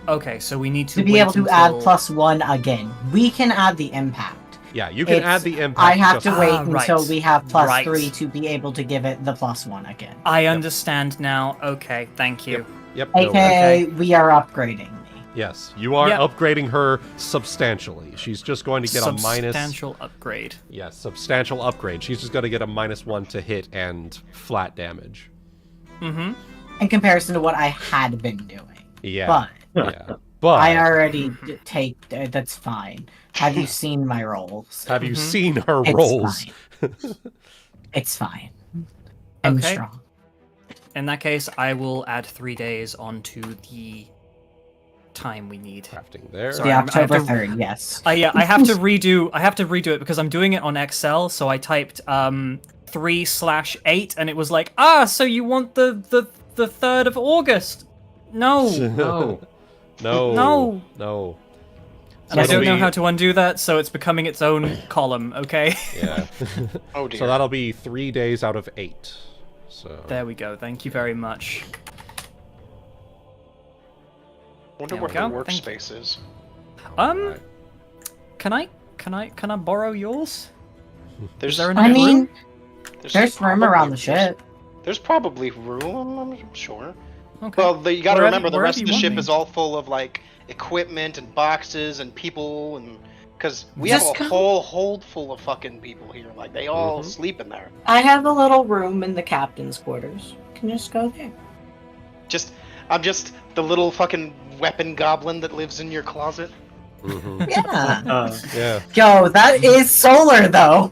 Okay, so we need to To be wait able to until... add +1 again. We can add the impact. Yeah, you can It's- add the impact. I have just- to wait right. until we have +3 Right. to be able to give it the +1 again. I understand now. Okay, thank you. Yep. no worries. AKA, we are upgrading me. Yes, you are Yep. upgrading her substantially. She's just going to get a minus. Substantial upgrade. Yes, substantial upgrade. She's just going to get a -1 to hit and flat damage. Mm-hmm. In comparison to what I had been doing. Yeah. But Yeah. But I already take... that's fine. Have you seen my rolls? have you Mhm. seen her It's rolls? fine. It's fine. I'm Okay. strong. In that case, I will add 3 days onto the time we need. Crafting there. Sorry, The I have October to- 3rd, yes. Yeah, I have to redo it because I'm doing it on Excel. So I typed 3/8, and it was like, so you want the 3rd of August? No, No. No. No. No. and I that'll don't know be- how to undo that, so it's becoming its own column. Okay, Yeah. Oh dear. So that'll be 3 days out of 8. So there we go. Thank you very much. Wonder There what we her go. Thank workspace is. Alright. Can I borrow yours? There's, there an- I mean, room? there's room around the ship. There's probably room, I'm sure. Okay. Well, you gotta Wherever- remember the wherever rest you of the want ship me. is all full of like equipment and boxes and people and because we have Just a come- whole hold full of fucking people here. Like they all Mhm. sleep in there. I have a little room in the captain's quarters. You can just go there. I'm just the little fucking weapon goblin that lives in your closet. Mhm. Yeah. Yeah. Yo, that is solar though.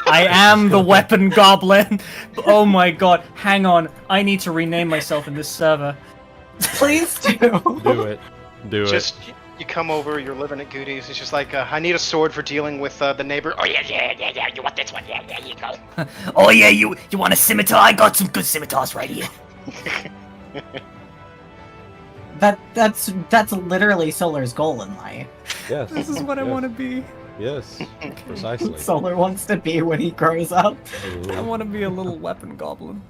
I am the weapon goblin. Oh my god! Hang on, I need to rename myself in this server. Please do. Do it. Do it. Just you come over, you're living at Goodies. It's just like I need a sword for dealing with the neighbor. Oh yeah. You want this one? Yeah, there you go. Oh yeah, you want a scimitar? I got some good scimitars right here. That's literally Solar's goal in life. Yes. This is what I Yes. want to be. Yes, precisely. Solar wants to be when he grows up. I want to be a little weapon goblin.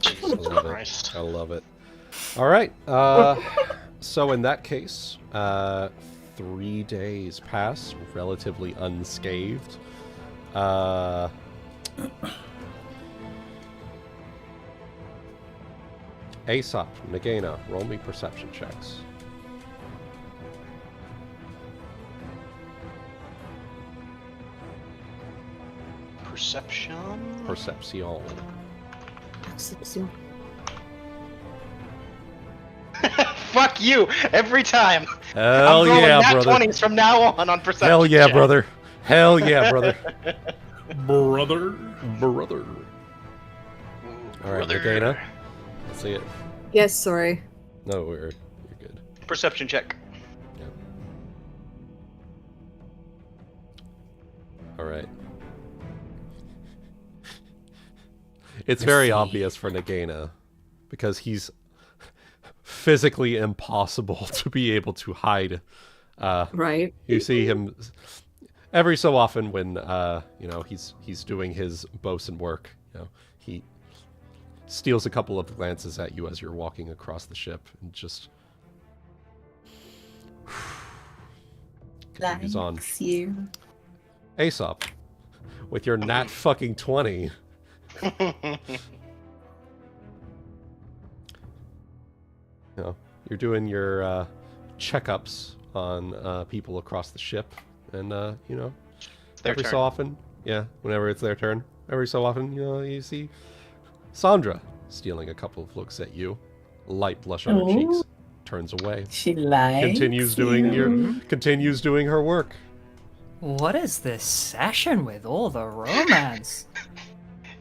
I love Christ. it. I love it. All right. So in that case, 3 days pass relatively unscathed. Aesop, Nagaina, roll me perception checks. Perception? Perception. Fuck you! Every time! Hell I'm rolling yeah, nat brother. 20s from now on perception. Hell yeah, check. brother. Hell yeah, brother. Brother. Brother. All right, Brother. Nagaina. Let's see it. Yes, sorry. No, you're good. Perception check. Yeah. All right. It's very obvious for Nagaina because he's physically impossible to be able to hide. Right. You see him every so often when he's doing his bosun work. He steals a couple of glances at you as you're walking across the ship and just continues on. You. Aesop, with your nat fucking 20. You're doing your checkups on people across the ship, and every so often, whenever it's their turn, every so often, you see Sandra stealing a couple of looks at you, light blush on her cheeks, turns away, She likes continues doing her work. What is this session with all the romance?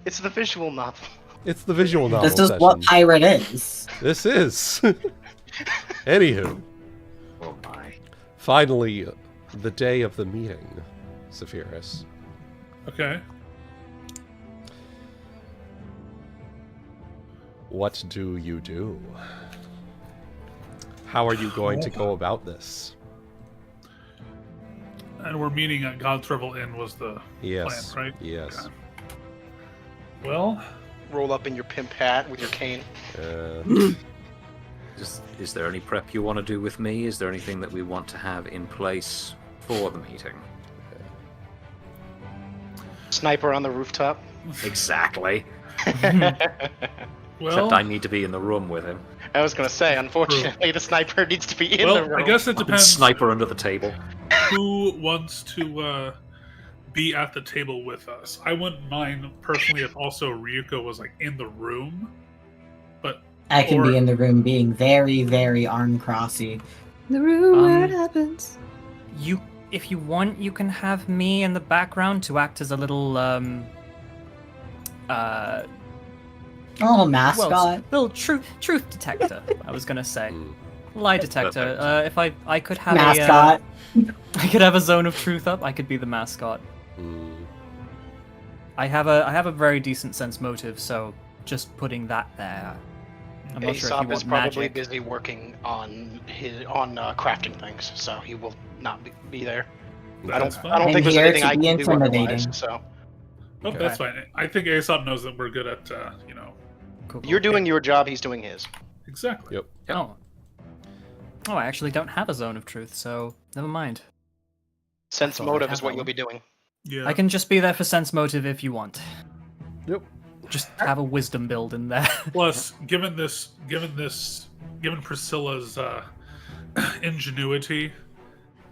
It's the visual novel. It's the visual novel This is session. what pirate is. This is. Anywho. Oh my. Finally, the day of the meeting, Saphyrus. Okay. What do you do? How are you going to go about this? And we're meeting at God's Revel Inn was the Yes. plan, right? Yes. Okay. Well, Roll up in your pimp hat with your cane. Is there any prep you want to do with me? Is there anything that we want to have in place for the meeting? Sniper on the rooftop. Exactly. well, Except I need to be in the room with him. I was gonna say, unfortunately, the sniper needs to be in the room. I guess it depends Sniper under the table. who wants to be at the table with us. I wouldn't mind personally if also Ryuuko was like in the room, but I can be in the room being very, very arm-crossy. The room where it happens. If you want, you can have me in the background to act as a little Oh, mascot. little truth detector. I was gonna say lie detector. If I could have Mascot. I could have a zone of truth up. I could be the mascot. I have a very decent sense motive, so just putting that there. I'm not sure if you Aesop want is probably magic. busy working on crafting things, so he will not be there. I That's don't fine. think there's here anything to I be can do intimidating. otherwise. So Oh, that's fine. I think Aesop knows that we're good at, Cool. you're doing your job, he's doing his. exactly. Yep. Oh, I actually don't have a zone of truth, so never mind. Sense thought we motive had is what that you'll one. be doing. Yeah. I can just be there for sense motive if you want. Yep. Just have a wisdom build in there. Plus, given Priscilla's ingenuity,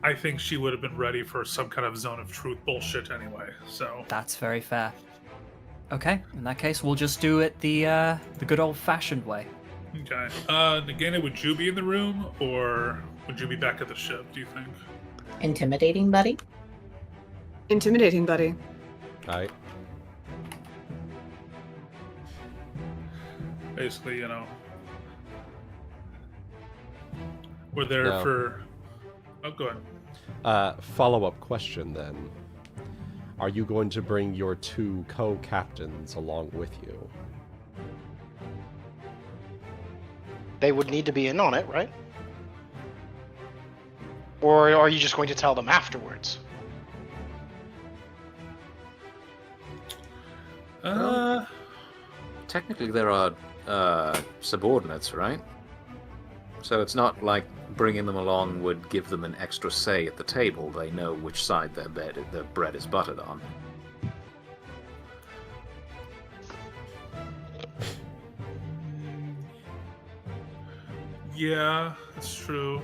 I think she would have been ready for some kind of zone of truth bullshit anyway. So That's very fair. Okay, in that case, we'll just do it the good old-fashioned way. okay. Nagaina, would you be in the room, or would you be back at the ship? Do you think? Intimidating, buddy? Intimidating, buddy. Alright. Basically, we're there No. for. Oh, go ahead. Follow-up question then. Are you going to bring your 2 co-captains along with you? They would need to be in on it, right? Or are you just going to tell them afterwards? Technically, there are subordinates, right? So it's not like bringing them along would give them an extra say at the table. They know which side their bread is buttered on. Yeah, that's true.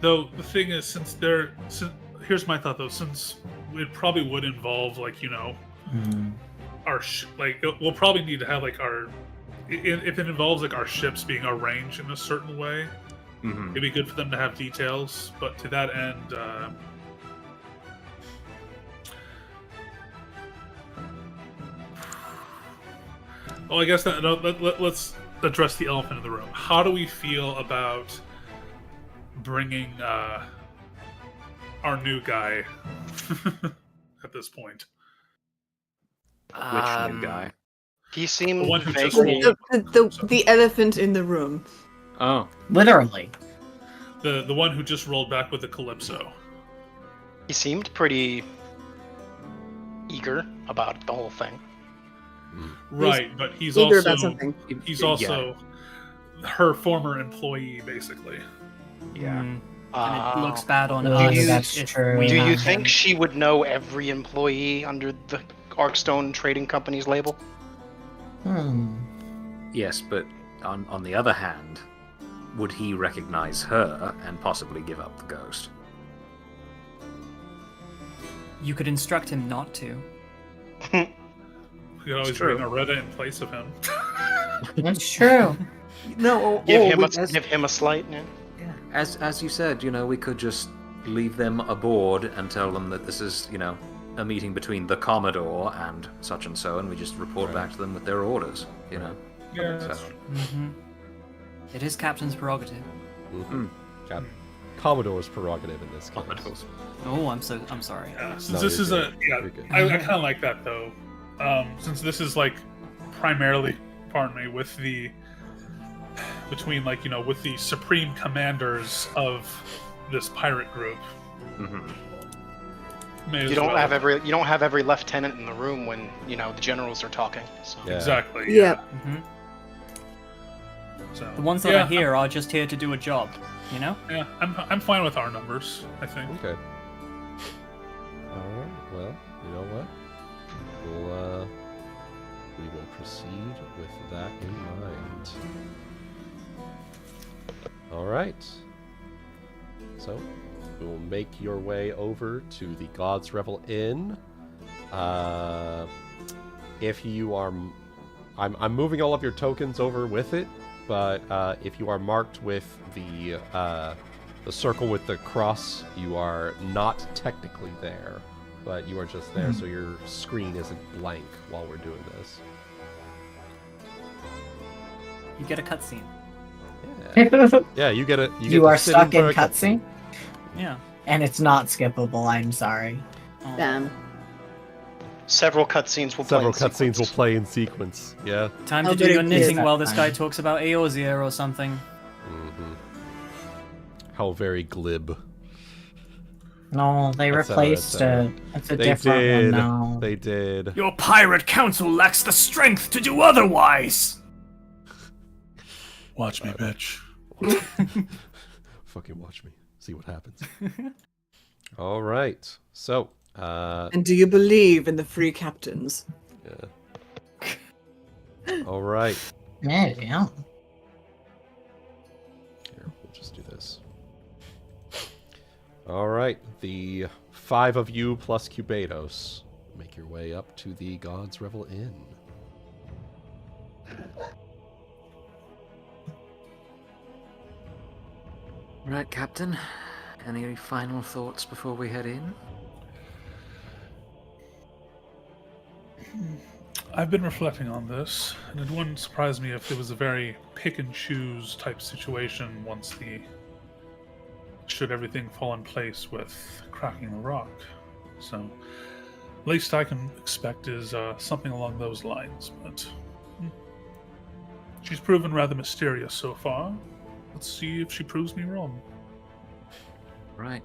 Though the thing is, here's my thought though, since it probably would involve like we'll probably need to have like if it involves like our ships being arranged in a certain way, it'd be good for them to have details. But to that end, I guess that let's address the elephant in the room. How do we feel about bringing our new guy at this point? Which new guy? He seemed The one who just vaguely... The elephant in the room. Oh. Literally. The one who just rolled back with the Calypso. He seemed pretty eager about the whole thing. Right, but he's Eager also about something. he's also her former employee, basically. Yeah. And it looks bad on Oh, us. that's if true. we Do you have think him. she would know every employee under the Arkstone Trading Company's label? Yes, but on the other hand, would he recognize her and possibly give up the ghost? You could instruct him not to. We could always true. bring Areta in place of him. That's true. No, Give him a slight. Yeah. As you said, we could just leave them aboard and tell them that this is, a meeting between the Commodore and such and so, and we just report back to them with their orders, Yeah, So, that's true. It is Captain's prerogative. Commodore's prerogative in this case. Commodores. Oh, I'm sorry. Yeah, since No, this you're is good. You're good. I kind of like that though. Since this is like primarily, with the with the supreme commanders of this pirate group. You don't have every lieutenant in the room when the generals are talking. So. Yeah. Exactly. Yeah. So, The ones that are here are just here to do a job, Yeah, I'm fine with our numbers. I think. Okay. Alright, well, you know what? We will proceed with that in mind. Alright. So, we will make your way over to the God's Revel Inn. If you are... I'm moving all of your tokens over with it, but if you are marked with the circle with the cross, you are not technically there, but you are just there, so your screen isn't blank while we're doing this. You get a cutscene. Yeah, you get it. You are stuck in cutscene, Yeah. and it's not skippable. I'm sorry. Oh. Damn. Several cutscenes will play in sequence. Yeah. Time How to do big your is knitting that while this guy time? talks about Eorzea or something. Mm-hmm. How very glib. No, they That's replaced it. It's a They different did. one now. They did. Your pirate council lacks the strength to do otherwise! Watch me, bitch. Fucking watch me. See what happens. All right. So, And do you believe in the free captains? yeah. All right. Yeah. Here, we'll just do this. All right. The 5 of you plus Cubados make your way up to the God's Revel Inn. Right, Captain. Any final thoughts before we head in? I've been reflecting on this, and it wouldn't surprise me if it was a very pick and choose type situation should everything fall in place with cracking the rock. So, least I can expect is something along those lines, but she's proven rather mysterious so far. Let's see if she proves me wrong. Right.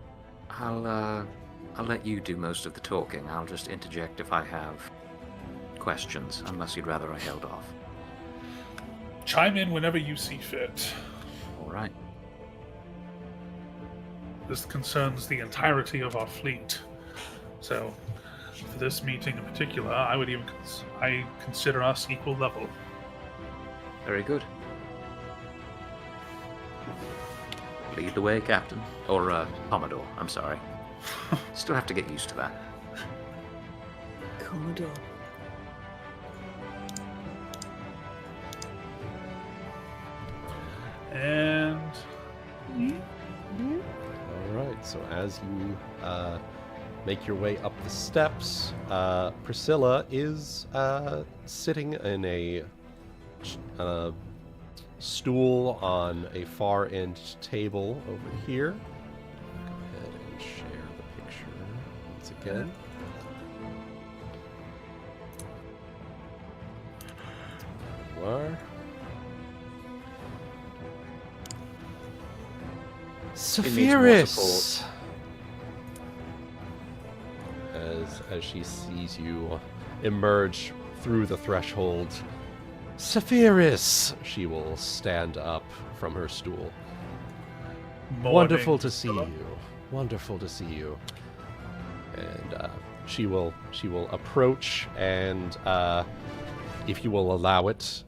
I'll I'll let you do most of the talking. I'll just interject if I have questions, unless you'd rather I held off. Chime in whenever you see fit. All right. This concerns the entirety of our fleet. So, for this meeting in particular, I consider us equal level. Very good. Lead the way, Captain. Or, Commodore, I'm sorry. Still have to get used to that. Commodore. And... All right. So as you make your way up the steps, Priscilla is sitting in a stool on a far end table over here. Go ahead and share the picture once again. There you are. Saphyrus! As she sees you emerge through the threshold, Saphyrus! She will stand up from her stool. Wonderful to see you. Wonderful to see you. And she will approach and, if you will allow it,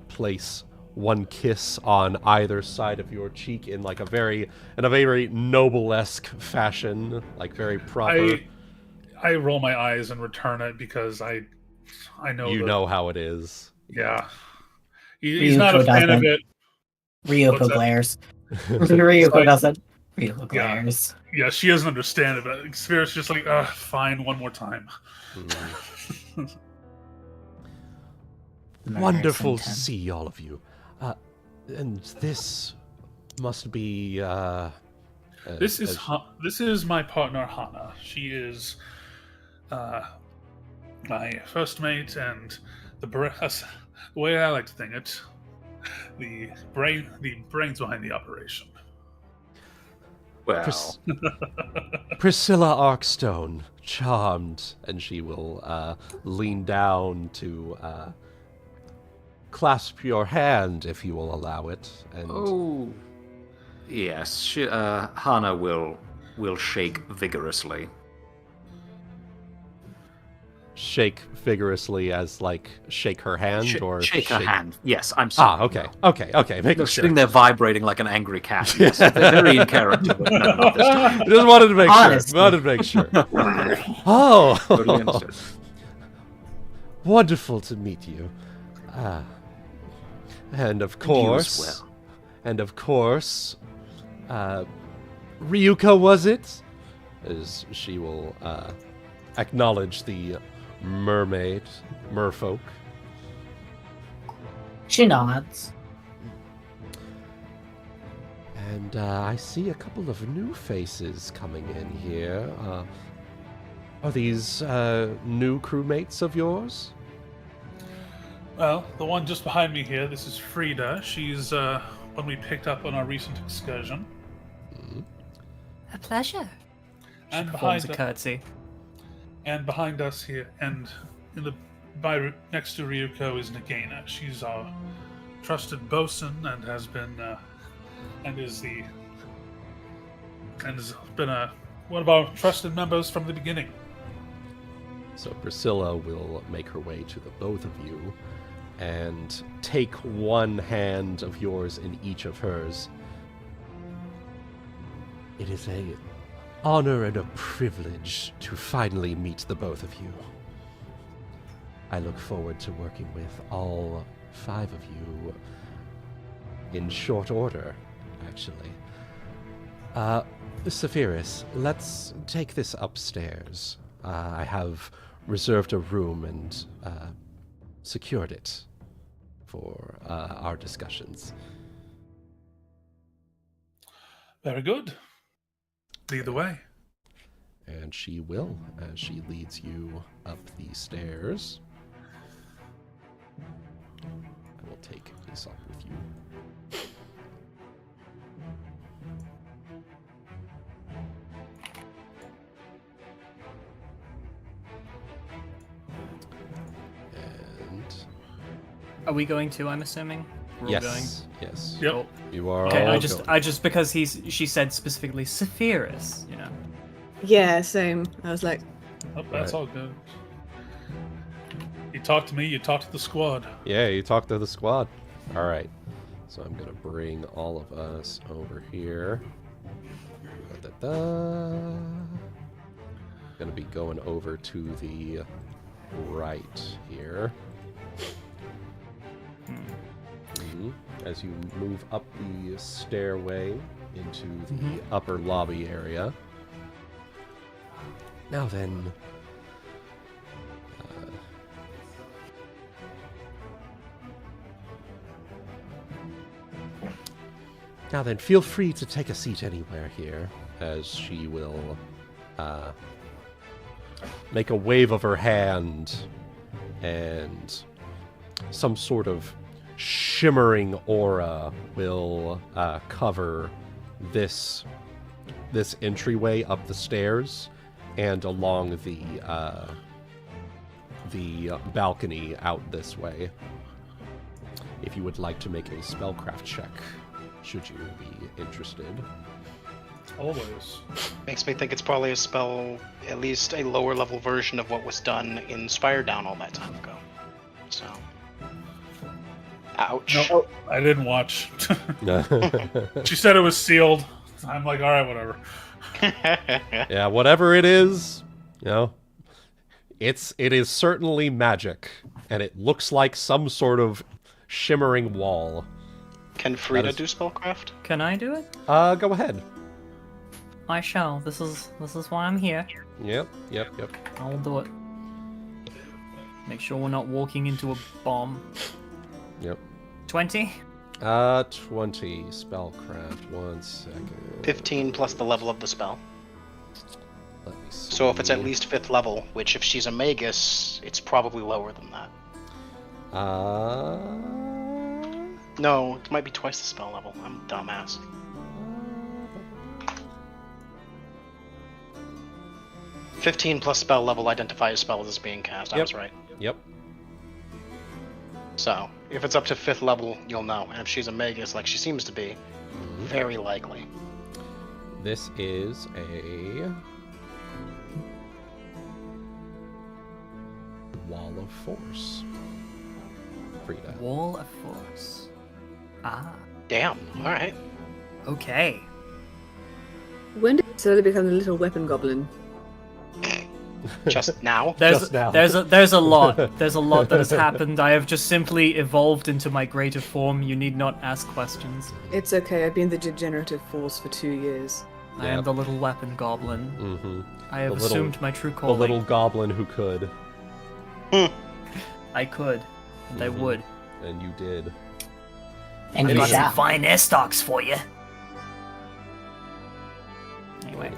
place one kiss on either side of your cheek in like a very noble-esque fashion, like very proper. I roll my eyes and return it because I know you know how it is. Yeah, he's not a fan of it. Ryuuko glares. Ryuuko doesn't. Ryuuko glares. Yeah, she doesn't understand it, but Spirit's just like, fine, one more time. Wonderful to see all of you. And this must be. This is my partner Hana. She is my first mate and the way I like to think it, the brains behind the operation. Well, Priscilla Arkstone, charmed, and she will lean down to clasp your hand, if you will allow it. And oh, yes. Hana will shake vigorously. Shake vigorously as like shake her hand or shake her hand. Yes, I'm sorry. Okay. Okay. Making sure. Sitting there vibrating like an angry cat. Yes, they're very in character, but no, not this time. Just wanted to make sure. Wanted to make sure. Oh, totally understood. Wonderful to meet you. And of course, Ryuuko, was it? As she will acknowledge the merfolk. She nods. And I see a couple of new faces coming in here. Are these new crewmates of yours? Well, the one just behind me here, this is Frieda. She's one we picked up on our recent excursion. A pleasure. And Performs a curtsy. And behind us here, and next to Ryuuko is Nagaina. She's our trusted bosun and has been one of our trusted members from the beginning. So Priscilla will make her way to the both of you and take one hand of yours in each of hers. It is an honor and a privilege to finally meet the both of you. I look forward to working with all 5 of you in short order, actually. Saphyrus, let's take this upstairs. I have reserved a room and secured it for our discussions. Very good. Lead the way. And she will, as she leads you up the stairs. I will take Aesop with you. Are we going to? I'm assuming. We're all going. Yes. Yep. Cool. You are. Okay, all I just because she said specifically Saphyrus, Yeah, same. I was like, Oh, that's Right. all good. You talk to me, you talk to the squad. Yeah, you talk to the squad. All right. So I'm gonna bring all of us over here. Da-da-da. Gonna be going over to the right here. Mhm. As you move up the stairway into the upper lobby area. Now then. Now then, feel free to take a seat anywhere here, as she will make a wave of her hand, and some sort of shimmering aura will cover this entryway up the stairs and along the balcony out this way. If you would like to make a spellcraft check, should you be interested. Always. Makes me think it's probably a spell, at least a lower level version of what was done in Spire Down all that time ago. So. Ouch. No, I didn't watch. She said it was sealed. I'm like, alright, whatever. Yeah, whatever it is, it is certainly magic, and it looks like some sort of shimmering wall. Can Frieda do spellcraft? Can I do it? Go ahead. I shall. This is why I'm here. Yep. I'll do it. Make sure we're not walking into a bomb. Yep. 20? 20 spellcraft. 1 second. 15 plus the level of the spell. Let me see. So if it's at least 5th level, which if she's a magus, it's probably lower than that. No, it might be twice the spell level. I'm a dumbass. "15 plus spell level identifies spells as being cast." I Yep. was right. Yep. So, if it's up to 5th level, you'll know. And if she's a magus, like she seems to be, very likely. This is a Wall of Force. Frieda. Wall of Force. Ah. Damn, alright. Okay. when did Soda become the little weapon goblin? Just now? Just now. There's a lot. There's a lot that has happened. I have just simply evolved into my greater form. You need not ask questions. It's okay, I've been the degenerative force for 2 years. I am the little weapon goblin. Mm-hmm. I have The little- assumed my true The calling. little goblin who could. I could, and I would. And you did. And I you got some shall. fine air stocks for you. Anyway,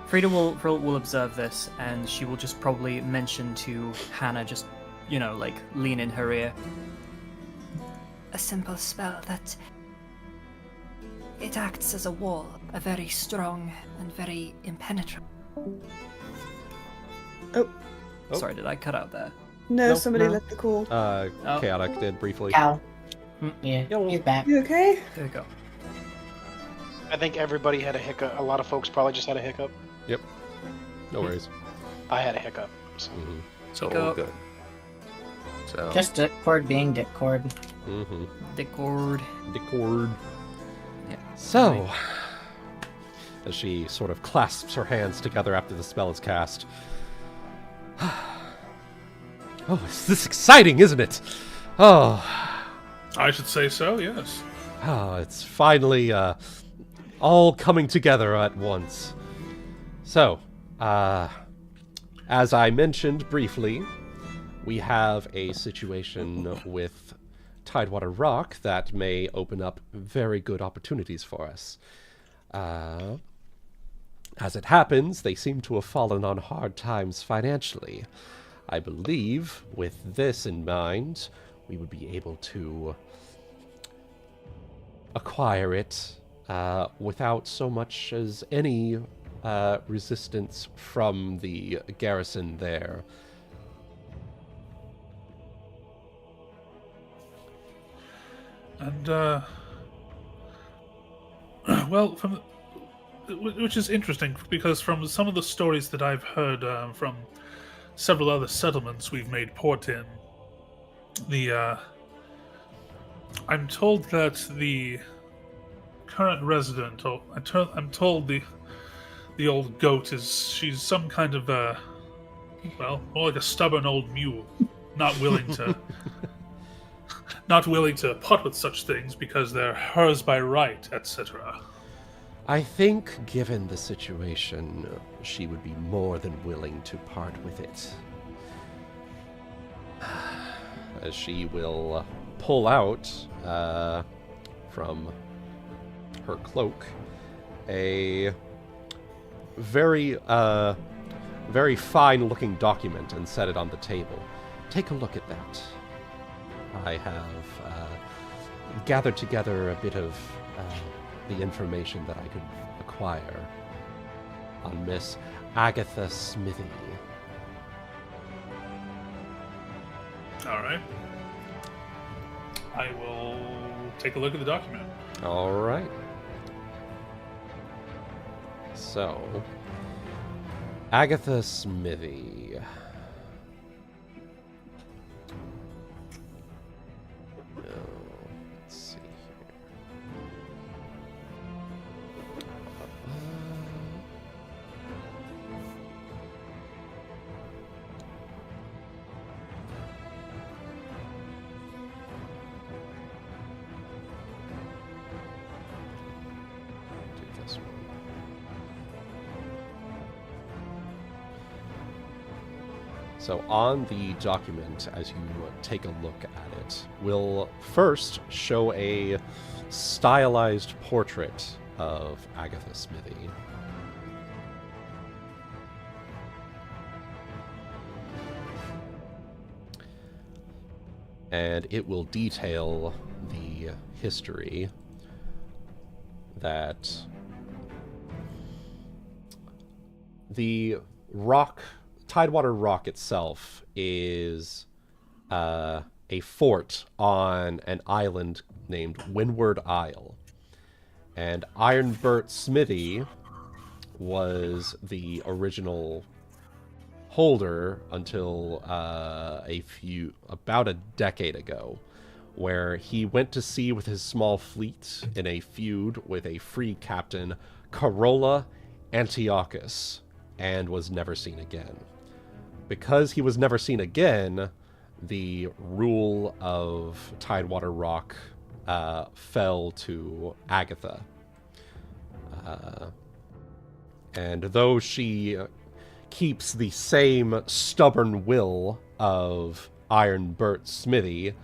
Frieda will observe this, and she will just probably mention to Hana, just like lean in her ear. A simple spell that it acts as a wall, a very strong and very impenetrable. Oh, Sorry, did I cut out there? no, Nope. somebody No. let the call. Chaotic did briefly. Ow. Mm. Yeah, he's back. You okay? There we go. I think everybody had a hiccup. A lot of folks probably just had a hiccup. Yep. No worries. I had a hiccup. So. Mm-hmm. So Go. all good. So Just Discord being Discord. Mm-hmm. Discord. Discord. Yeah. So, as she sort of clasps her hands together after the spell is cast. Oh, is this exciting, isn't it? Oh, I should say so, yes. it's finally all coming together at once. So, as I mentioned briefly, we have a situation with Tidewater Rock that may open up very good opportunities for us. As it happens, they seem to have fallen on hard times financially. I believe, with this in mind, we would be able to acquire it without so much as any resistance from the garrison there. And, well, which is interesting, because from some of the stories that I've heard from several other settlements we've made port in, I'm told that the current resident, I'm told the old goat she's some kind of well, more like a stubborn old mule, not willing to part with such things because they're hers by right, etc. I think, given the situation, she would be more than willing to part with it. As she will pull out from her cloak a very fine-looking document and set it on the table. Take a look at that. I have gathered together a bit of the information that I could acquire on Miss Agatha Smithy. All right. I will take a look at the document. All right. So, Agatha Smithy. Let's see do this one. So on the document, as you take a look at it, we'll first show a stylized portrait of Agatha Smithy. And it will detail the history that the Tidewater Rock itself is a fort on an island named Windward Isle. And Ironbert Smithy was the original holder until about a decade ago, where he went to sea with his small fleet in a feud with a free captain, Carola Antiochus, and was never seen again. Because he was never seen again, the rule of Tidewater Rock fell to Agatha. And though she keeps the same stubborn will of Ironbert Smithy,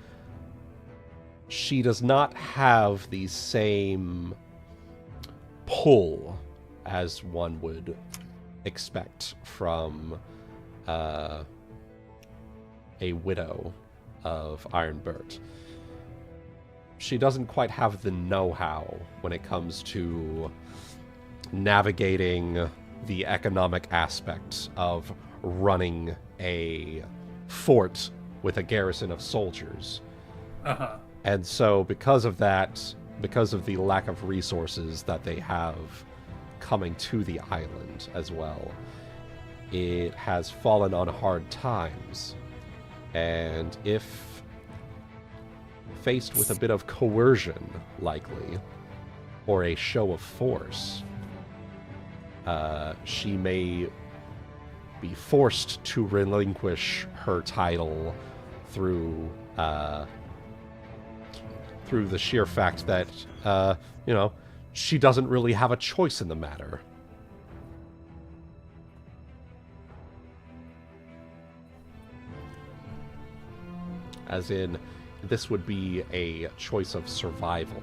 she does not have the same pull as one would expect from a widow of Ironbert. She doesn't quite have the know-how when it comes to navigating the economic aspects of running a fort with a garrison of soldiers. Uh-huh. And so because of that, because of the lack of resources that they have coming to the island as well, it has fallen on hard times. And if faced with a bit of coercion, likely, or a show of force, she may be forced to relinquish her title through the sheer fact that, she doesn't really have a choice in the matter. As in, this would be a choice of survival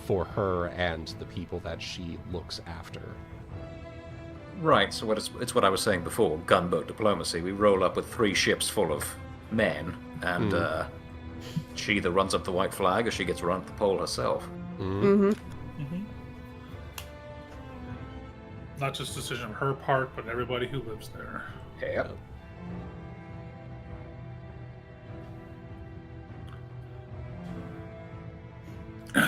for her and the people that she looks after. Right, so it's what I was saying before, gunboat diplomacy. We roll up with 3 ships full of men, and she either runs up the white flag or she gets run up the pole herself. Mm-hmm. Mm-hmm. Not just a decision on her part, but everybody who lives there. Yep.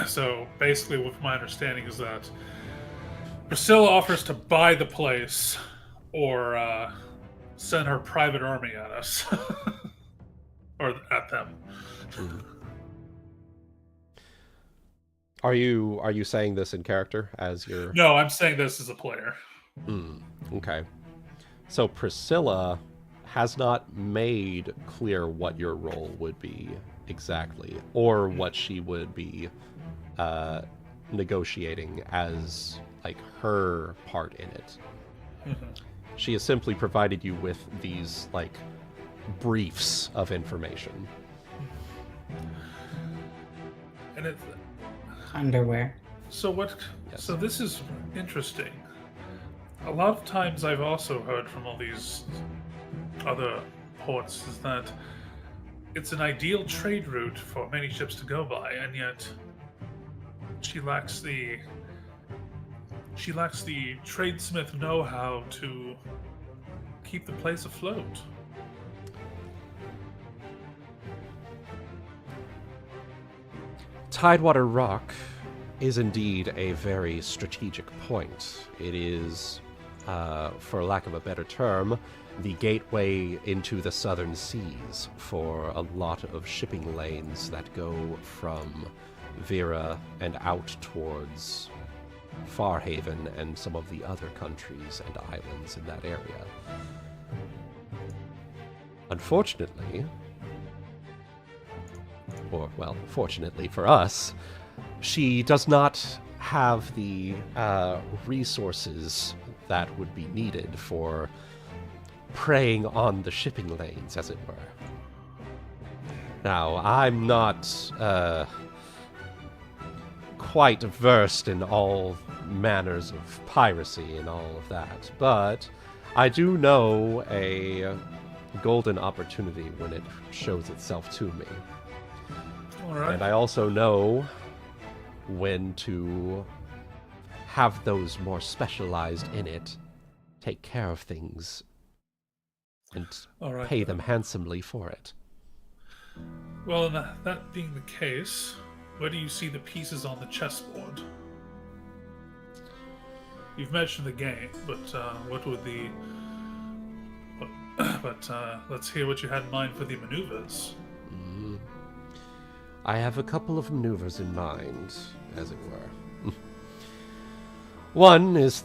So basically, what my understanding is that Priscilla offers to buy the place or send her private army at us. Or at them. Are you saying this in character as your... No, I'm saying this as a player. Okay. So Priscilla has not made clear what your role would be exactly, or what she would be negotiating as like her part in it. She has simply provided you with these like briefs of information. And it's Underwear. so what? Yes. So this is interesting. A lot of times, I've also heard from all these other ports is that it's an ideal trade route for many ships to go by, and yet she lacks the tradesmith know-how to keep the place afloat. Tidewater Rock is indeed a very strategic point. It is, for lack of a better term, the gateway into the southern seas for a lot of shipping lanes that go from Vera and out towards Farhaven and some of the other countries and islands in that area. Unfortunately, or, well, fortunately for us, she does not have the resources that would be needed for preying on the shipping lanes, as it were. Now, I'm not quite versed in all manners of piracy and all of that, but I do know a golden opportunity when it shows itself to me. All right. And I also know when to have those more specialized in it take care of things and All right, pay then. them handsomely for it. Well, that being the case, where do you see the pieces on the chessboard? You've mentioned the game, but what would the... But let's hear what you had in mind for the maneuvers. I have a couple of maneuvers in mind, as it were. One is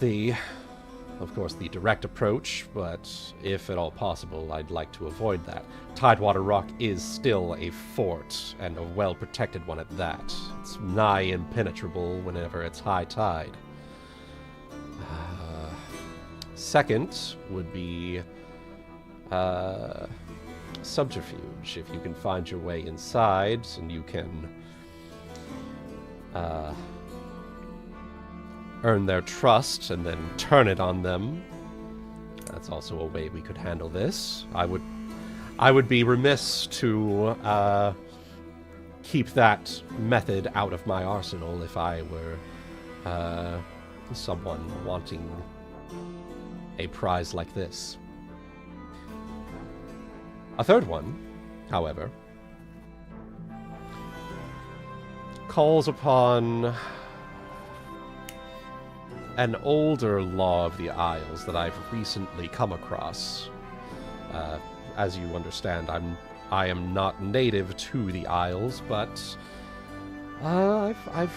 of course, the direct approach, but if at all possible, I'd like to avoid that. Tidewater Rock is still a fort, and a well-protected one at that. It's nigh impenetrable whenever it's high tide. Second would be subterfuge. If you can find your way inside and you can earn their trust and then turn it on them, that's also a way we could handle this. I would be remiss to keep that method out of my arsenal if I were someone wanting a prize like this. A third one, however, calls upon an older law of the Isles that I've recently come across. As you understand, I am not native to the Isles, but I've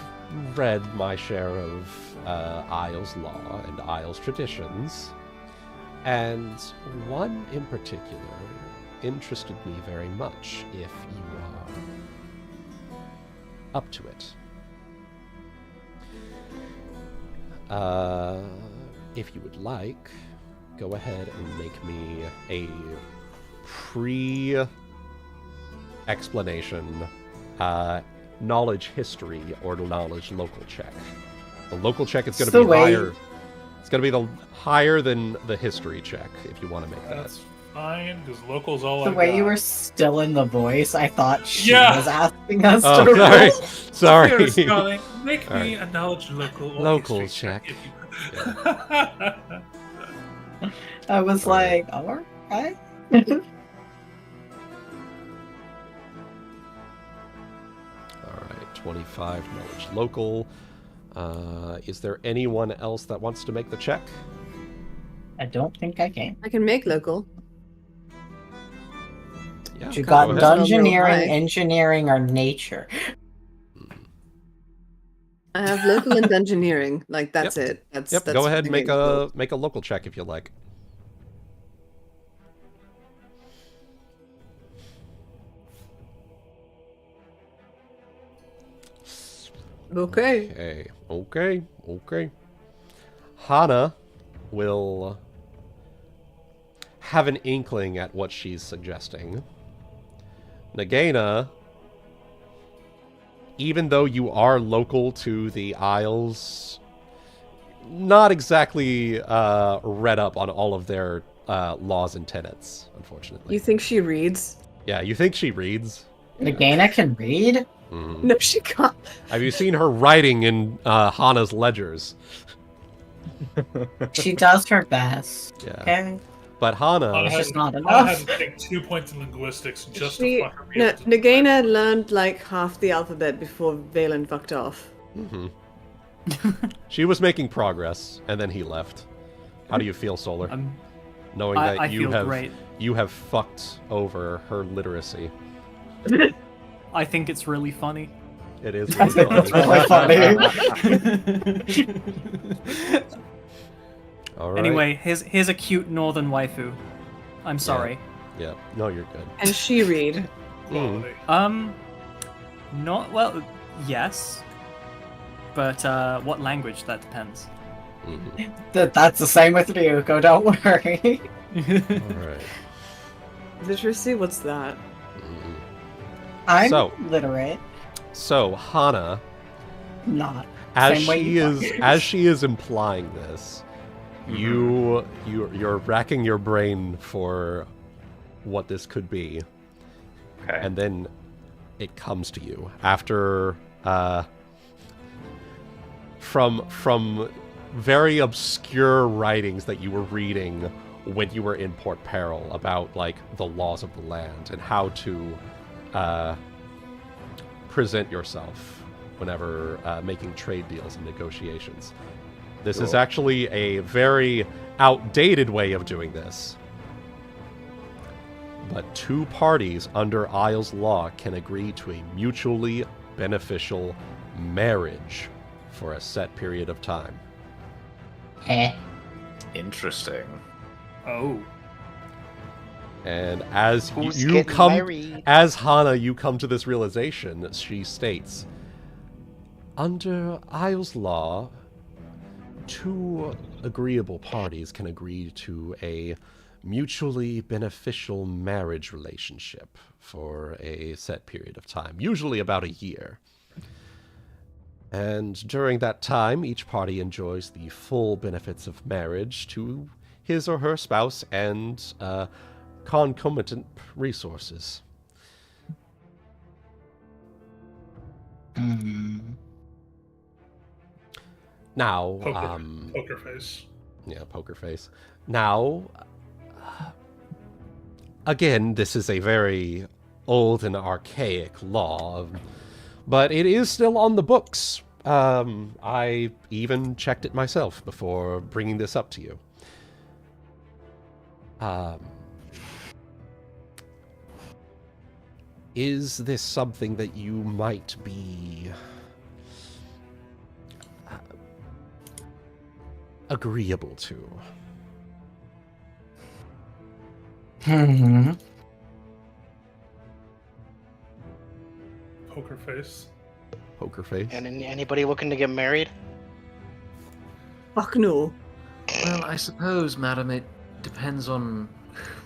read my share of Isles law and Isles traditions, and one in particular interested me very much, if you are up to it. If you would like, go ahead and make me a pre-explanation knowledge history or knowledge local check. The local check is going to be higher. It's going to be higher than the history check if you want to make that. That's fine, because local's all The I way got. you were still in the voice, I thought she Yeah. was asking us Oh, to sorry. roll. Sorry. Here, Scully, make All me a knowledge local or Local history check. if you- I was like, all right. Alright. 25 knowledge local. Is there anyone else that wants to make the check? I don't think I can. I can make local. Yeah, You go got ahead. dungeoneering, High. engineering, or nature. I have local and dungeoneering. Like that's Yep. it. That's Yep, that's go ahead the and make game's goal. a local check if you like. Okay. Okay. Hana will have an inkling at what she's suggesting. Nagaina, even though you are local to the Isles, not exactly read up on all of their laws and tenets, unfortunately. You think she reads? Yeah, you think she reads? Nagaina can read? Mhm. No, she can't. Have you seen her writing in Hana's ledgers? She does her best. Yeah. Okay. But Hana... It's just not I enough. had to take 2 points in linguistics just She, to fucking be no, able to- Nagaina learned like half the alphabet before Valen fucked off. Mhm. She was making progress, and then he left. How do you feel, Solar? Knowing that I you feel have great. you have fucked over her literacy. I think it's really funny. It is I think that's really funny. All right. Anyway, here's a cute northern waifu. I'm sorry. Yeah. No, you're good. And she read. Quality. Not well. Yes, but what language? That depends. Mhm. That's the same with Ryuuko, don't worry. All right. Literacy? What's that? Mhm. I'm So- literate. So Hana, Not. as Same way she you is are. as she is implying this, you're racking your brain for what this could be, Okay. and then it comes to you after from very obscure writings that you were reading when you were in Port Peril about like the laws of the land and how to present yourself whenever making trade deals and negotiations. This is Cool. actually a very outdated way of doing this. But two parties under Isles law can agree to a mutually beneficial marriage for a set period of time. Interesting. Oh. And as Who's you getting come, married? as Hana, you come to this realization. She states, under Isles law, two agreeable parties can agree to a mutually beneficial marriage relationship for a set period of time, usually about a year. And during that time, each party enjoys the full benefits of marriage to his or her spouse and concomitant resources. Now, Poker face. yeah, poker face. Now, again, this is a very old and archaic law, but it is still on the books. I even checked it myself before bringing this up to you. Is this something that you might be agreeable to? Poker face. Poker face. And anybody looking to get married? Fuck no. Well, I suppose, madam, it depends on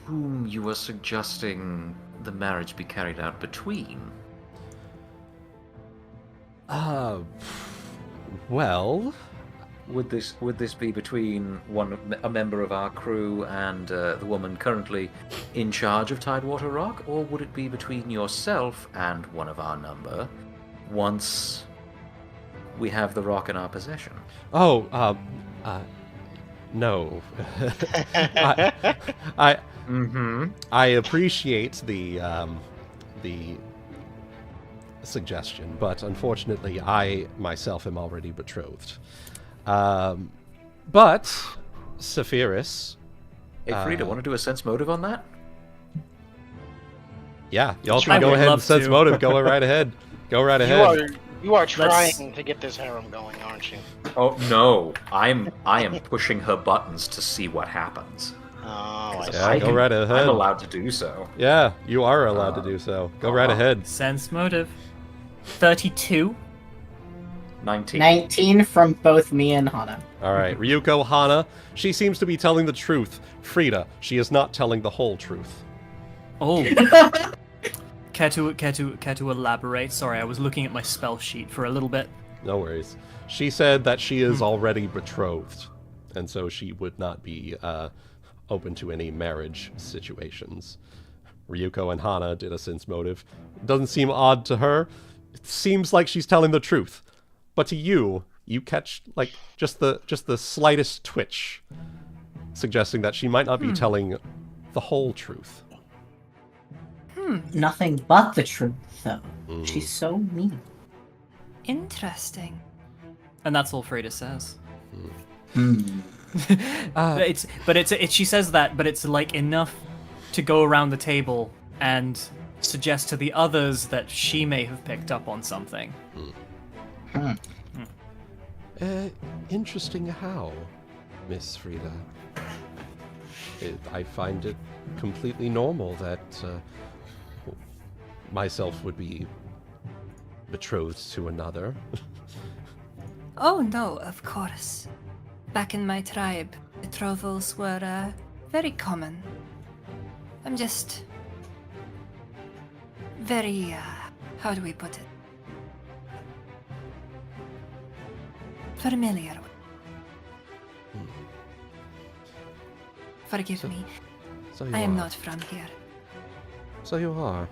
whom you are suggesting the marriage be carried out between. Well, Would this be between a member of our crew and the woman currently in charge of Tidewater Rock, or would it be between yourself and one of our number once we have the rock in our possession? no. I Mm-hmm. I appreciate the suggestion, but unfortunately I myself am already betrothed. But Saphyrus... Hey, Frieda, want to do a sense motive on that? Yeah, y'all I can go would ahead and love sense to. motive. Go right ahead. Go right You ahead. are trying to get this harem going, aren't you? Oh no, I am pushing her buttons to see what happens. Oh, I see. Yeah, go right ahead. I'm allowed to do so. Yeah, you are allowed to do so. Go right ahead. Sense motive. 32. 19. 19 from both me and Hana. All right, Ryuuko, Hana. She seems to be telling the truth. Frieda, she is not telling the whole truth. Oh. Care to elaborate? Sorry, I was looking at my spell sheet for a little bit. No worries. She said that she is already betrothed, and so she would not be open to any marriage situations. Ryuuko and Hana did a sense motive. It doesn't seem odd to her. It seems like she's telling the truth. But to you, you catch like just the slightest twitch, suggesting that she might not be telling the whole truth. Nothing but the truth, though. She's so mean. Interesting. And that's all Frieda says. Hmm. She says that, but it's like enough to go around the table and suggest to the others that she may have picked up on something. Interesting how, Miss Frieda. I find it completely normal that myself would be betrothed to another. Oh no, of course. Back in my tribe, betrothals were very common. I'm just very, how do we put it? Familiar with. Forgive me, So you I am are. not from here. So you are.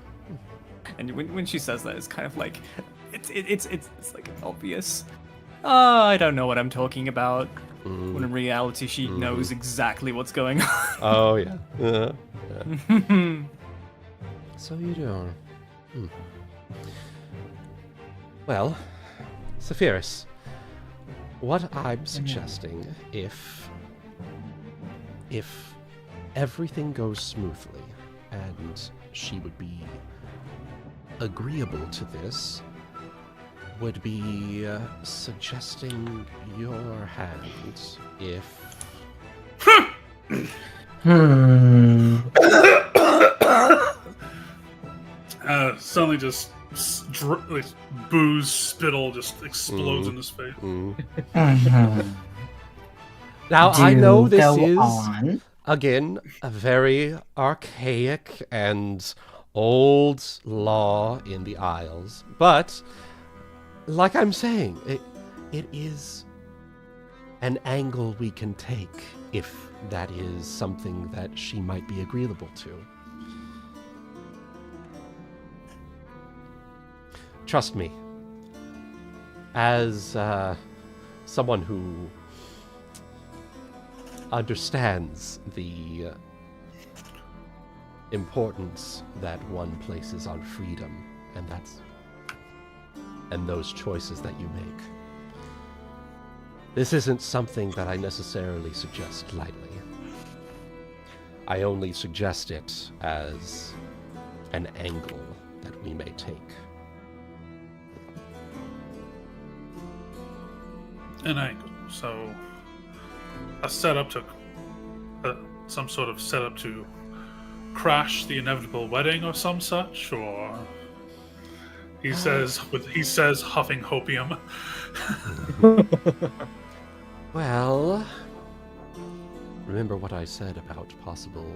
And when she says that, it's kind of like it's like obvious. Oh, I don't know what I'm talking about. When in reality, she knows exactly what's going on. Oh yeah. Yeah. So you do. Well, Saphyrus, what I'm suggesting, if everything goes smoothly and she would be agreeable to this, would be suggesting your hand if... Suddenly just like, booze, spittle just explodes in his face. Now, I know this go is, on. again, a very archaic and old law in the Isles, but, like I'm saying, it is an angle we can take if that is something that she might be agreeable to. Trust me, as someone who understands the importance that one places on freedom, and those choices that you make. This isn't something that I necessarily suggest lightly. I only suggest it as an angle that we may take. An angle. So, a setup to some sort of setup to crash the inevitable wedding or some such, or he says huffing hopium. Well, remember what I said about possible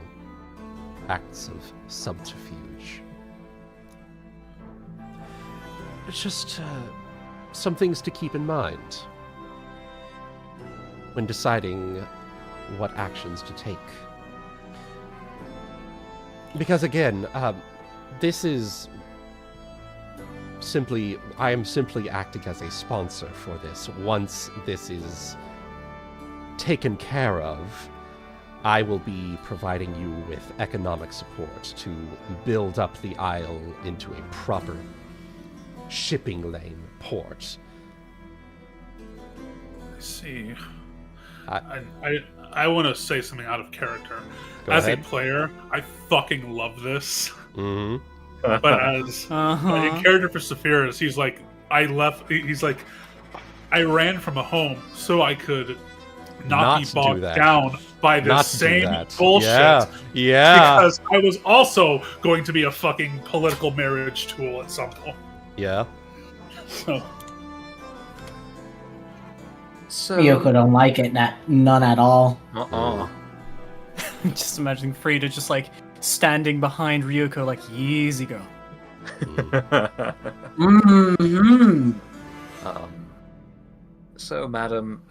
acts of subterfuge. It's just some things to keep in mind when deciding what actions to take. Because again, this is simply, I am simply acting as a sponsor for this. Once this is taken care of, I will be providing you with economic support to build up the Isle into a proper shipping lane port. I see. I- I want to say something out of character. Go As ahead. a player, I fucking love this. Mm-hmm. But as a character for Saphyrus, he's like, he's like, I ran from a home so I could not be do bogged that. down by Not this to do same that. bullshit. Yeah. Because I was also going to be a fucking political marriage tool at some point. Yeah. So, Ryuuko don't like it, none at all. Just imagining Frieda just like standing behind Ryuuko, like easy go. Mm-hmm. So, madam,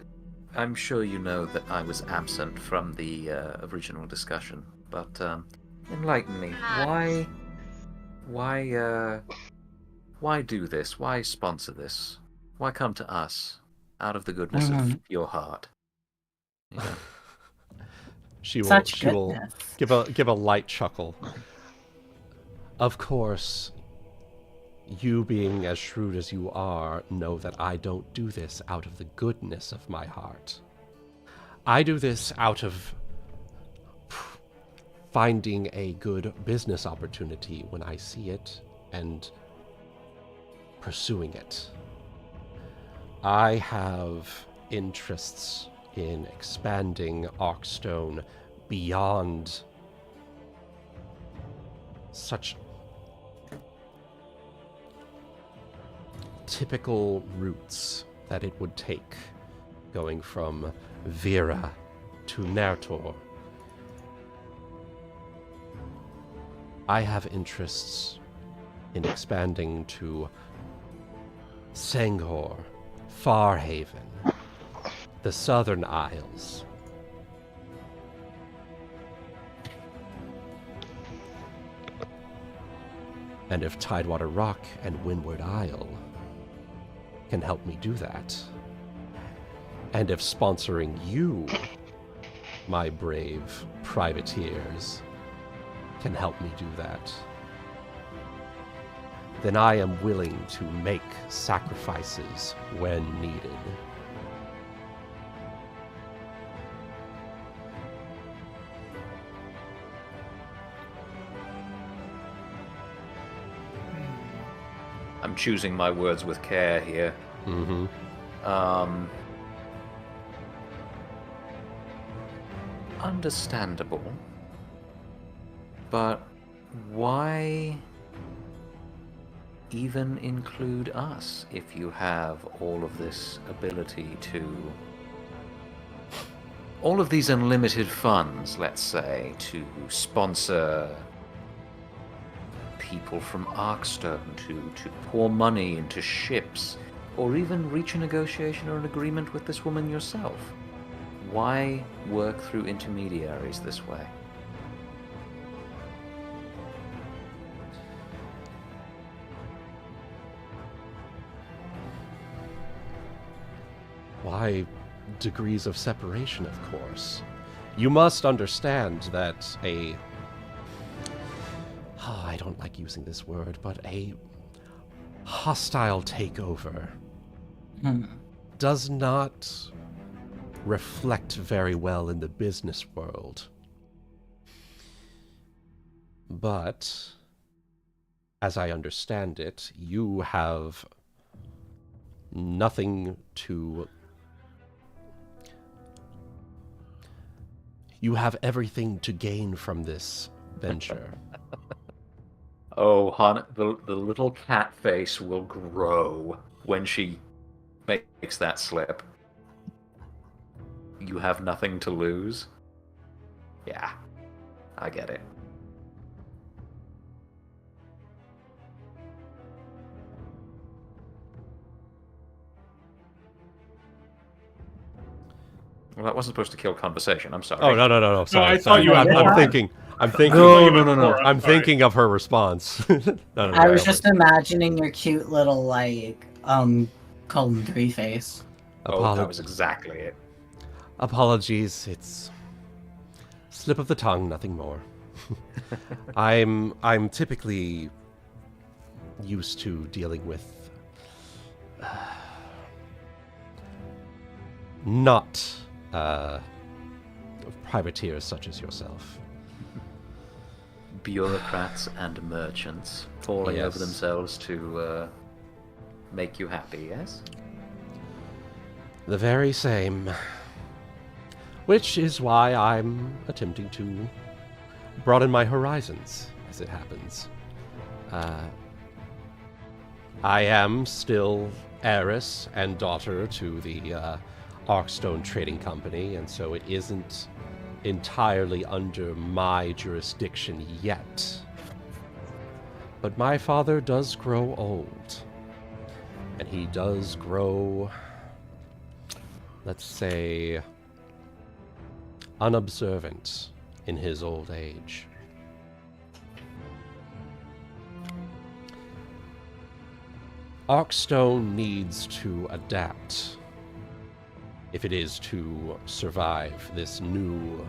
I'm sure you know that I was absent from the original discussion, but enlighten me. Why do this? Why sponsor this? Why come to us out of the goodness of your heart? Yeah. She will Such goodness. give a light chuckle. Of course, you being as shrewd as you are, know that I don't do this out of the goodness of my heart. I do this out of finding a good business opportunity when I see it and pursuing it. I have interests in expanding Arkstone beyond such typical routes that it would take, going from Vera to Narr'tor. I have interests in expanding to Sangor, Farhaven, the Southern Isles. And if Tidewater Rock and Windward Isle can help me do that, and if sponsoring you, my brave privateers, can help me do that, then I am willing to make sacrifices when needed. I'm choosing my words with care here. Mm-hmm. Understandable. But why even include us if you have all of this ability to... all of these unlimited funds, let's say, to sponsor people from Arkstone, to pour money into ships, or even reach a negotiation or an agreement with this woman yourself? Why work through intermediaries this way? Why degrees of separation, of course. You must understand that I don't like using this word, but a hostile takeover does not reflect very well in the business world. But, as I understand it, you have nothing to... You have everything to gain from this venture. Oh, Hana, the little cat face will grow when she makes that slip. You have nothing to lose? Yeah, I get it. Well, that wasn't supposed to kill conversation. I'm sorry. Oh, no. Sorry. I thought you had I'm more. thinking. No. I'm thinking of her response. No. I was just imagining your cute little, like, Colin 3 face. Oh, that was exactly it. Apologies. It's slip of the tongue, nothing more. I'm typically used to dealing with not privateers such as yourself. Bureaucrats and merchants falling over Yes. themselves to make you happy, yes? The very same. Which is why I'm attempting to broaden my horizons, as it happens. I am still heiress and daughter to the Arkstone Trading Company, and so it isn't entirely under my jurisdiction yet. But my father does grow old. And he does grow, let's say, unobservant in his old age. Arkstone needs to adapt if it is to survive this new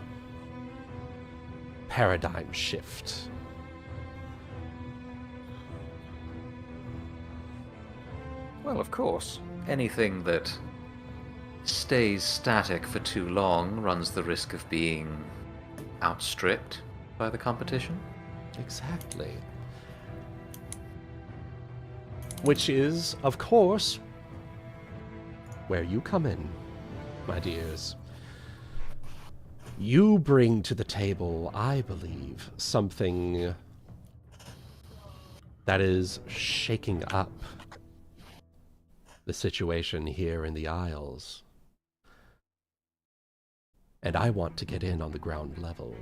paradigm shift. Well, of course. Anything that stays static for too long runs the risk of being outstripped by the competition. Exactly. Which is, of course, where you come in, my dears. You bring to the table, I believe, something that is shaking up the situation here in the Isles. And I want to get in on the ground level.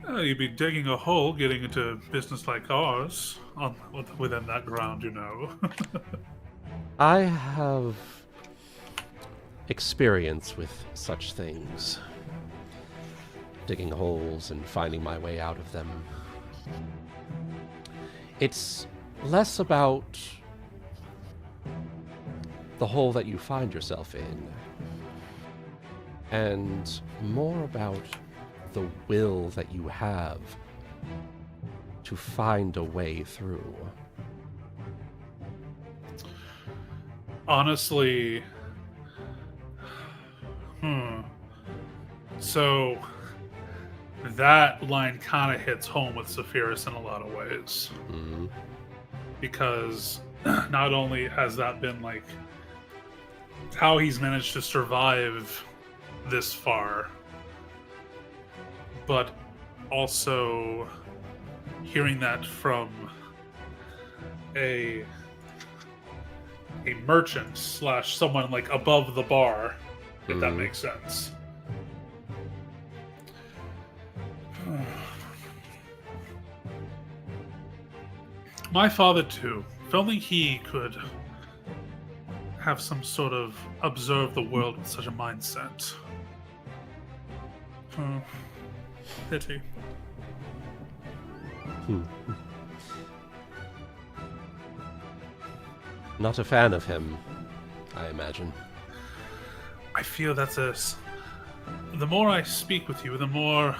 You'd be digging a hole getting into business like ours within that ground, you know. I have experience with such things. Digging holes and finding my way out of them. It's less about the hole that you find yourself in, and more about the will that you have to find a way through. Honestly, so that line kind of hits home with Saphyrus in a lot of ways. Mm-hmm. Because not only has that been like how he's managed to survive this far, but also hearing that from a merchant / someone like above the bar, if that makes sense. My father too. If only he could have some sort of observe the world with such a mindset. Pity. Not a fan of him, I imagine. I feel that's the more I speak with you, the more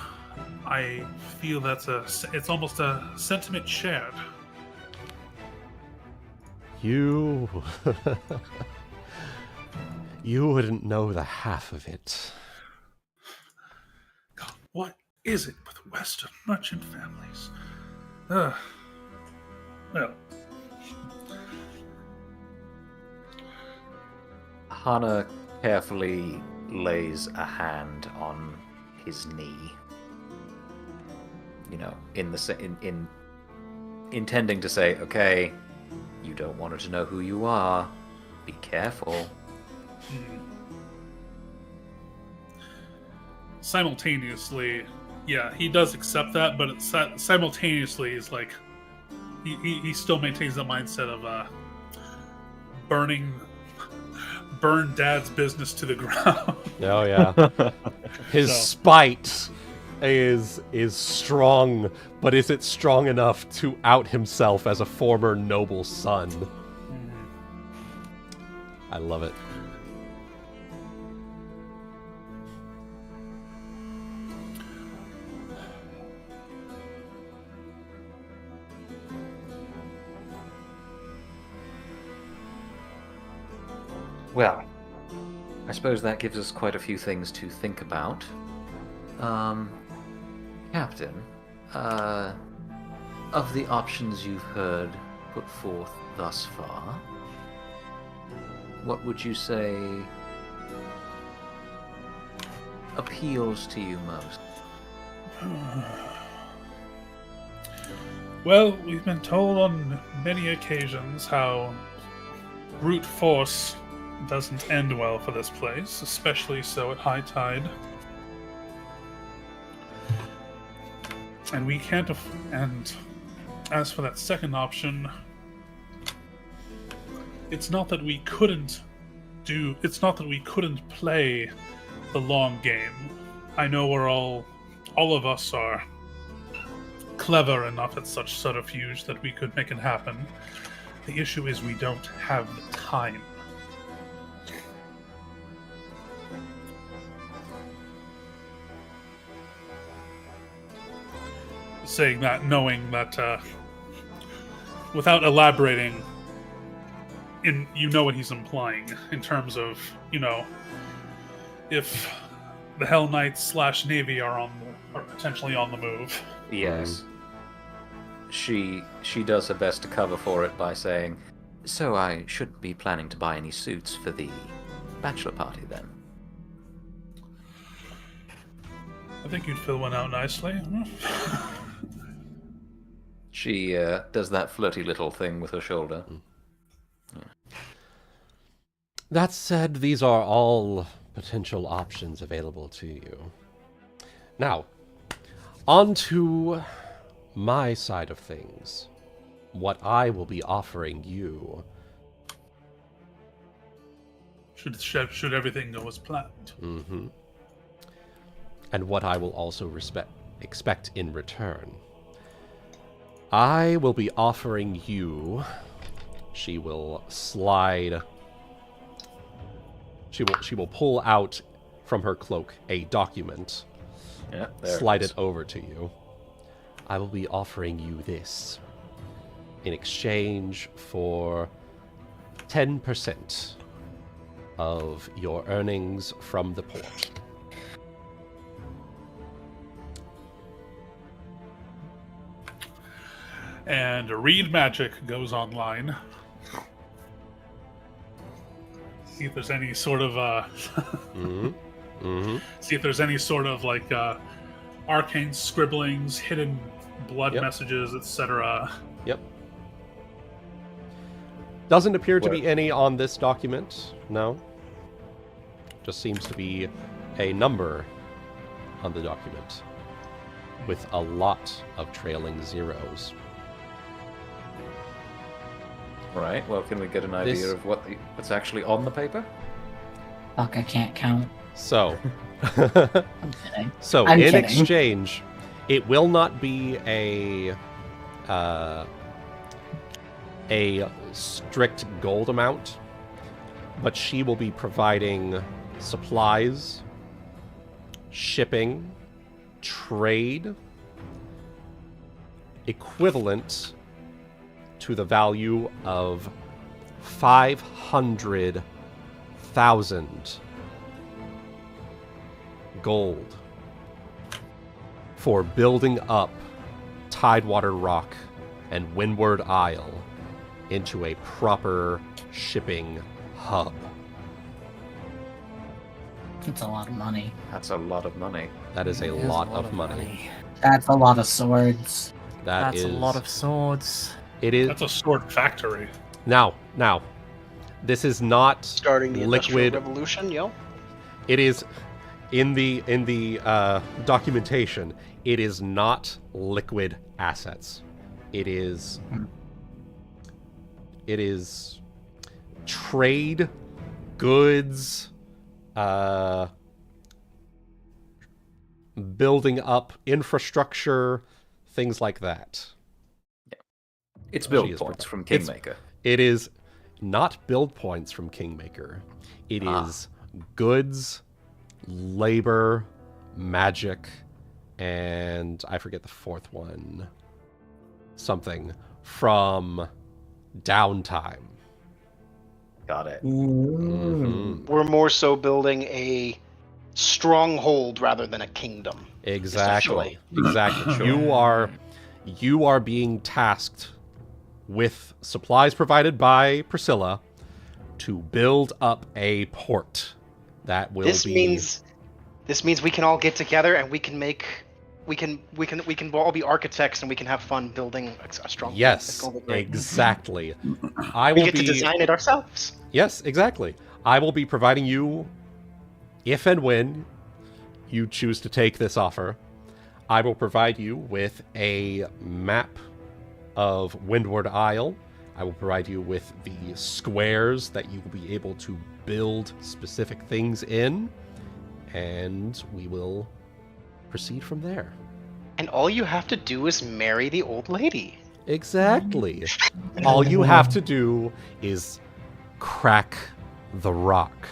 I feel it's almost a sentiment shared. You... you wouldn't know the half of it. God, what is it with Western merchant families? Well, Hana carefully lays a hand on his knee. You know, in intending to say, okay, you don't want her to know who you are. Be careful. Simultaneously, yeah, he does accept that, but simultaneously is like he still maintains the mindset of burn Dad's business to the ground. Oh yeah. His spite is strong, but is it strong enough to out himself as a former noble son? I love it. Well, I suppose that gives us quite a few things to think about. Captain, of the options you've heard put forth thus far, what would you say appeals to you most? Well, we've been told on many occasions how brute force doesn't end well for this place, especially so at high tide. And we can't and as for that second option, it's not that we couldn't play the long game. I know we're all of us are clever enough at such subterfuge that we could make it happen. The issue is we don't have the time. Saying that, knowing that, without elaborating, you know what he's implying in terms of, if the Hell Knights / Navy are potentially on the move. Yes. She does her best to cover for it by saying, "So I shouldn't be planning to buy any suits for the bachelor party then." I think you'd fill one out nicely. She does that flirty little thing with her shoulder. That said, these are all potential options available to you. Now, on to my side of things. What I will be offering you. Should everything go as planned. Mm-hmm. And what I will also expect in return. I will be offering you... She will slide... She will pull out from her cloak a document. Yeah, slide it over to you. I will be offering you this in exchange for 10% of your earnings from the port. And Read Magic goes online. See if there's any sort of see if there's any sort of like arcane scribblings, hidden blood messages, etc. Yep. Doesn't appear to be any on this document, no. Just seems to be a number on the document with a lot of trailing zeros. Right, well, can we get an idea of what's actually on the paper? Fuck, I can't count. So, I'm kidding. So I'm in kidding. exchange, it will not be a strict gold amount, but she will be providing supplies, shipping, trade, equivalent to the value of 500,000 gold for building up Tidewater Rock and Windward Isle into a proper shipping hub. That's a lot of money. That's a lot of money. That is a lot of money. That's a lot of swords. That's a lot of swords. It is. That's a sword factory. Now, this is not Starting the Industrial liquid. Revolution, yo. It is in the documentation. It is not liquid assets. It is trade goods, building up infrastructure, things like that. It's build points from Kingmaker. It is not build points from Kingmaker. It is goods, labor, magic, and I forget the fourth one. Something from downtime. Got it. We're more so building a stronghold rather than a kingdom. Exactly. Exactly. You are being tasked with supplies provided by Priscilla to build up a port that will This means we can all get together and we can all be architects and we can have fun building a strong. Yes, exactly. We get to design it ourselves. Yes, exactly. I will be providing you, if and when you choose to take this offer, I will provide you with a map of Windward Isle. I will provide you with the squares that you will be able to build specific things in, and we will proceed from there. And all you have to do is marry the old lady. Exactly. All you have to do is crack the rock.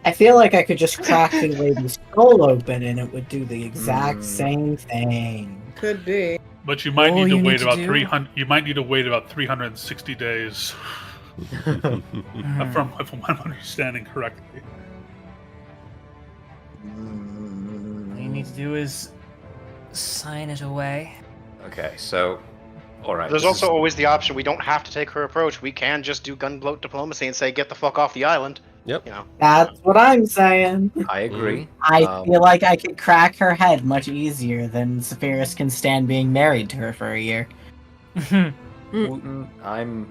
I feel like I could just crack the lady's skull open and it would do the exact same thing. Could be. But you might need to wait about 300. You might need to wait about 360 days, if I'm understanding correctly. All you need to do is sign it away. Okay, so, all right. There's also always the option we don't have to take her approach. We can just do gunboat diplomacy and say, "Get the fuck off the island." Yep. You know. That's what I'm saying. I agree. I feel like I could crack her head much easier than Saphyrus can stand being married to her for a year. Wuten,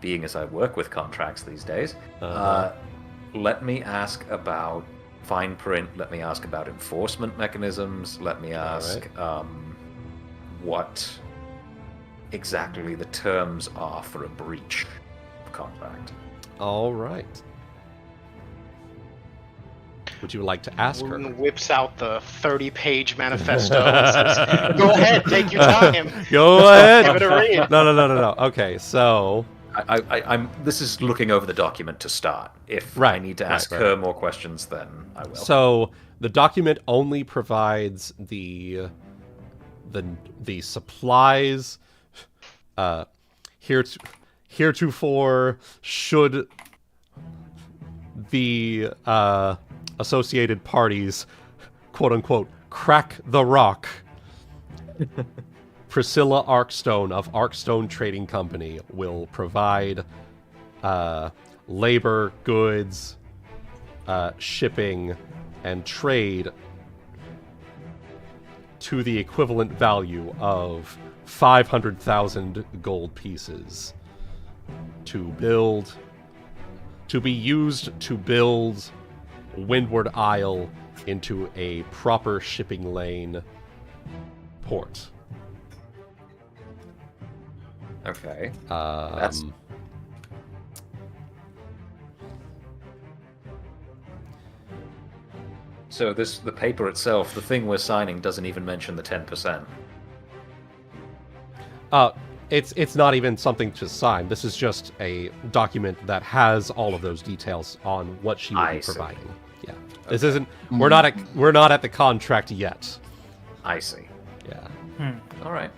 being as I work with contracts these days, let me ask about fine print. Let me ask about enforcement mechanisms. Let me ask what exactly the terms are for a breach of contract. All right. Would you like to ask her? Wooten whips out the 30-page manifesto and says, "Go ahead, take your time. Go ahead. Give it a read." No. Okay, so I'm. This is looking over the document to start. If I need to ask her more questions, then I will. So the document only provides the supplies heretofore should the associated parties, quote unquote, crack the rock. Priscilla Arkstone of Arkstone Trading Company will provide labor, goods, shipping, and trade to the equivalent value of 500,000 gold pieces to be used to build Windward Isle into a proper shipping lane port. Okay. That's... So the paper itself, the thing we're signing, doesn't even mention the 10%. It's not even something to sign. This is just a document that has all of those details on what she will be providing. Yeah. Okay. This isn't. We're not at the contract yet. I see. Yeah. All right.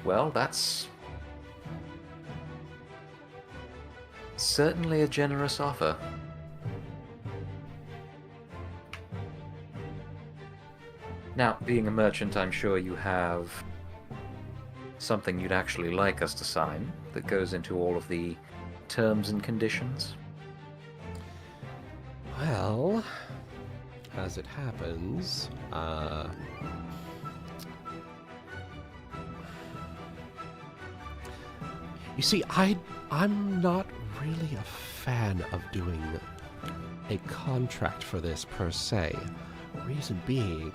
Well, that's certainly a generous offer. Now, being a merchant, I'm sure you have something you'd actually like us to sign that goes into all of the terms and conditions. Well, as it happens, you see, I'm not really a fan of doing a contract for this per se. Reason being,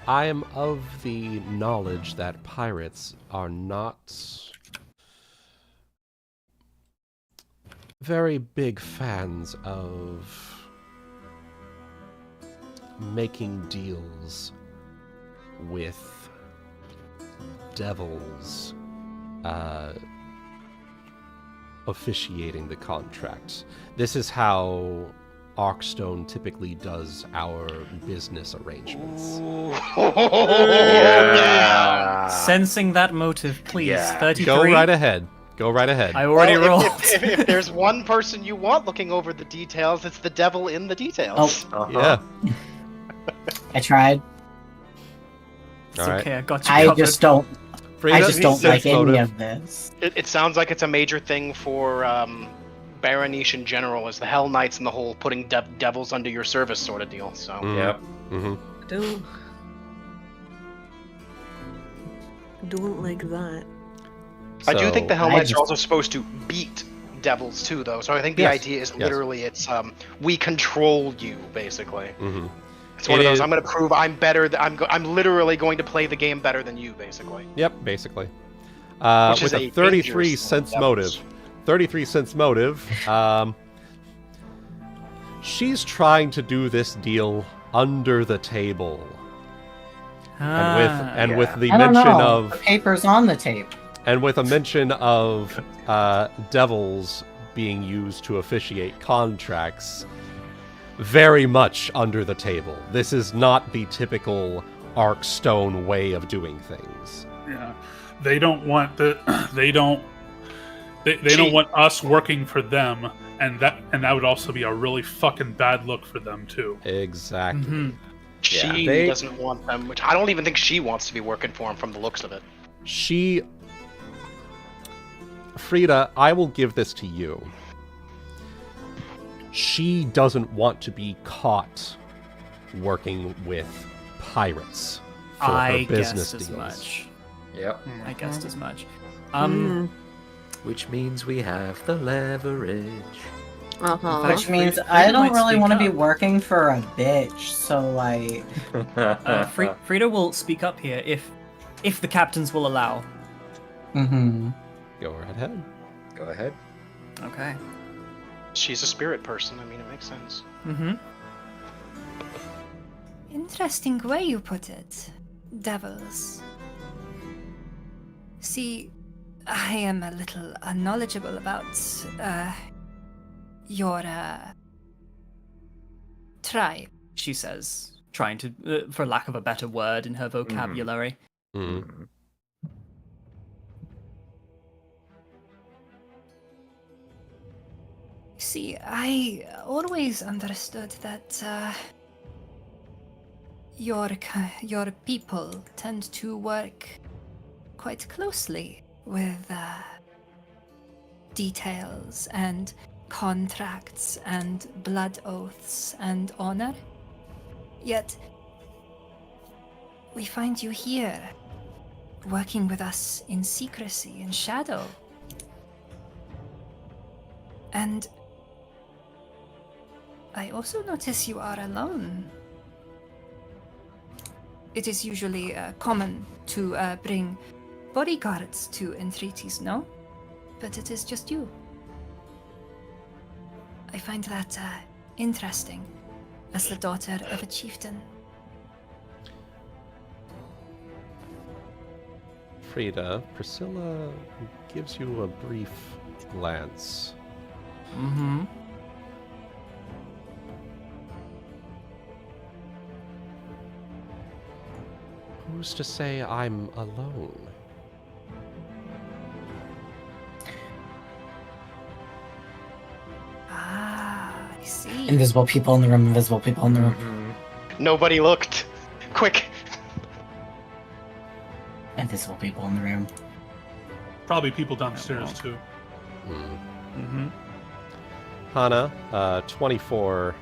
I am of the knowledge that pirates are not very big fans of making deals with devils officiating the contract. This is how Arkstone typically does our business arrangements. Yeah. Sensing that motive, please. Yeah. 33. Go right ahead. Go right ahead. I already Well, rolled. if there's one person you want looking over the details, it's the devil in the details. Oh, Yeah. I tried. It's All right. okay, I got you I covered. just don't. Frieda, I just don't sense like any motive. of this. It sounds like it's a major thing for Baronish in general, is the Hell Knights and the whole putting devils under your service sort of deal. So Yep. Mm-hmm. Don't like that. I do think the Hell I Knights just- are also supposed to beat devils too, though. So I think the Yes. idea is Yes. literally it's we control you, basically. Mm-hmm. It's one of It those. is- I'm going to prove I'm better. I'm literally going to play the game better than you, basically. Yep, basically. Which With is a a 33 dangerous cents devils. motive. 33 cents motive. She's trying to do this deal under the table. And with the I don't mention know. of The paper's on the tape. and with a mention of devils being used to officiate contracts, very much under the table. This is not the typical Arkstone way of doing things. Yeah, they don't want the they don't Cheat. want us working for them, and that would also be a really fucking bad look for them too. Exactly. Mhm. She They- doesn't want them, which I don't even think she wants to be working for him from the looks of it. Frieda, I will give this to you. She doesn't want to be caught working with pirates for I her business guessed as deals. much. Yep. I guessed as much. Which means we have the leverage. Uh-huh. Which means Frieda I don't might really speak want to be up. working for a bitch, so I. Frieda will speak up here if the captains will allow. Mm-hmm. Go right ahead. Go ahead. Okay. She's a spirit person. I mean, it makes sense. Mm-hmm. Interesting way you put it. Devils. See, I am a little unknowledgeable about, your, tribe. She says, trying to, for lack of a better word in her vocabulary. Mm. See, I always understood that, your people tend to work quite closely with details and contracts and blood oaths and honor. Yet, we find you here, working with us in secrecy and shadow. And I also notice you are alone. It is usually common to bring bodyguards to entreaties, no? But it is just you. I find that interesting, as the daughter of a chieftain. Frieda, Priscilla gives you a brief glance. Mm-hmm. Who's to say I'm alone? Ah, I see. Invisible people in the room. Invisible people in the room. Nobody looked. Quick. Invisible people in the room. Probably people downstairs too. Mm-hmm. Hana, 24.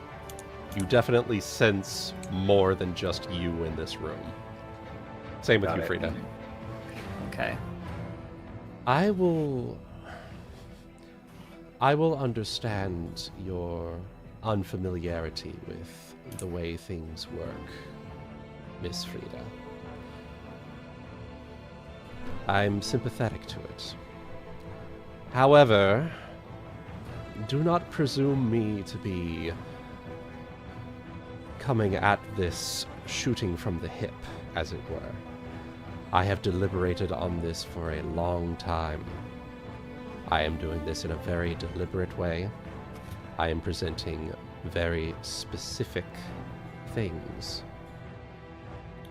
You definitely sense more than just you in this room. Same with Got you, it. Frieda. Okay. I will understand your unfamiliarity with the way things work, Miss Frieda. I'm sympathetic to it. However, do not presume me to be coming at this shooting from the hip, as it were. I have deliberated on this for a long time. I am doing this in a very deliberate way. I am presenting very specific things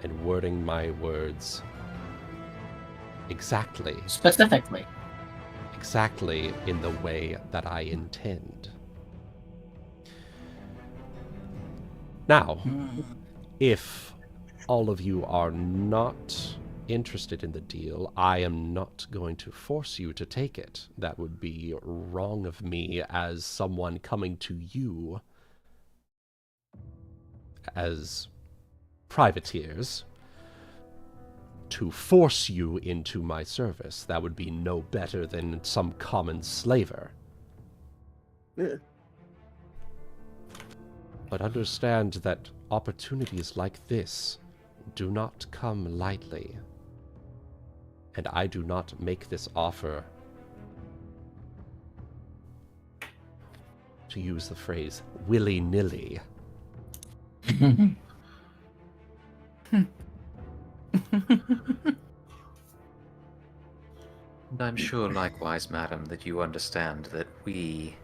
and wording my words exactly in the way that I intend. Now, if all of you are not interested in the deal, I am not going to force you to take it. That would be wrong of me as someone coming to you as privateers to force you into my service. That would be no better than some common slaver. Yeah. But understand that opportunities like this do not come lightly. And I do not make this offer, to use the phrase, willy-nilly. And I'm sure likewise, madam, that you understand that we,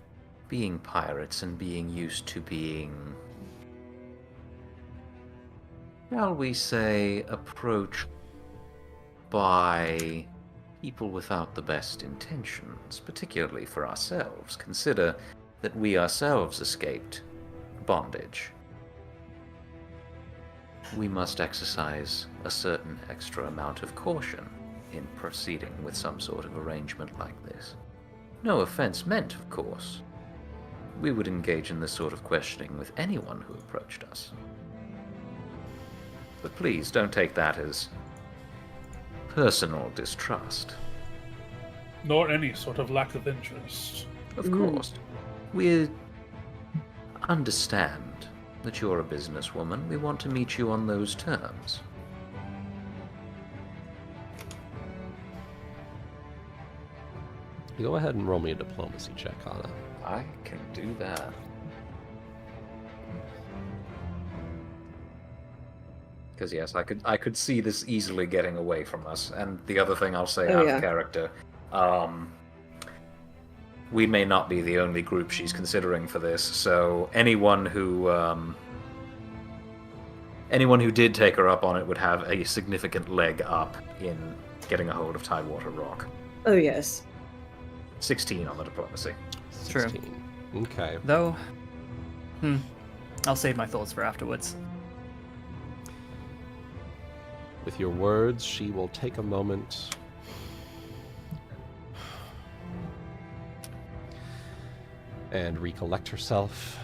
being pirates and being used to being, shall we say, approached by people without the best intentions, particularly for ourselves. Consider that we ourselves escaped bondage. We must exercise a certain extra amount of caution in proceeding with some sort of arrangement like this. No offense meant, of course. We would engage in this sort of questioning with anyone who approached us. But please don't take that as personal distrust. Nor any sort of lack of interest. Of course. We understand that you're a businesswoman. We want to meet you on those terms. Go ahead and roll me a diplomacy check, Hana. I can do that. Because yes, I could see this easily getting away from us. And the other thing I'll say out of character, we may not be the only group she's considering for this. So anyone who did take her up on it would have a significant leg up in getting a hold of Tidewater Rock. Oh, yes. 16 on the diplomacy. 16. True. Okay. Though, I'll save my thoughts for afterwards. With your words, she will take a moment and recollect herself.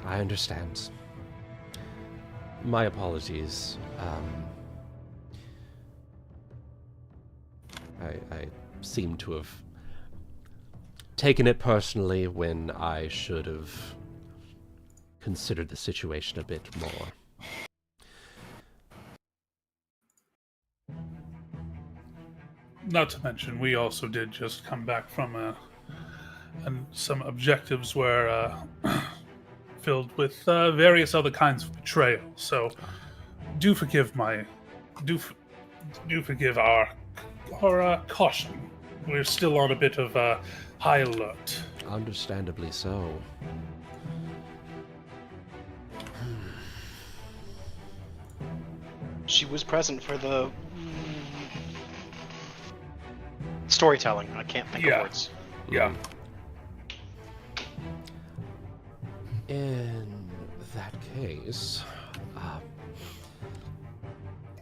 I understand. My apologies. I seem to have taken it personally when I should have considered the situation a bit more. Not to mention, we also did just come back from some objectives were filled with various other kinds of betrayal. So, do forgive our caution. We're still on a bit of high alert. Understandably so. She was present for the storytelling. I can't think of words. Yeah. In that case,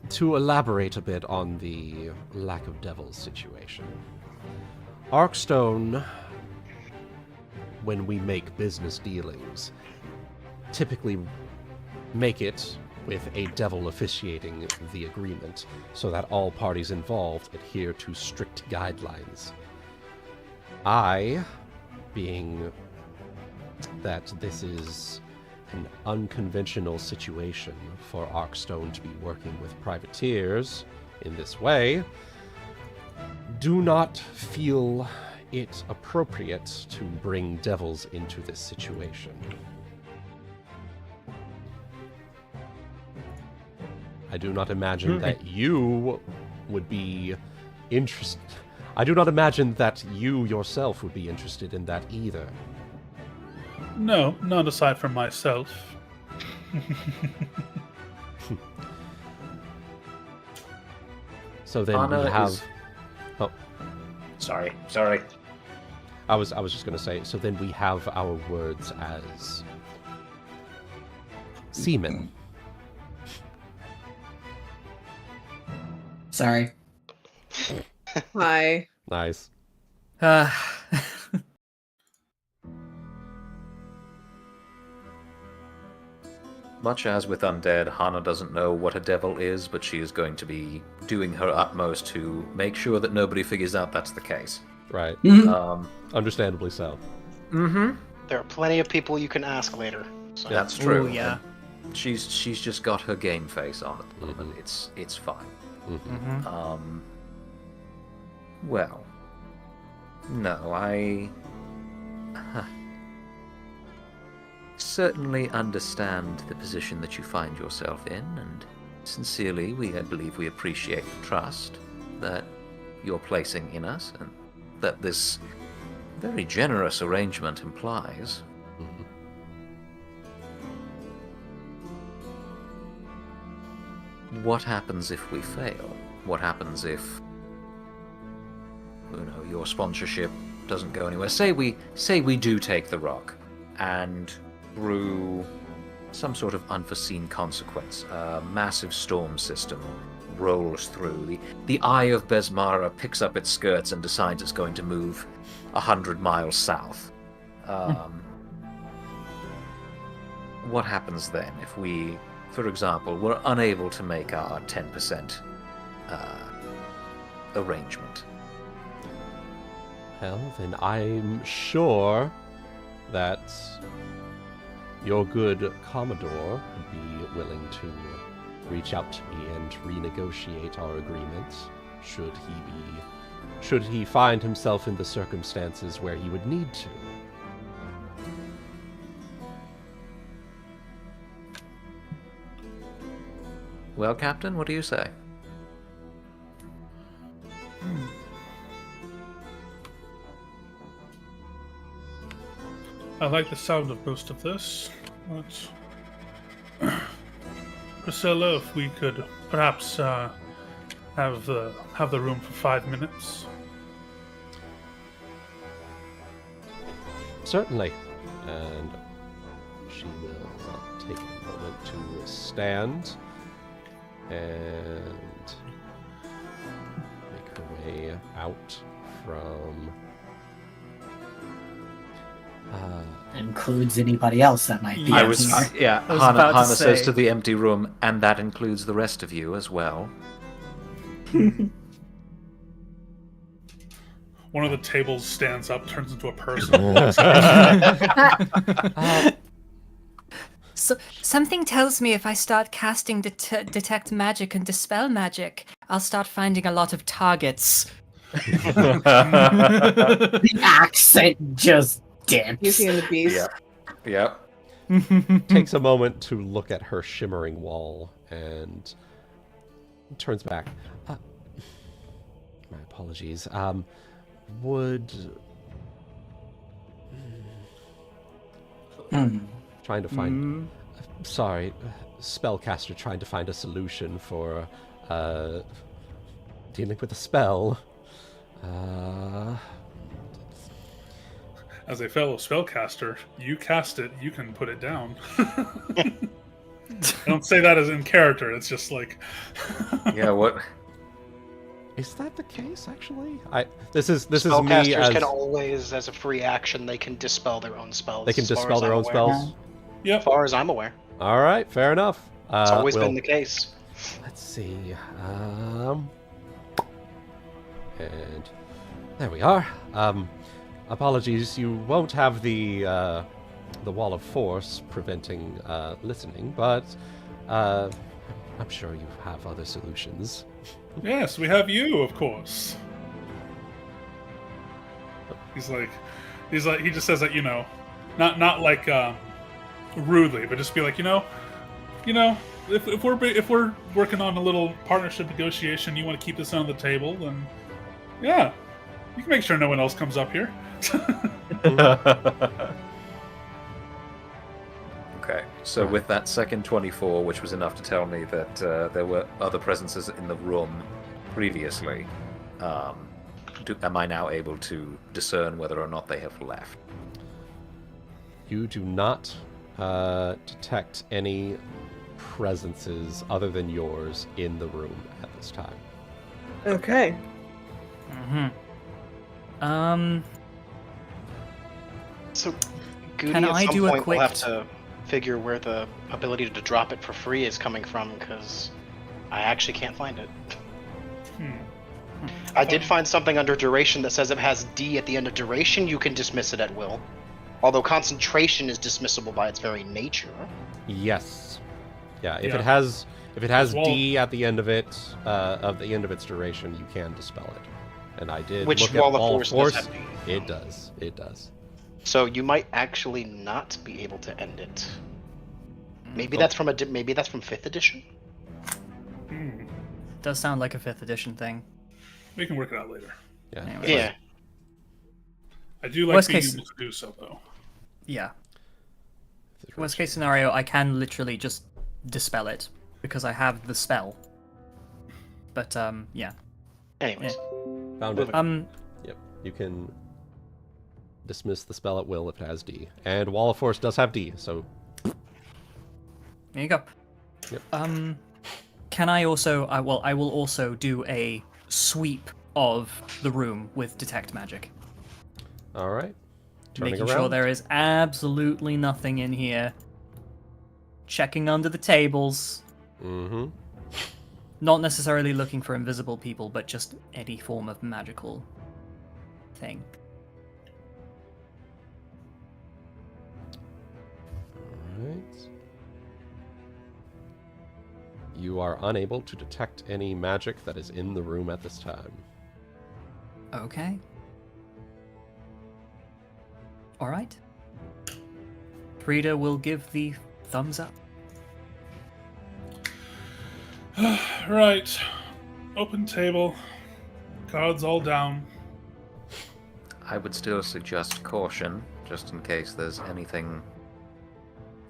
to elaborate a bit on the lack of devils situation, Arkstone, when we make business dealings, typically make it with a devil officiating the agreement so that all parties involved adhere to strict guidelines. I, being that this is an unconventional situation for Arkstone to be working with privateers in this way, do not feel it appropriate to bring devils into this situation. I do not imagine that you would be interested. I do not imagine that you yourself would be interested in that either. No, not aside from myself. So then Hana we have. is- Oh, Sorry. I was just going to say. So then we have our words as seamen. Sorry. Hi. Nice. Much as with undead, Hana doesn't know what a devil is, but she is going to be doing her utmost to make sure that nobody figures out that's the case. Right. Um, Understandably so. mm-hmm. There are plenty of people you can ask later. So. That's true. Ooh, yeah. And she's just got her game face on at the moment. It's fine. Mm-hmm. Well, no, I certainly understand the position that you find yourself in, and sincerely, I believe we appreciate the trust that you're placing in us, and that this very generous arrangement implies. What happens if we fail? What happens if, your sponsorship doesn't go anywhere? Say we do take the rock, and through some sort of unforeseen consequence, a massive storm system rolls through. The Eye of Besmara picks up its skirts and decides it's going to move 100 miles south. What happens then if we, for example, were unable to make our 10% arrangement? Well, then I'm sure that your good Commodore would be willing to reach out to me and renegotiate our agreement should he find himself in the circumstances where he would need to. Well, Captain, what do you say? I like the sound of most of this. Priscilla, if we could perhaps have the room for 5 minutes. Certainly. And she will take a moment to stand and make her way out from... Includes anybody else that might be. Yeah, in here. I was about to Hana says say. to the empty room, and that includes the rest of you as well. One of the tables stands up, turns into a person. So something tells me if I start casting detect magic and dispel magic, I'll start finding a lot of targets. The accent just dips. Beauty and the Beast. Yeah. takes a moment to look at her shimmering wall and turns back. My apologies. Would... Trying to find... Sorry, spellcaster trying to find a solution for dealing with a spell. As a fellow spellcaster, you cast it, you can put it down. I don't say that as in character, it's just like... Yeah, what? Is that the case, actually? This is me Spellcasters as... can always, as a free action, they can dispel their own spells. They can as far dispel as their I'm own aware. spells? Yep. As far as I'm aware. All right, fair enough. It's always we'll- been the case. Let's see. And there we are. Apologies, you won't have the wall of force preventing listening, but I'm sure you have other solutions. Yes, we have you, of course. He's like, he just says that, not like rudely, but just be like, if we're working on a little partnership negotiation, you want to keep this on the table, then yeah, you can make sure no one else comes up here. Okay, so with that second 24, which was enough to tell me that there were other presences in the room previously, am I now able to discern whether or not they have left? You do not detect any presences other than yours in the room at this time. Okay. So, Goody, Can at I some do a point we'll quick have to figure where the ability to drop it for free is coming from, because I actually can't find it. I did find something under duration that says if it has D at the end of duration, you can dismiss it at will. Although concentration is dismissible by its very nature. Yes. Yeah, if Yeah. it has Well- D at the end of it, of the end of its duration, you can dispel it. And I did Which look at Wall of Wall Force of does Force. have D. It does. It does. So you might actually not be able to end it. Maybe that's from maybe that's from 5th edition. Does sound like a 5th edition thing. We can work it out later. Yeah. Anyway. Yeah. I do like Worst being case- able to do so, though. Yeah. Worst case scenario, I can literally just dispel it because I have the spell. But yeah. Anyways. Found it. Yep. You can dismiss the spell at will if it has D. And Wall of Force does have D, so There you go. Yep. Can I also? I will also do a sweep of the room with detect magic, all right. Turning making around. sure there is absolutely nothing in here. Checking under the tables. Mm-hmm. Not necessarily looking for invisible people, but just any form of magical thing. Alright. You are unable to detect any magic that is in the room at this time. Okay. All right. Frieda will give the thumbs up. Right. Open table. Cards all down. I would still suggest caution, just in case there's anything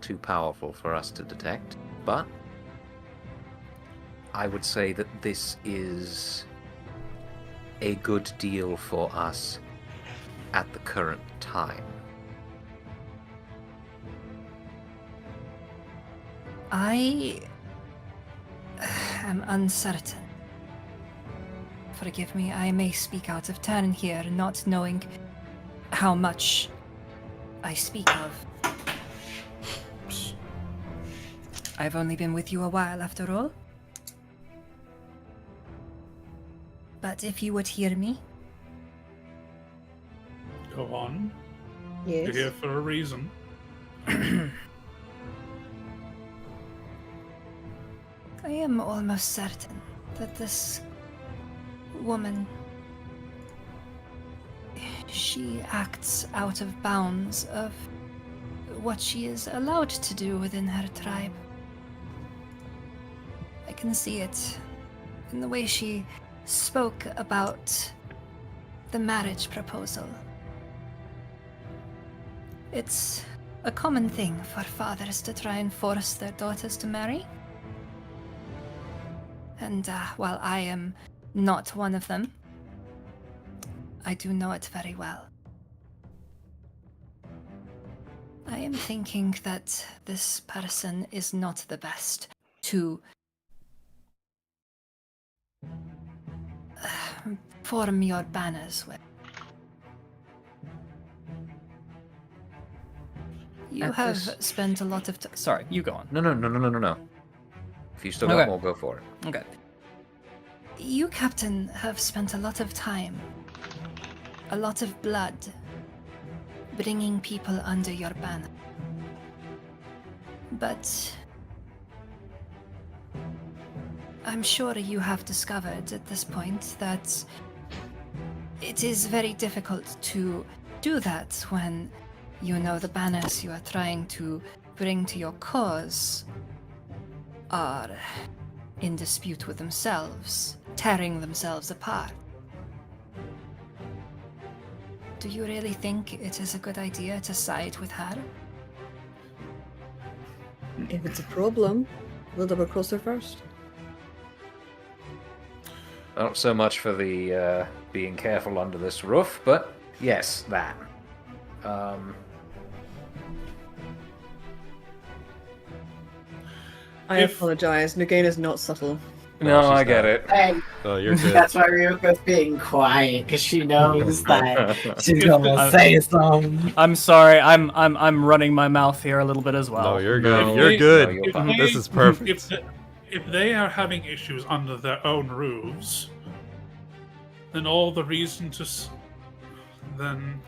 too powerful for us to detect. But I would say that this is a good deal for us at the current time. I am uncertain. Forgive me, I may speak out of turn here, not knowing how much I speak of. I've only been with you a while, after all. But if you would hear me, Go on. Yes. You're here for a reason. I am almost certain that this woman, she acts out of bounds of what she is allowed to do within her tribe. I can see it in the way she spoke about the marriage proposal. It's a common thing for fathers to try and force their daughters to marry. And while I am not one of them, I do know it very well. I am thinking that this person is not the best to form your banners with. You At have this- spent a lot of time. Sorry, you go on. No. If you still got Okay. more, go for it. Okay. You, Captain, have spent a lot of time, a lot of blood, bringing people under your banner. But I'm sure you have discovered at this point that it is very difficult to do that when you know the banners you are trying to bring to your cause are in dispute with themselves, tearing themselves apart. Do you really think it is a good idea to side with her? If it's a problem, we'll double cross her first. Not so much for the being careful under this roof, but yes, that. I apologize. Nagaina's not subtle. No, she's I get not. it. Hey, Oh, you're good. that's why Ryuuko's being quiet, because she knows that she's gonna say something. I'm sorry. I'm running my mouth here a little bit as well. No, you're good. No. You're good. No, you're fine. This is perfect. If they are having issues under their own roofs, then all the reason to... Then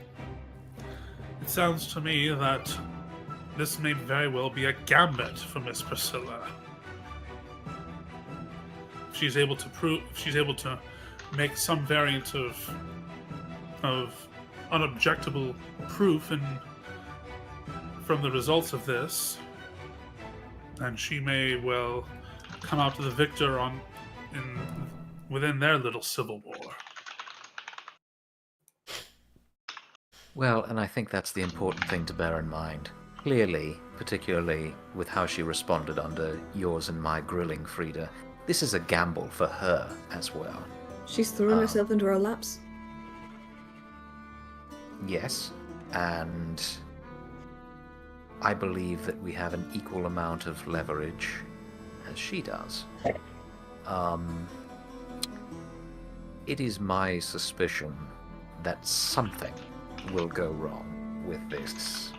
it sounds to me that this may very well be a gambit for Miss Priscilla. If she's able to make some variant of unobjectable proof from the results of this, then she may well come out to the victor within their little civil war. Well, and I think that's the important thing to bear in mind. Clearly, particularly with how she responded under yours and my grilling, Frieda, this is a gamble for her as well. She's thrown herself into our laps. Yes, and I believe that we have an equal amount of leverage as she does. It is my suspicion that something will go wrong with this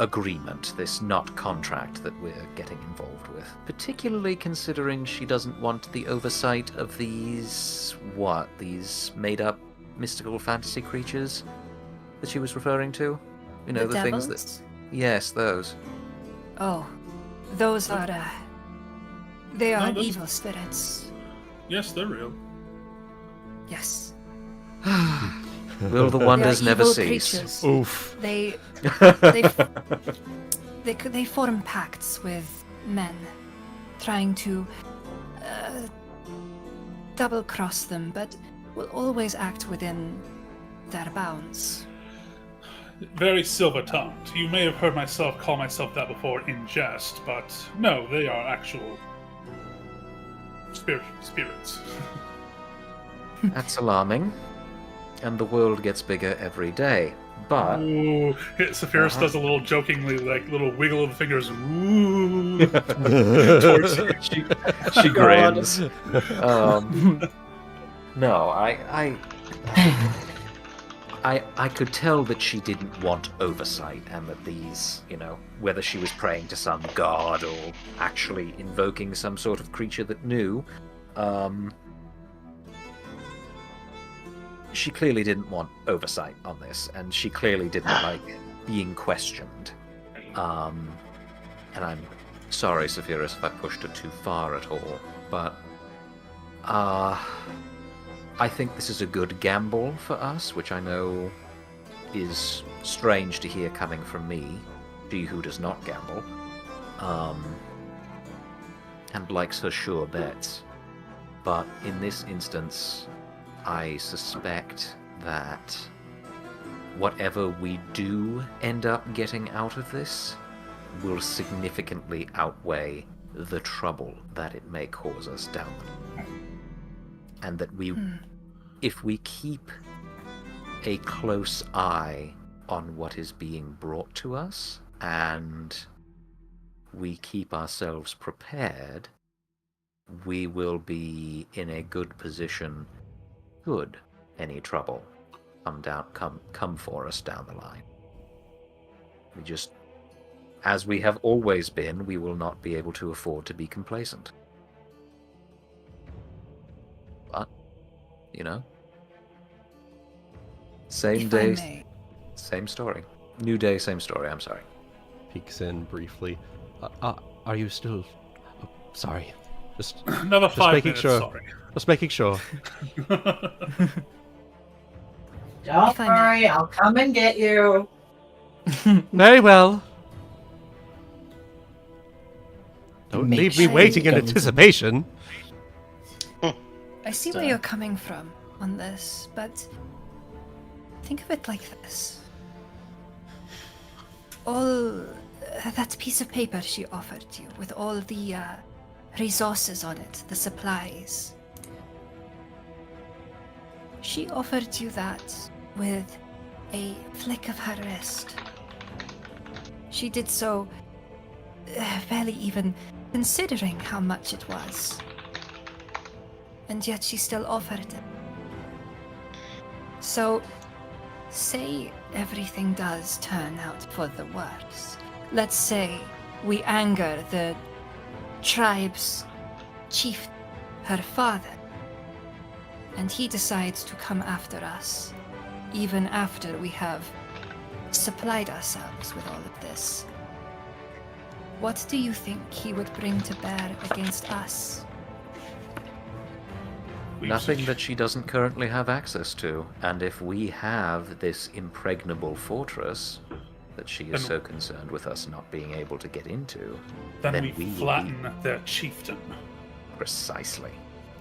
agreement, this not contract that we're getting involved with. Particularly considering she doesn't want the oversight of these made-up mystical fantasy creatures that she was referring to. You know, the things that... devils? Yes, those. Oh, those are, they are No, those- evil spirits. Yes, they're real. Yes. Will the They are wonders never evil cease? creatures. Oof. They form pacts with men, trying to double-cross them, but will always act within their bounds. Very silver-tongued. You may have heard myself call myself that before in jest, but no, they are actual spirits. That's alarming. And the world gets bigger every day. But Ooh, Saphyrus does a little jokingly, little wiggle of the fingers. Ooh, towards you. she grins. No, I could tell that she didn't want oversight, and that these, whether she was praying to some god or actually invoking some sort of creature that knew, she clearly didn't want oversight on this, and she clearly didn't like being questioned. And I'm sorry, Saphyrus, if I pushed her too far at all, but I think this is a good gamble for us, which I know is strange to hear coming from me, she who does not gamble, and likes her sure bets. But in this instance, I suspect that whatever we do end up getting out of this will significantly outweigh the trouble that it may cause us down the line. And that if we keep a close eye on what is being brought to us, and we keep ourselves prepared, we will be in a good position should any trouble come for us down the line. We just, as we have always been, we will not be able to afford to be complacent. But, same If I day, may. same story. New day, same story, I'm sorry. Peeks in briefly. Are you still... Oh, sorry. Just Another 5 making minutes, sure. sorry. Just making sure. Don't If I may. worry, I'll come and get you. Very well. Don't Make leave me sure waiting you in don't- anticipation. I see where you're coming from on this, but think of it like this. All that piece of paper she offered you with all the resources on it, the supplies. She offered you that with a flick of her wrist. She did so barely even considering how much it was. And yet she still offered it. So, say everything does turn out for the worse. Let's say we anger the tribe's chief, her father, and he decides to come after us, even after we have supplied ourselves with all of this. What do you think he would bring to bear against us? Nothing that she doesn't currently have access to. And if we have this impregnable fortress that she is so concerned with us not being able to get into, Then we will flatten their chieftain. Precisely.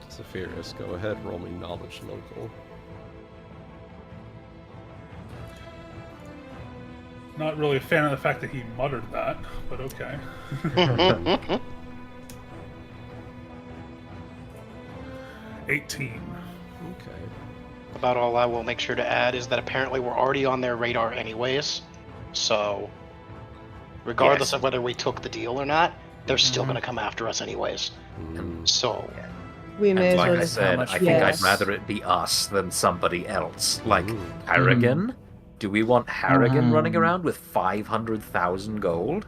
Saphyrus, go ahead, roll me knowledge local. Not really a fan of the fact that he muttered that, but okay. 18. Okay. About all I will make sure to add is that apparently we're already on their radar anyways. So, regardless of whether we took the deal or not, they're still going to come after us anyways. So, We may And as like well I just said, I think Yes. I'd rather it be us than somebody else. Like, Harrigan? Do we want Harrigan running around with 500,000 gold?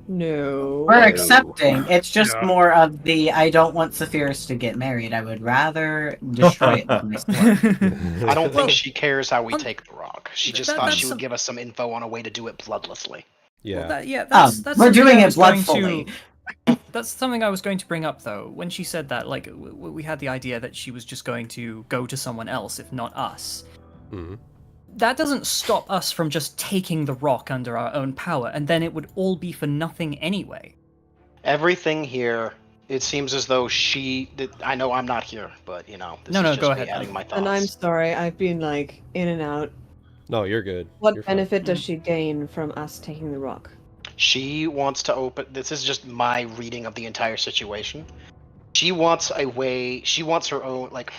No. We're accepting. It's just Yeah. more of the I don't want Saphyrus to get married. I would rather destroy it with my sword. I don't Well, think she cares how we take the rock. She just that- thought that's she would some- give us some info on a way to do it bloodlessly. Yeah. That's We're something doing I it was going bloodfully. That's something I was going to bring up, though. When she said that, like, we had the idea that she was just going to go to someone else, if not us. Mhm. That doesn't stop us from just taking the rock under our own power, and then it would all be for nothing anyway. Everything here, it seems as though I know I'm not here, but this No, is no, just go me ahead. adding my thoughts. And I'm sorry, I've been like in and out. No, you're good. What You're fine. benefit does she gain from us taking the rock? She wants to open. This is just my reading of the entire situation. She wants a way. She wants her own, like.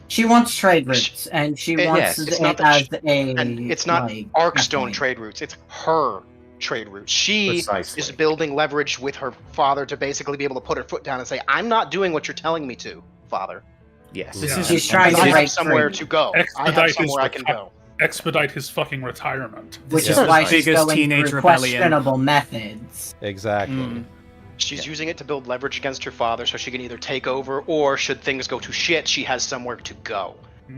She wants trade routes, and she Yes, wants it's it not that as she- a. And it's not like, Arkstone definitely. trade routes. It's her trade routes. She Precisely. is building leverage with her father to basically be able to put her foot down and say, "I'm not doing what you're telling me to, father. Yes. This is- She's trying Because to I break have somewhere free, to go. I have Expedite his somewhere I can go." Expedite his fucking retirement. which This is is why the she's biggest going teenage through rebellion. questionable methods. Exactly. Mm. She's using it to build leverage against her father so she can either take over or, should things go to shit, she has somewhere to go.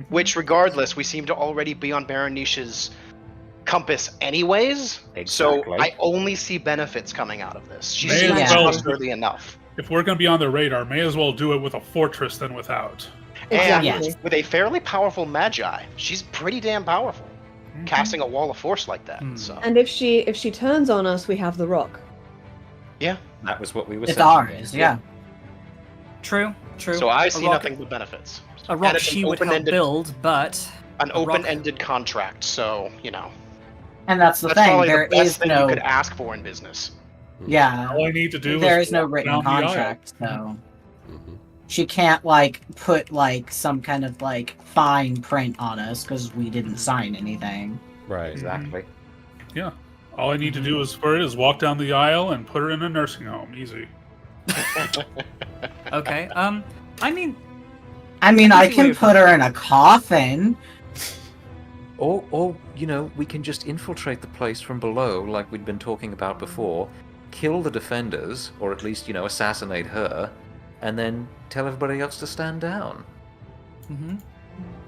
Which, regardless, we seem to already be on Baronish's compass anyways. Exactly. So I only see benefits coming out of this. She May seems as well- trustworthy enough. If we're going to be on their radar, may as well do it with a fortress than without. And Exactly. with a fairly powerful magi. She's pretty damn powerful. Casting a wall of force like that. Hmm. So And if she turns on us, we have the rock. That was what we were It's saying. ours, yeah. True. So I see rock- nothing but benefits. A rock And it's an she would help open-ended- build, but An a rock- open-ended contract, so And that's the that's thing. probably There the best is thing no. you could ask for in business. Yeah. All I need to do There is is no walk written down the aisle. contract, so Mhm. she can't put some kind of fine print on us because we didn't sign anything. Right. Exactly. Yeah. All I need to do is walk down the aisle and put her in a nursing home. Easy. okay. I mean, I mean, I Easy way can of- put her in a coffin. Or we can just infiltrate the place from below, like we'd been talking about before, kill the defenders, or at least, assassinate her, and then tell everybody else to stand down. mhm.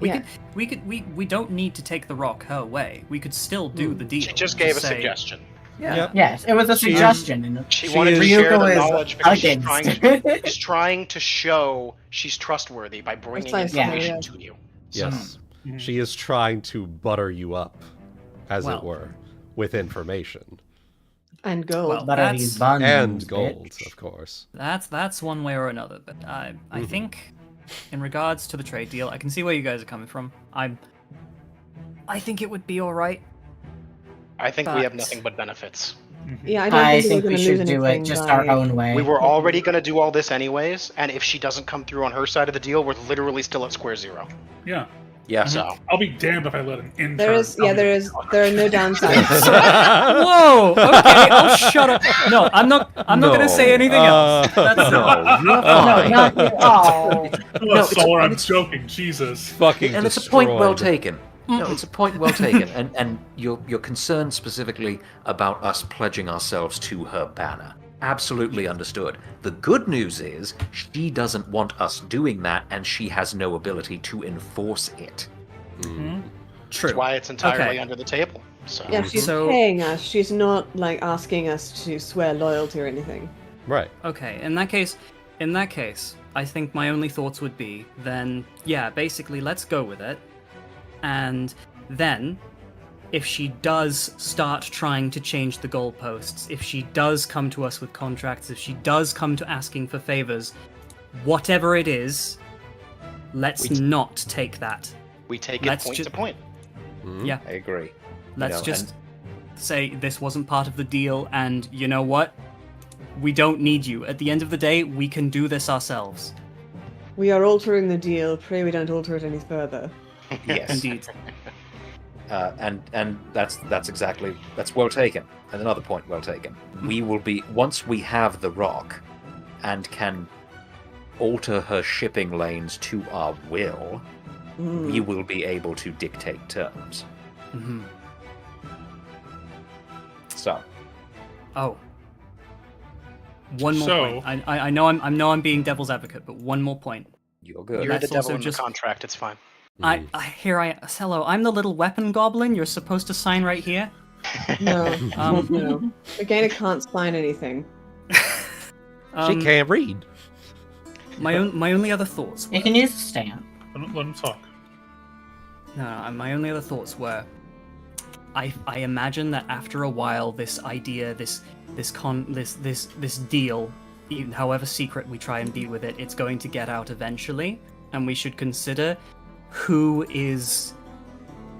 Yeah. We don't need to take the rock her way. We could still do the deal. She just gave a say- suggestion. Yeah. Yep. Yes, it was a She- suggestion. and She She wanted to is- share the Ryuuko is knowledge because against. she's trying to show she's trustworthy by bringing Precisely, information yeah. to you. Yes. Mhm. She is trying to butter you up, as Well. it were, with information. And gold. Well, Butter that's- these buns, And gold, bitch. of course. That's one way or another. But I Mhm. think, in regards to the trade deal, I can see where you guys are coming from. I think it would be all right. I think we have But- nothing but benefits. Yeah, I don't I think, we're think going we to should lose do anything it just by... our own way. We were already going to do all this anyways, and if she doesn't come through on her side of the deal, we're literally still at square zero. Yeah. Yeah. So I'll be damned if I let an intern. There is, tell me there are no downsides. Whoa! Okay, I'll shut up. No, I'm not going to say anything else. That's No, you're No, fine. not you. Oh. No, it's Solar, a- I'm joking. Jesus. Fucking And it's a point well destroyed. taken. No, it's a point well taken. And you're concerned specifically about us pledging ourselves to her banner. Absolutely understood. The good news is she doesn't want us doing that, and she has no ability to enforce it. true. that's why it's entirely Okay. under the table. So Yeah, she's So- paying us. She's not like asking us to swear loyalty or anything. Right. Okay, in that case, I think my only thoughts would be then, yeah, basically let's go with it. And then, if she does start trying to change the goalposts, if she does come to us with contracts, if she does come to asking for favors, whatever it is, let's not take that. we take it Let's point ju- to point. Yeah, I agree. let's know, just say this wasn't part of the deal, and you know what? We don't need you. At the end of the day, we can do this ourselves. We are altering the deal. Pray we don't alter it any further. Yes. Indeed. And that's well taken. And another point well taken. We will be, once we have the rock and can alter her shipping lanes to our will, we will be able to dictate terms. Hmm. So Oh. One more So- point. I know I'm being devil's advocate, but one more point. you're good. You're Let's the devil also in just- the contract. It's fine. Hello, I'm the little weapon goblin. You're supposed to sign right here. No, Um, no. Again, can't sign anything. She can't read. My only other thoughts. You can use the stand. Let him talk. No, my only other thoughts were, I imagine that after a while, this idea, this deal, even however secret we try and be with it, it's going to get out eventually, and we should consider who is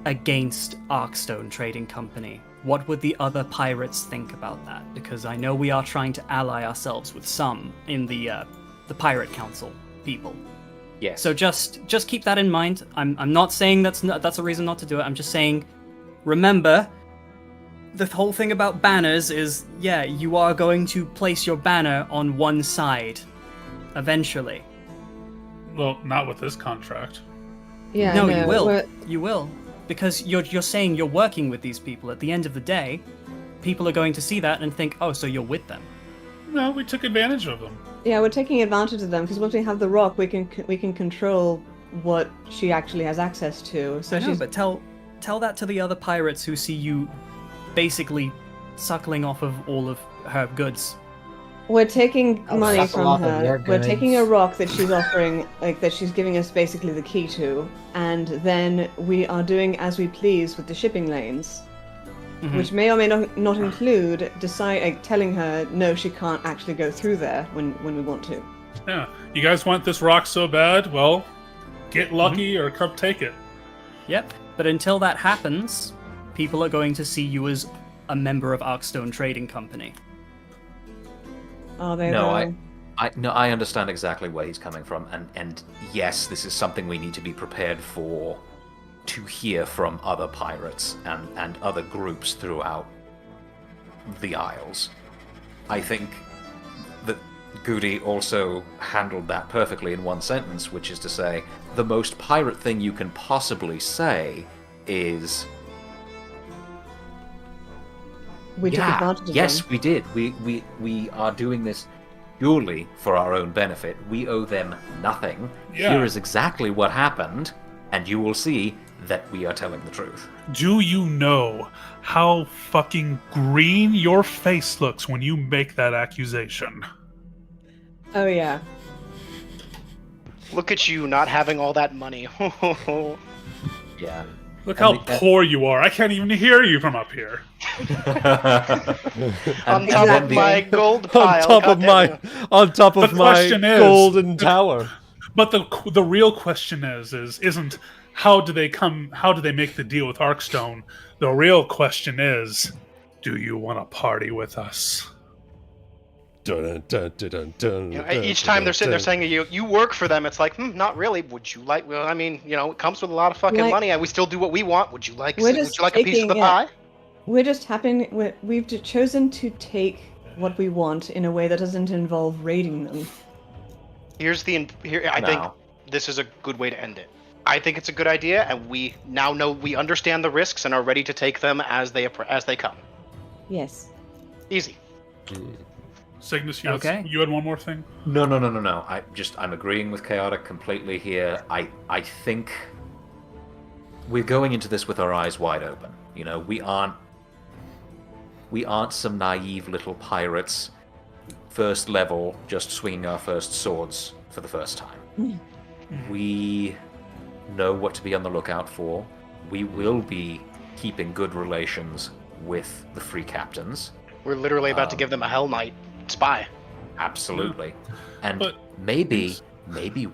against Arkstone Trading Company. What would the other pirates think about that? Because I know we are trying to ally ourselves with some in the Pirate Council people. Yes. So just keep that in mind. I'm not saying that's a reason not to do it. I'm just saying, remember, the whole thing about banners is, yeah, you are going to place your banner on one side, eventually. Well, not with this contract. Yeah, No, you will. we're- You will, because you're saying you're working with these people. At the end of the day, people are going to see that and think, oh, so you're with them. No, we took advantage of them. Yeah, we're taking advantage of them because once we have the rock, we can control what she actually has access to. So I know, she's but tell that to the other pirates who see you basically suckling off of all of her goods. we're taking money suckle from off of your her. We're taking a goods. rock that she's offering, like that she's giving us basically the key to, and then we are doing as we please with the shipping lanes, which may or may not include telling her no, she can't actually go through there when we want to. Yeah. You guys want this rock so bad? Well, get lucky or come take it. Yep. But until that happens, people are going to see you as a member of Arkstone Trading Company. Are they? No, though? I understand exactly where he's coming from, and yes, this is something we need to be prepared for, to hear from other pirates and other groups throughout the Isles. I think that Guti also handled that perfectly in one sentence, which is to say, the most pirate thing you can possibly say is, We took advantage of yes, them. we did. We are doing this purely for our own benefit. We owe them nothing. Yeah. Here is exactly what happened, and you will see that we are telling the truth. Do you know how fucking green your face looks when you make that accusation? Oh yeah. Look at you not having all that money. Yeah. Look how poor you are. I can't even hear you from up here. On top of my gold pile. On top of The my question is- golden tower. But the real question isn't how do they make the deal with Arkstone? The real question is, do you want to party with us? Each time they're sitting there saying you work for them, it's like, not really. Would you like? Well, I mean, it comes with a lot of fucking money, and we still do what we want. Would you like? Would you like a piece of the pie? We're just happy. We've chosen to take what we want in a way that doesn't involve raiding them. I think this is a good way to end it. I think it's a good idea, and we now know we understand the risks and are ready to take them as they come. Yes. Easy. Cygnus, you had one more thing? No. I'm agreeing with Chaotic completely here. I think we're going into this with our eyes wide open. We aren't some naive little pirates, first level, just swinging our first swords for the first time. We know what to be on the lookout for. We will be keeping good relations with the free captains. We're literally about to give them a Hell Knight spy. Absolutely. And maybe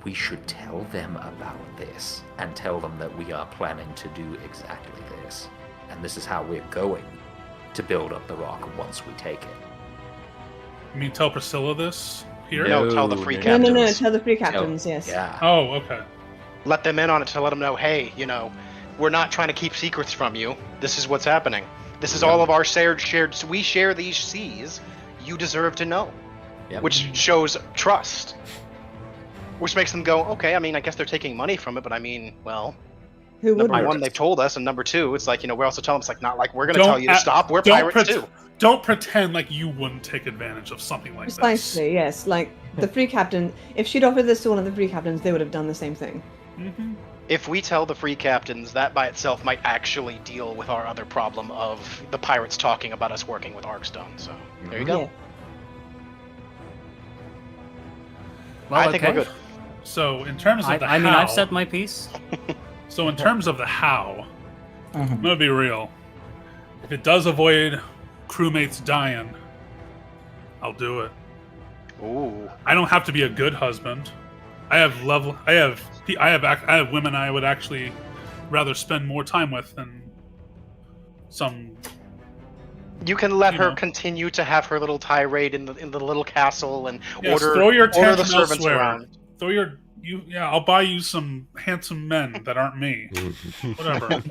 we should tell them about this and tell them that we are planning to do exactly this. And this is how we're going to build up the rock once we take it. You mean tell Priscilla this here? No, tell the free captains. No, tell the free captains, yes. Yeah. Oh, okay. Let them in on it to let them know, hey, we're not trying to keep secrets from you. This is what's happening. This is all of our shared. So we share these seas. You deserve to know. Yep. Which shows trust. Which makes them go, okay, I mean, I guess they're taking money from it, but I mean, well, who would? Number one, they've told us, and number two, it's like, we're also telling them, it's like, not like we're going to tell you to stop. We're pirates too. Don't pretend like you wouldn't take advantage of something like this. Precisely, yes. Like, the free captain, if she'd offered this to one of the free captains, they would have done the same thing. Mm-hmm. If we tell the free captains, that by itself might actually deal with our other problem of the pirates talking about us working with Arkstone. So, there you go. Yeah. Well, I think we're good. So, in terms of the how... I mean, I've said my piece. So, in terms of the how, I'm Mhm. going to be real. If it does avoid crewmates dying, I'll do it. Ooh. I don't have to be a good husband. I have women I would actually rather spend more time with than some. You can let her continue to have her little tirade in the little castle and order your the servants around. I'll buy you some handsome men that aren't me. Whatever.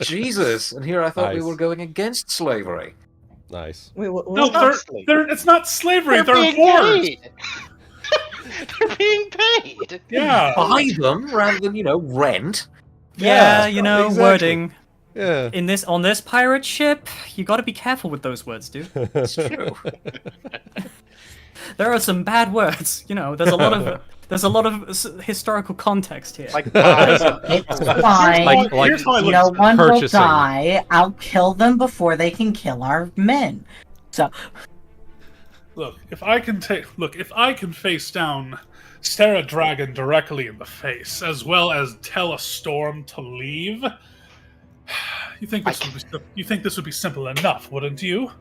Jesus, and here I thought we were going against slavery. Nice. Wait, what? No, it's not slavery. They're being whores. paid. They're being paid. Yeah. Buy them rather than, rent. Yeah, exactly. wording. Yeah. On this pirate ship, you got to be careful with those words, dude. It's true. There are some bad words. There's a lot of historical context here. It's fine. No one will die. I'll kill them before they can kill our men. So, Look, if I can face down, stare a dragon directly in the face, as well as tell a storm to leave, you think this would be simple enough, wouldn't you?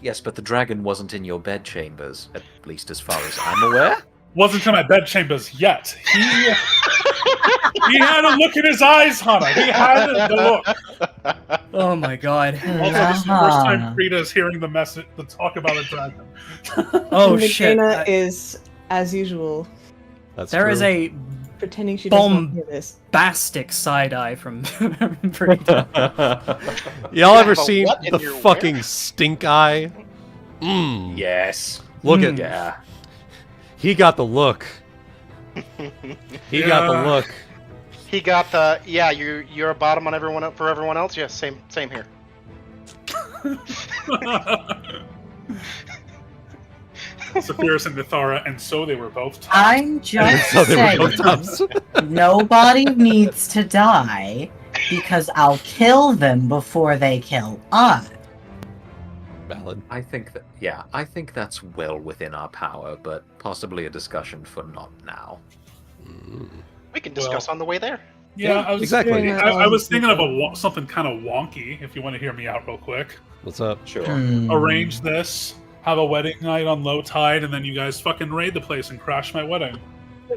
Yes, but the dragon wasn't in your bedchambers, at least as far as I'm aware. Wasn't in my bedchambers yet. He had a look in his eyes, Hana. He had the look. Oh my god. Also, this is the first time Frieda's hearing the talk about a dragon. Oh shit. Nagaina is, as usual, There is a pretending she doesn't hear this. bombastic side eye from Frieda. Y'all ever but seen what in the your fucking wear? stink eye? Yes. Look at Yeah. He got the look. He got the look. He got the you're a bottom on everyone for everyone else. Yeah, same here. Saphyrus and Nithara, and so they were both tops. I'm just So they were saying, both tops. nobody needs to die because I'll kill them before they kill us. Valid. I think that's well within our power, but possibly a discussion for not now. We can discuss on the way there. Yeah, I was exactly. I was thinking of something kind of wonky. If you want to hear me out real quick, What's up? Sure. arrange this, have a wedding night on low tide, and then you guys fucking raid the place and crash my wedding.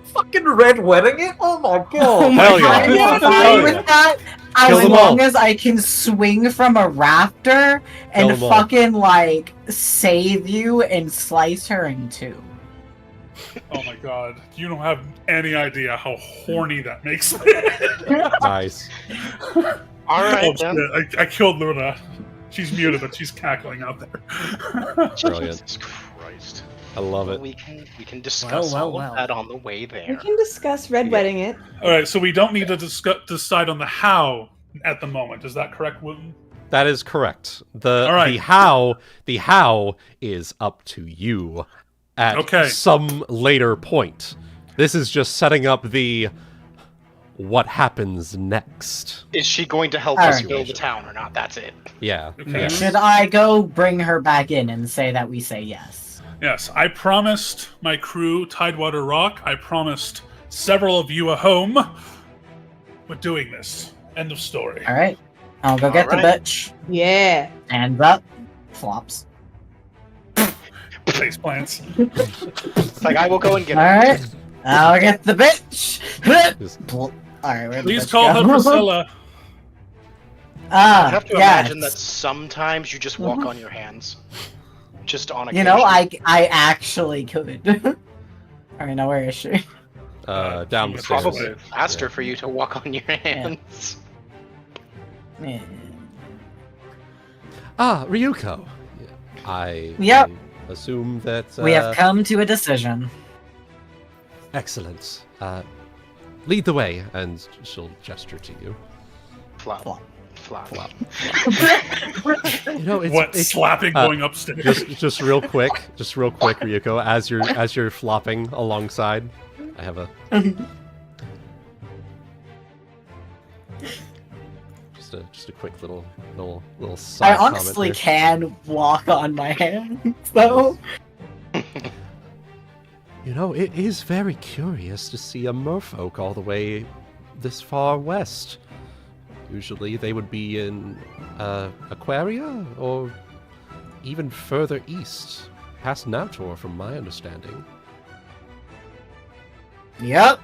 Fucking red wedding it? Oh my god. Oh my Hell yeah. I'm fine Hell with yeah. that Kill as them long all. as I can swing from a raptor Kill and them all. fucking like save you and slice her in two. Oh my god. You don't have any idea how horny that makes me. Nice. All right, Oh, then. shit. I killed Luna. She's muted, but she's cackling out there. Brilliant. Jesus Christ. I love it. We can discuss all of that on the way We there. can discuss red wedding it. All right, so we don't need to decide on the how at the moment. Is that correct, Wooten? That is correct. The All right. the how is up to you at Okay. some later point. This is just setting up the what happens next. Is she going to help All us right. build the town or not? That's it. Yeah. Okay. Yeah. Should I go bring her back in and say that we say yes? Yes, I promised my crew Tidewater Rock. I promised several of you a home. We're doing this. End of story. All right, I'll go get the Alright. bitch. Yeah. Hands up, flops. Face plants. It's like I will go and get All her. right, I'll get the bitch. Just- All right, where'd the Please bitch call go? her Priscilla. Ah, I have to yes. imagine that sometimes you just walk on your hands. Just on You occasion. know, I actually could. All right, now where is she? Down the It's stairs. Probably faster for you to walk on your hands. Yeah. Ah, Ryuuko. I Yep. assume that We have come to a decision. excellent. Lead the way, and she'll gesture to you. Flop. Flop. Flop. Flop. You know, What slapping going upstairs? just real quick, Ryuuko, as you're flopping alongside, I have a just a quick little side I comment honestly here. can walk on my hands, though. You know, it is very curious to see a merfolk all the way this far west. Usually they would be in Aquaria or even further east, past Narr'tor, from my understanding. Yep.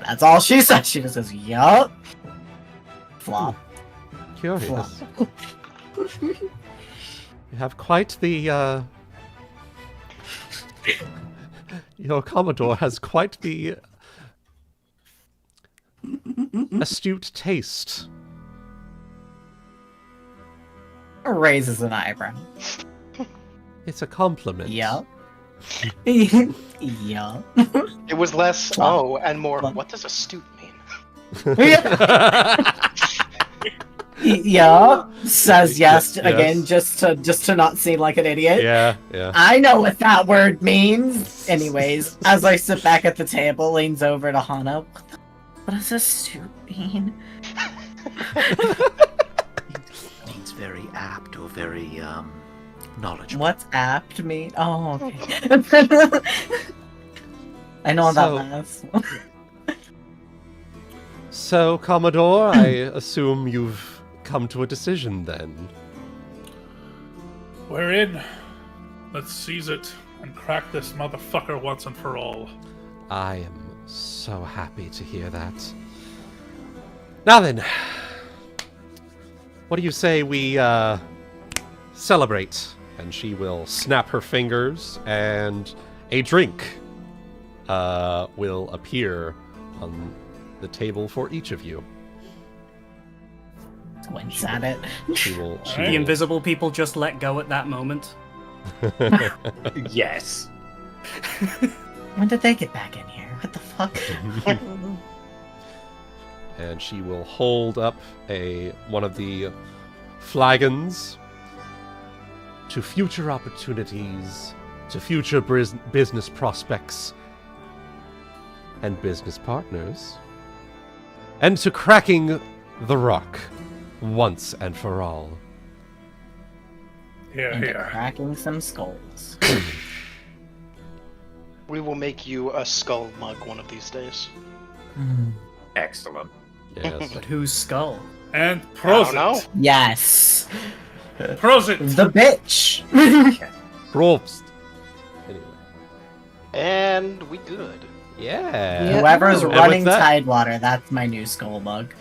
That's all she said. She just says, yup. Flop. Curious. Flop. You have quite the your Commodore has quite the astute taste. Raises an eyebrow. It's a compliment. Yup. Yup. It was less Flop. and more. Flop. What does astute mean? Yup. Says yes Yes. again, just to not seem like an idiot. Yeah. I know what that word means. Anyways, as I sit back at the table, leans over to Hana. What does astute mean? It's very apt or very knowledgeable. What's apt mean? Oh, okay. I know that So- last. So, Commodore, I assume you've come to a decision then. We're in. Let's seize it and crack this motherfucker once and for all. I am so happy to hear that. Now then, what do you say we celebrate? And she will snap her fingers, and a drink will appear on the table for each of you. Wince at it. She will. She Alright. The will invisible people just let go at that moment. Yes. When did they get back in here? What the fuck? and she will hold up one of the flagons to future opportunities, to future business prospects and business partners, and to cracking the rock once and for all. Here, And here. cracking some skulls. We will make you a skull mug one of these days. Excellent. Yes. But whose skull? And I don't know. Prosit. Yes. Prosit. The bitch. Prost. Anyway. And we good. Yeah. Yep. Whoever's And running with that- Tidewater, that's my new skull bug.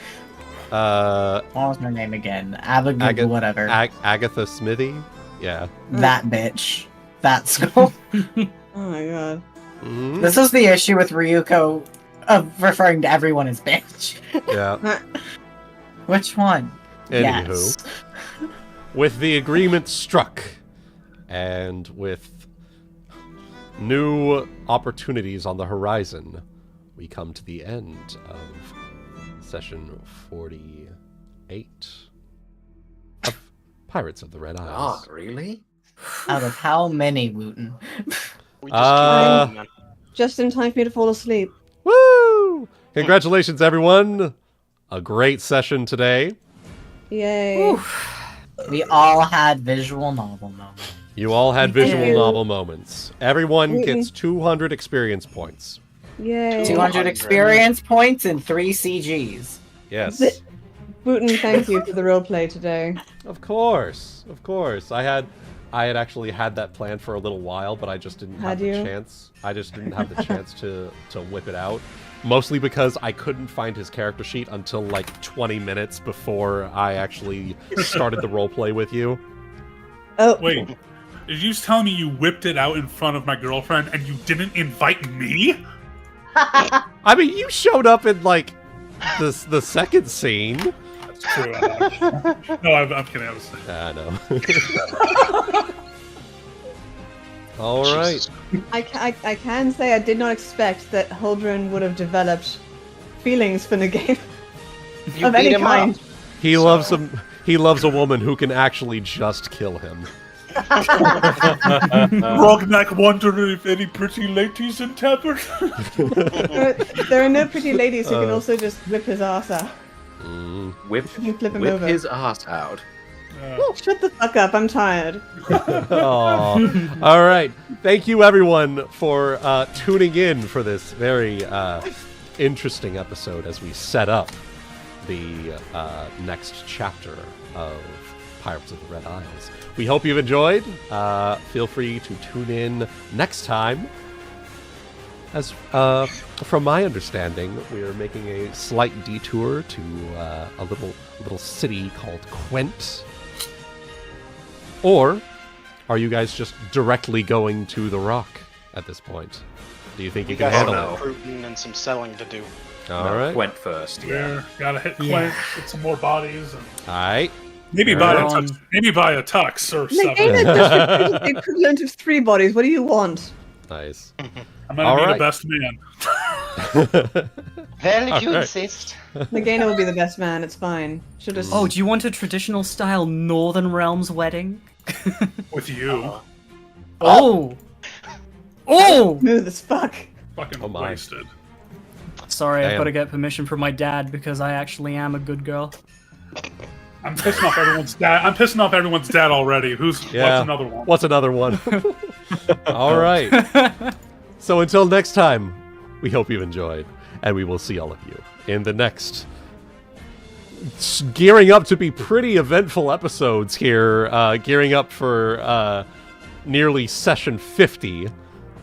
What was her name again? Abigail, whatever. Agatha Smithy? Yeah. That bitch. That skull. Oh my god. Mhm. This is the issue with Ryuuko of referring to everyone as bitch. Yeah. Which one? Anywho, Yes. with the agreement struck, and with new opportunities on the horizon, we come to the end of session 48 of Pirates of the Red Isles. God, really? Out of how many, Wuten? We just keep going, man. Just in time for me to fall asleep. Woo! Congratulations, everyone! A great session today. Yay. We all had visual novel moments. You all had We visual did. novel moments. Everyone We- gets 200 experience points. Yay. 200 experience points and 3 CGs. Yes. Wooten, thank you for the roleplay today. Of course. Of course. I had actually had that plan for a little while, but I just didn't have Had the you? chance. I just didn't have the chance to whip it out. Mostly because I couldn't find his character sheet until like 20 minutes before I actually started the roleplay with you. Oh, Wait, did you just tell me you whipped it out in front of my girlfriend and you didn't invite me? I mean, you showed up in like the second scene. That's true. No, I'm kidding. I know. All right. Jesus. I can say I did not expect that Huldren would have developed feelings for Nagaina You of beat any him kind. up. He loves him. He loves a woman who can actually just kill him. Rognak wondering if any pretty ladies in tavern. There are no pretty ladies who can also just whip his ass out. Whip, You can flip him whip over. his ass out. Shut the fuck up, I'm tired. Aw. All right. Thank you, everyone, for tuning in for this very interesting episode as we set up the next chapter of Pirates of the Red Isles. We hope you've enjoyed. Feel free to tune in next time. As from my understanding, we are making a slight detour to a little city called Quent. Or are you guys just directly going to the Rock at this point? Do you think We you can got handle some it? recruiting and some selling to do. All No, right. Went first. Yeah. We gotta hit Yeah. Quint, get some more bodies, and All right. maybe Alright. buy a tux or something. Nagaina just recruited the equivalent of 3 bodies. What do you want? Nice. I'm gonna All need right. a best man. Well, if you Alright. insist. Nagaina will be the best man, it's fine. She'll just... Oh, do you want a traditional style Northern Realms wedding? With you. Oh! Oh! Smooth as fuck. Fucking Oh my. wasted. Sorry, I've Damn. got to get permission from my dad because I actually am a good girl. I'm pissing off everyone's dad. I'm pissing off everyone's dad already. What's another one? What's another one? All right. So until next time, we hope you've enjoyed, and we will see all of you in the next gearing up to be pretty eventful episodes here, gearing up for nearly session 50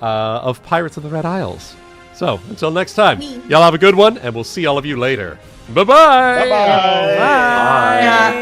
of Pirates of the Red Isles. So until next time, y'all have a good one, and we'll see all of you later. Bye-bye! Bye-bye. Bye!